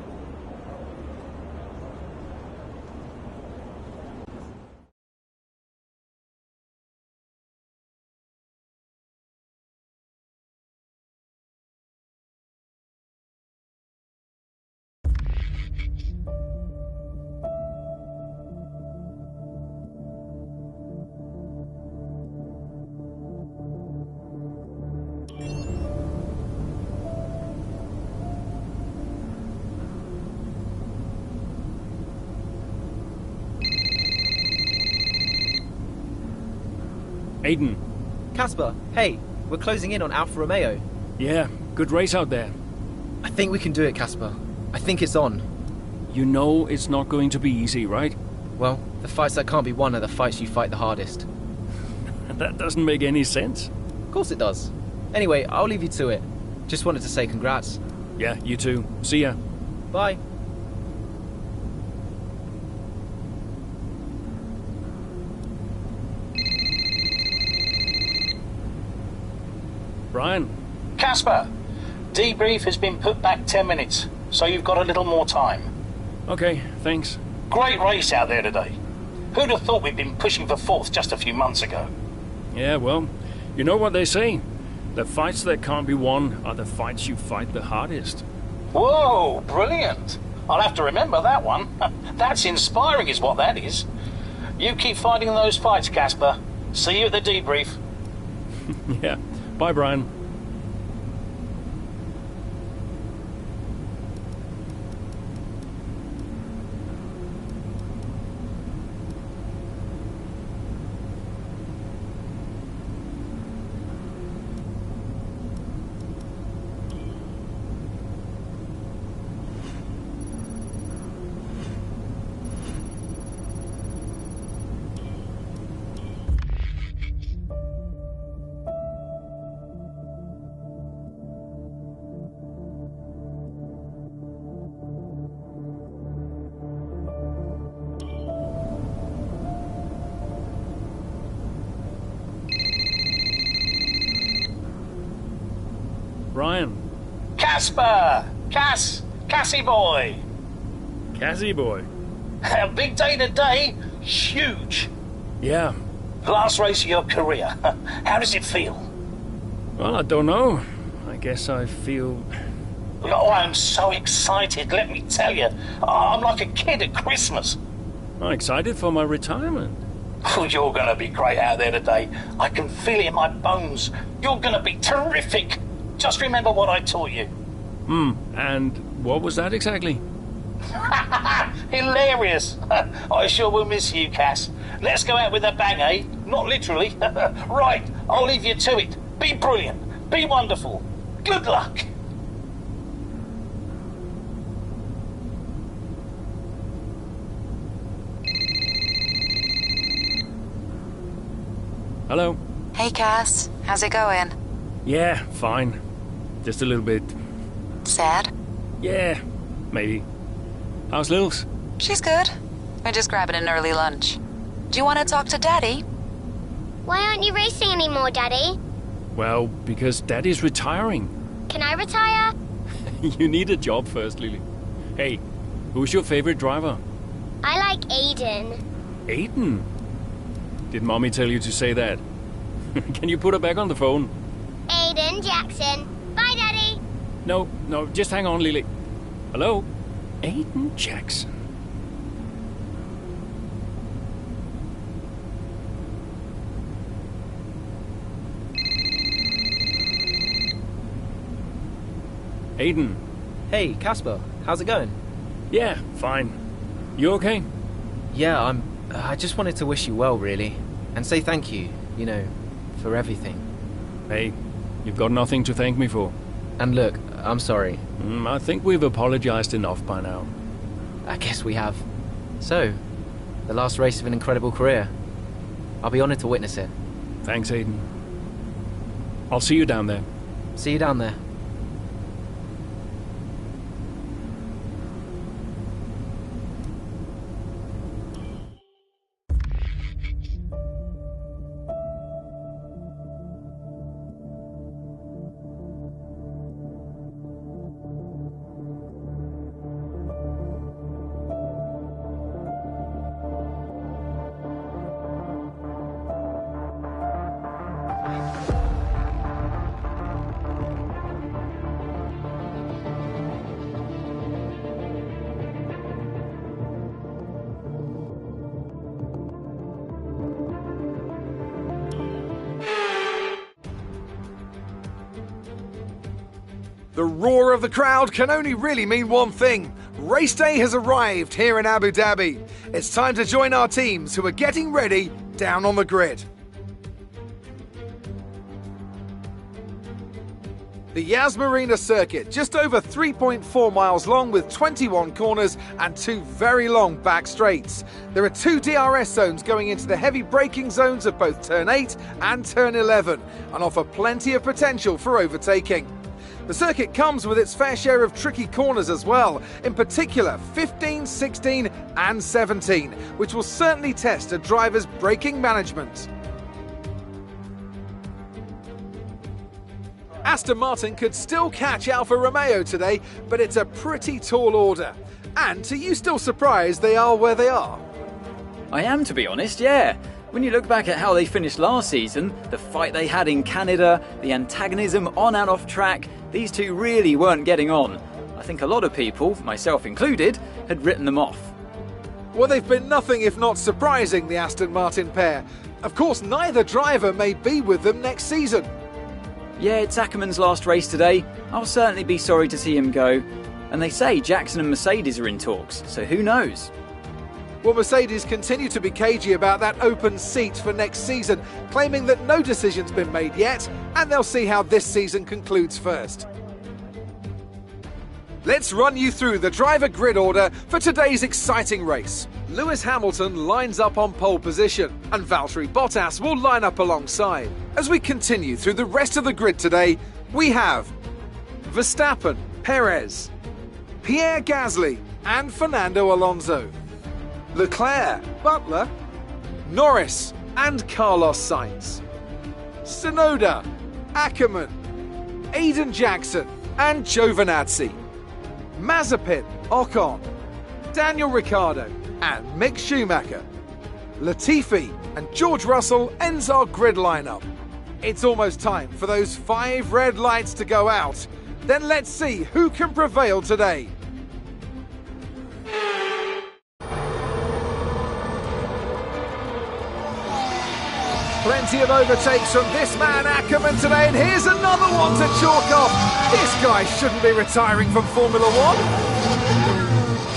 Aiden. Casper, hey, we're closing in on Alfa Romeo. Yeah, good race out there. I think we can do it, Casper. I think it's on. You know it's not going to be easy, right? Well, the fights that can't be won are the fights you fight the hardest. That doesn't make any sense. Of course it does. Anyway, I'll leave you to it. Just wanted to say congrats. Yeah, you too. See ya. Bye. Brian. Casper, debrief has been put back 10 minutes, so you've got a little more time. Okay, thanks. Great race out there today. Who'd have thought we'd been pushing for fourth just a few months ago? Yeah, well, you know what they say. The fights that can't be won are the fights you fight the hardest. Whoa, brilliant. I'll have to remember that one. That's inspiring is what that is. You keep fighting those fights, Casper. See you at the debrief. Yeah. Bye, Brian. Brian. Casper! Cassie boy! Cassie boy. A big day today. Huge. Yeah. Last race of your career. How does it feel? Well, I don't know. I guess I feel... Oh, I'm so excited, let me tell you. I'm like a kid at Christmas. I'm excited for my retirement. Oh, you're going to be great out there today. I can feel it in my bones. You're going to be terrific. Just remember what I taught you. And what was that exactly? Hilarious. I sure will miss you, Cass. Let's go out with a bang, eh? Not literally. Right, I'll leave you to it. Be brilliant. Be wonderful. Good luck. Hello. Hey, Cass. How's it going? Yeah, fine. Just a little bit... Sad? Yeah, maybe. How's Lils? She's good. We're just grabbing an early lunch. Do you want to talk to Daddy? Why aren't you racing anymore, Daddy? Well, because Daddy's retiring. Can I retire? You need a job first, Lily. Hey, who's your favorite driver? I like Aiden. Aiden? Did Mommy tell you to say that? Can you put her back on the phone? Aiden Jackson. Bye, Daddy. No, just hang on, Lily. Hello? Aiden Jackson. Aiden. Hey, Casper. How's it going? Yeah, fine. You okay? Yeah, I just wanted to wish you well, really. And say thank you, for everything. Hey, you've got nothing to thank me for. And look, I'm sorry. I think we've apologized enough by now. I guess we have. So, the last race of an incredible career. I'll be honoured to witness it. Thanks, Aiden. I'll see you down there. See you down there. The roar of the crowd can only really mean one thing. Race day has arrived here in Abu Dhabi. It's time to join our teams who are getting ready down on the grid. The Yas Marina circuit, just over 3.4 miles long with 21 corners and 2 very long back straights. There are 2 DRS zones going into the heavy braking zones of both turn 8 and turn 11 and offer plenty of potential for overtaking. The circuit comes with its fair share of tricky corners as well, in particular 15, 16 and 17, which will certainly test a driver's braking management. Aston Martin could still catch Alfa Romeo today, but it's a pretty tall order. And are you still surprised they are where they are? I am, to be honest, yeah. When you look back at how they finished last season, the fight they had in Canada, the antagonism on and off track, these two really weren't getting on. I think a lot of people, myself included, had written them off. Well, they've been nothing if not surprising, the Aston Martin pair. Of course, neither driver may be with them next season. Yeah, it's Ackerman's last race today. I'll certainly be sorry to see him go. And they say Jackson and Mercedes are in talks, so who knows? Well, Mercedes continue to be cagey about that open seat for next season, claiming that no decision's been made yet, and they'll see how this season concludes first. Let's run you through the driver grid order for today's exciting race. Lewis Hamilton lines up on pole position, and Valtteri Bottas will line up alongside. As we continue through the rest of the grid today, we have Verstappen, Perez, Pierre Gasly, and Fernando Alonso. Leclerc, Butler, Norris and Carlos Sainz, Tsunoda, Ackerman, Aiden Jackson and Giovinazzi, Mazepin, Ocon, Daniel Ricciardo and Mick Schumacher. Latifi and George Russell ends our grid lineup. It's almost time for those 5 red lights to go out. Then let's see who can prevail today. Plenty of overtakes from this man Ackerman today, and here's another one to chalk off. This guy shouldn't be retiring from Formula 1.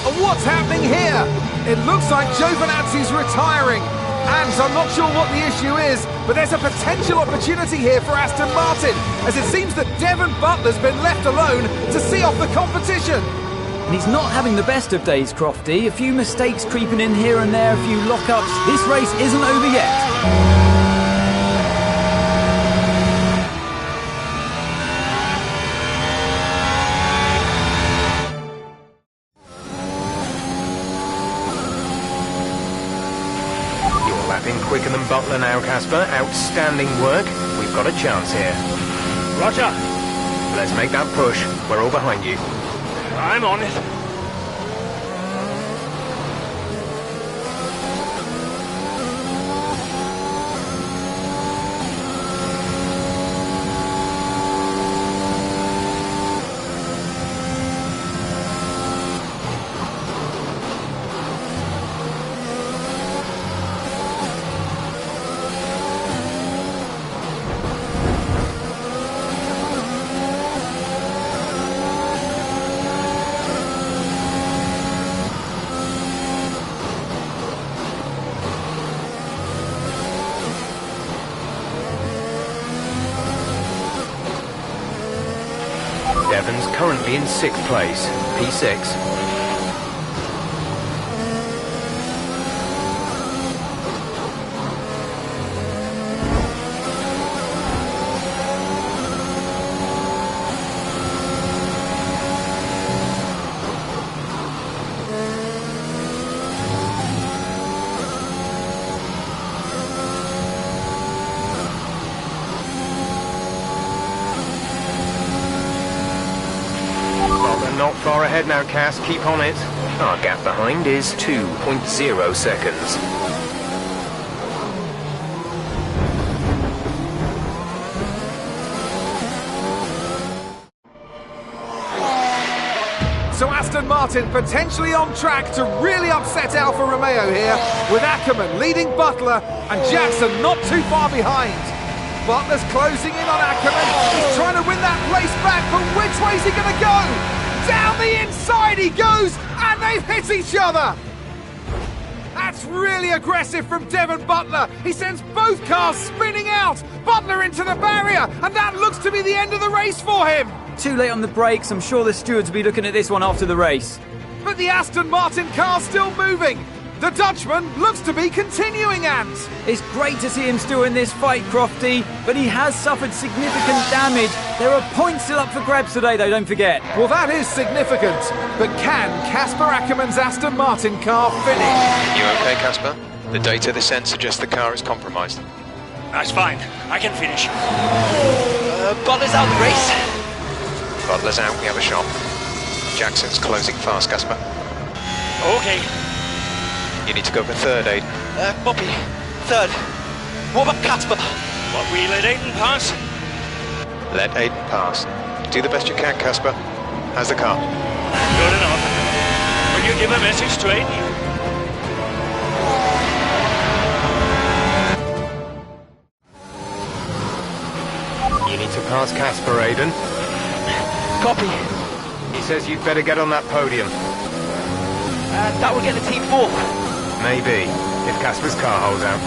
And what's happening here? It looks like Giovinazzi's retiring. And I'm not sure what the issue is, but there's a potential opportunity here for Aston Martin, as it seems that Devon Butler's been left alone to see off the competition. And he's not having the best of days, Crofty. A few mistakes creeping in here and there, a few lockups. This race isn't over yet. Quicker than Butler now, Casper. Outstanding work. We've got a chance here. Roger. Let's make that push. We're all behind you. I'm on it. Devon's currently in 6th place, P6. Not far ahead now, Cass. Keep on it. Our gap behind is 2.0 seconds. So Aston Martin potentially on track to really upset Alfa Romeo here, with Ackerman leading Butler and Jackson not too far behind. Butler's closing in on Ackerman. He's trying to win that place back, but which way's he going to go? Down the inside he goes, and they've hit each other. That's really aggressive from Devon Butler. He sends both cars spinning out. Butler into the barrier, and that looks to be the end of the race for him. Too late on the brakes. I'm sure the stewards will be looking at this one after the race. But the Aston Martin car's still moving. The Dutchman looks to be continuing, and it's great to see him still in this fight, Crofty, but he has suffered significant damage. There are points still up for grabs today, though, don't forget. Well, that is significant. But can Casper Ackerman's Aston Martin car finish? You okay, Casper? The data this end suggests the car is compromised. That's fine. I can finish. Butler's out of the race. Butler's out, we have a shot. Jackson's closing fast, Casper. Okay. You need to go for third, Aiden. Bobby, third. What about Casper? What, we let Aiden pass? Let Aiden pass. Do the best you can, Casper. How's the car? Good enough. Will you give a message to Aiden? You need to pass Casper, Aiden. Copy. He says you'd better get on that podium. That will get the team fourth. Maybe, if Casper's car holds out.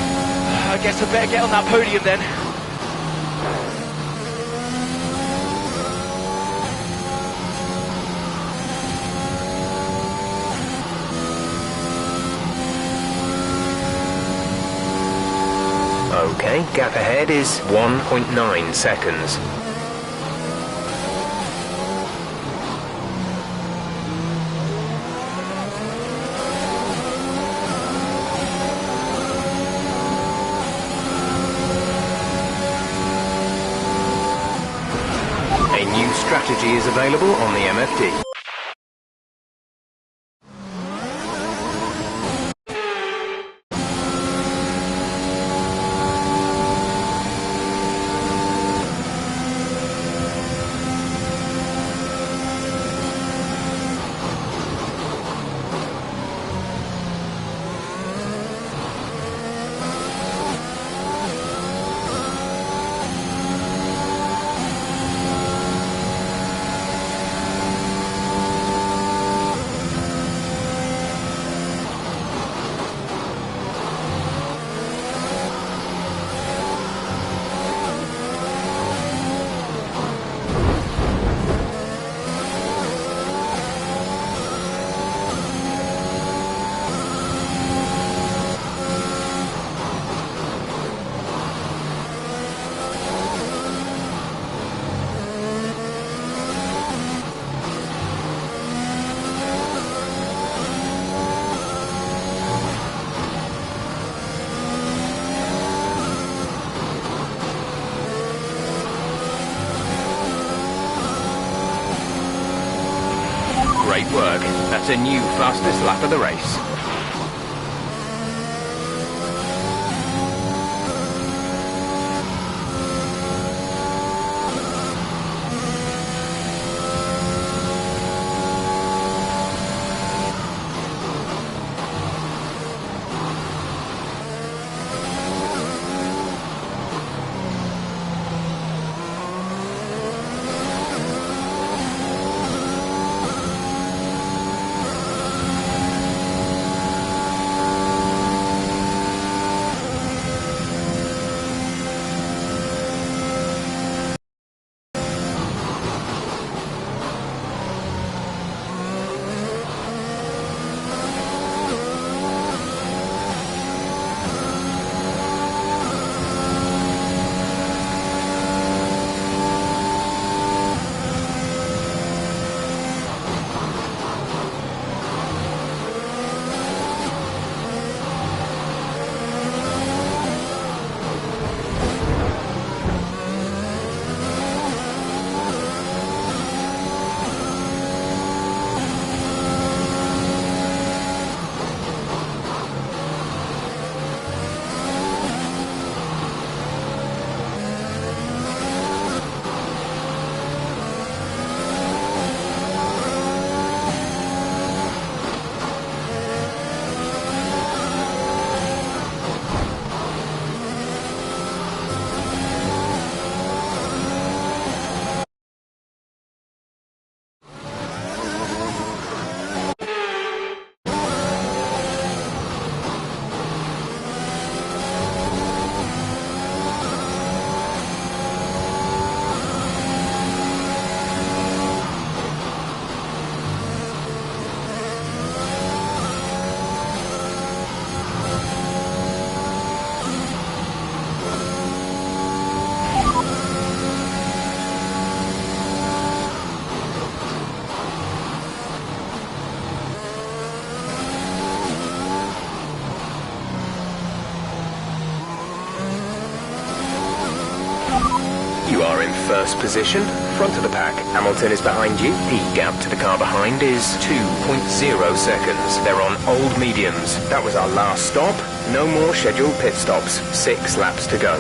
I guess I better get on that podium then. Okay, gap ahead is 1.9 seconds. Strategy is available on the MFD. Great work. That's a new fastest lap of the race. first position, front of the pack. Hamilton is behind you. The gap to the car behind is 2.0 seconds. They're on old mediums. That was our last stop. No more scheduled pit stops. 6 laps to go.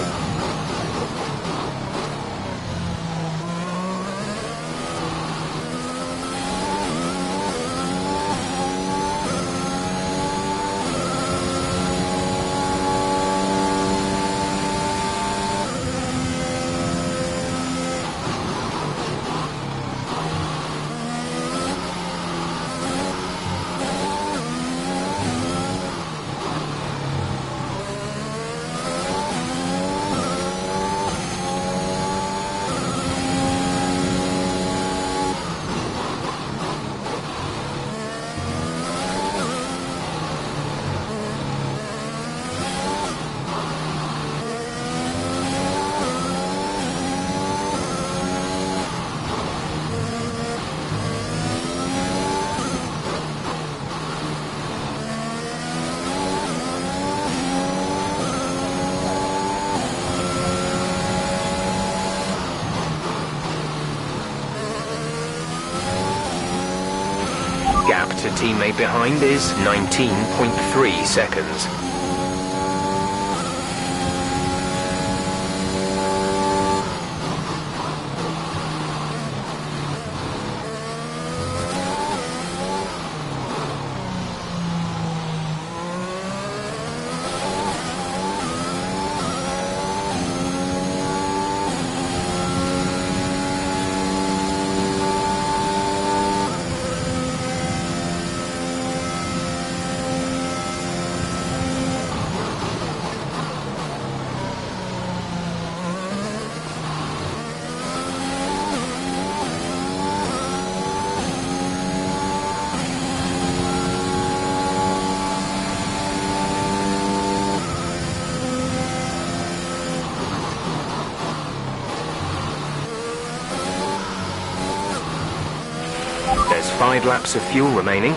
Gap to teammate behind is 19.3 seconds. There's 5 laps of fuel remaining.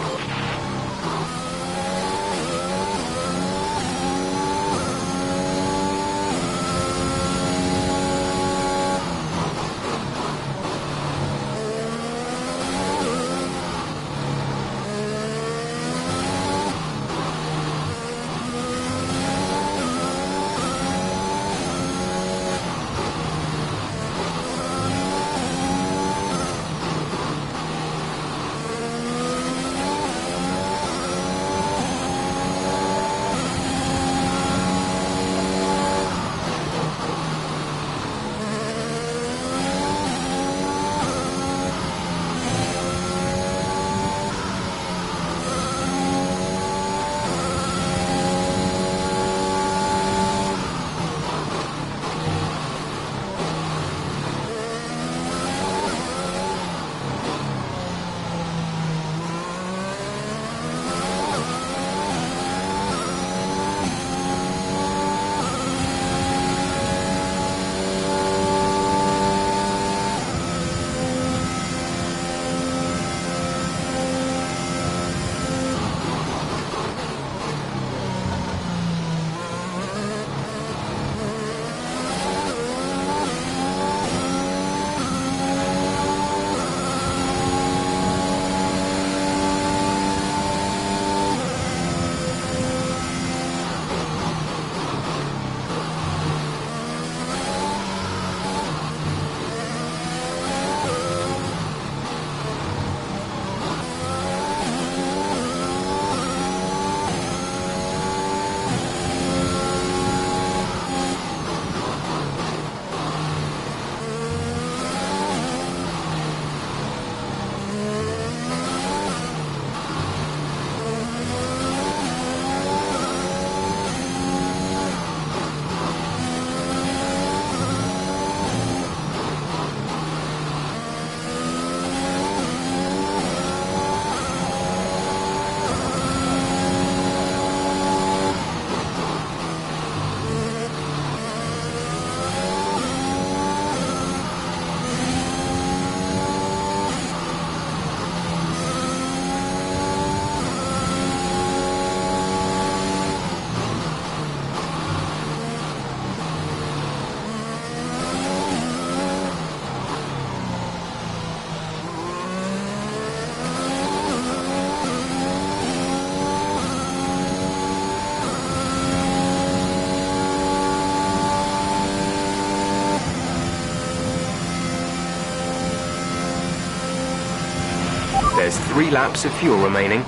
There's 3 laps of fuel remaining.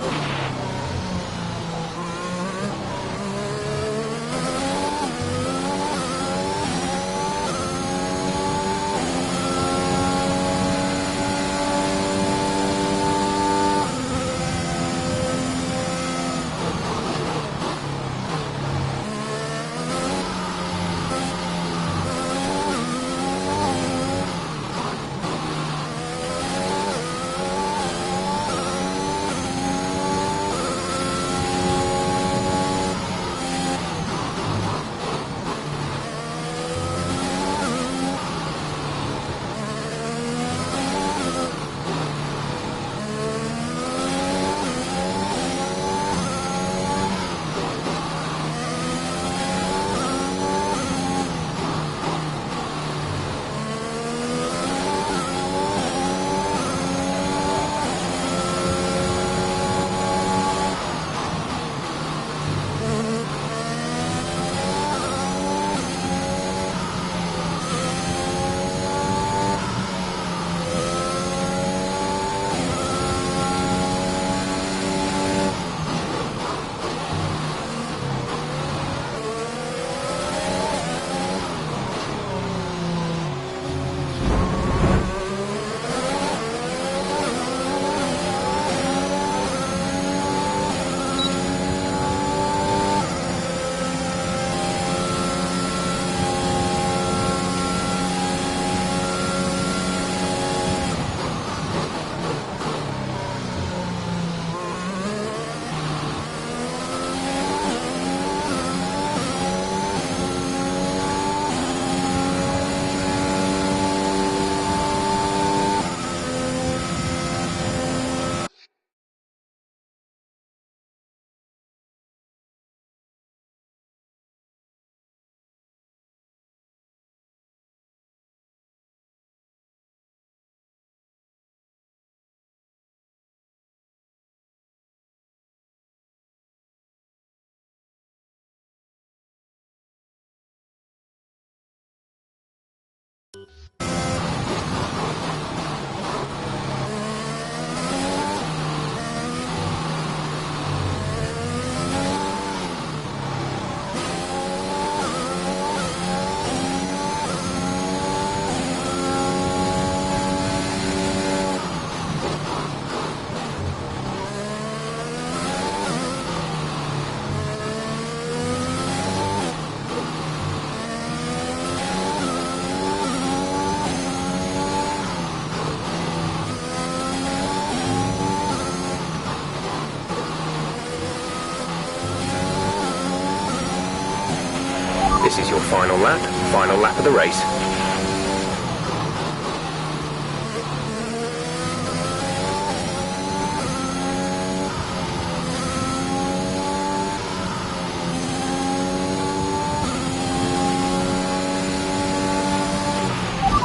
This is your final lap of the race.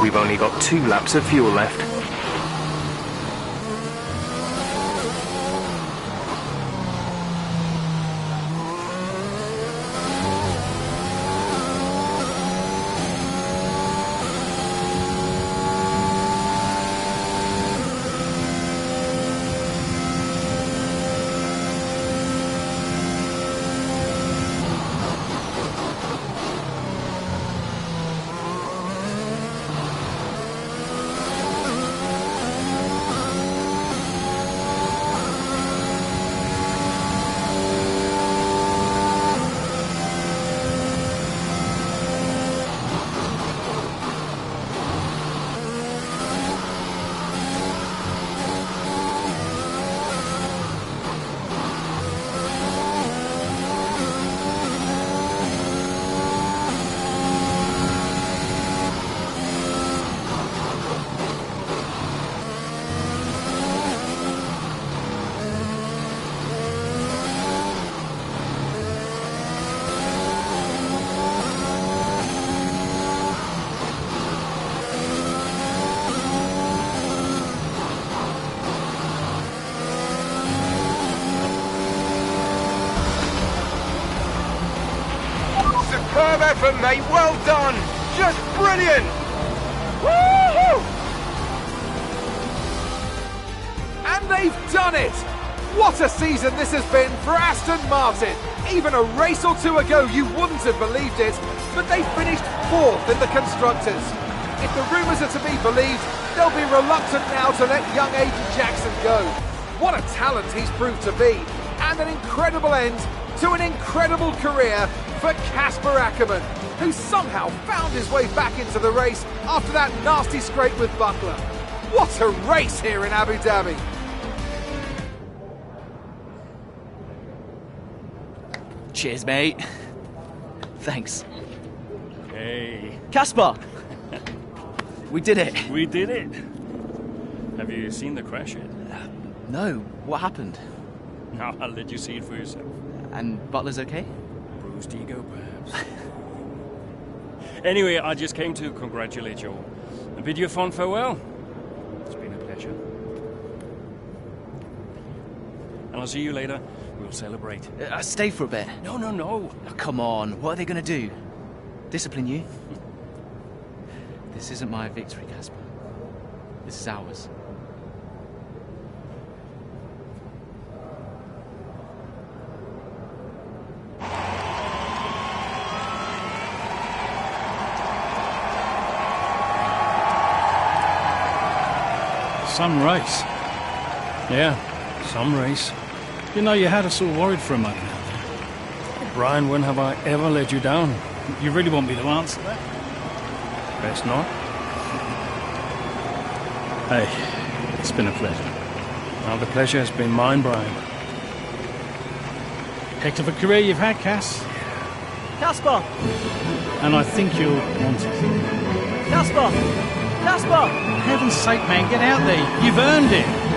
We've only got 2 laps of fuel left. Superb effort, mate. Well done. Just brilliant. Woo-hoo! And And they've done it! What a season this has been for Aston Martin! Even a race or two ago you wouldn't have believed it, but they finished 4th in the Constructors. If the rumours are to be believed, they'll be reluctant now to let young Aiden Jackson go. What a talent he's proved to be, and an incredible end to an incredible career for Casper Ackerman, who somehow found his way back into the race after that nasty scrape with Butler. What a race here in Abu Dhabi! Cheers, mate. Thanks. Hey. Casper! We did it. We did it. Have you seen the crash yet? No. What happened? No, I'll let you see it for yourself. And Butler's okay? Bruised ego, perhaps. Anyway, I just came to congratulate you all and bid you a fond farewell. It's been a pleasure. And I'll see you later. We'll celebrate. Stay for a bit. No, no, no. Oh, come on. What are they going to do? Discipline you? This isn't my victory, Casper. This is ours. Some race. Yeah, some race. You know, you had us all worried for a moment out there. Brian, when have I ever let you down? You really want me to answer that? Best not. Hey, it's been a pleasure. Well, the pleasure has been mine, Brian. Heck of a career you've had, Cass. Casper! And I think you'll want it. Casper! Casper! For heaven's sake, man, get out there. You've earned it.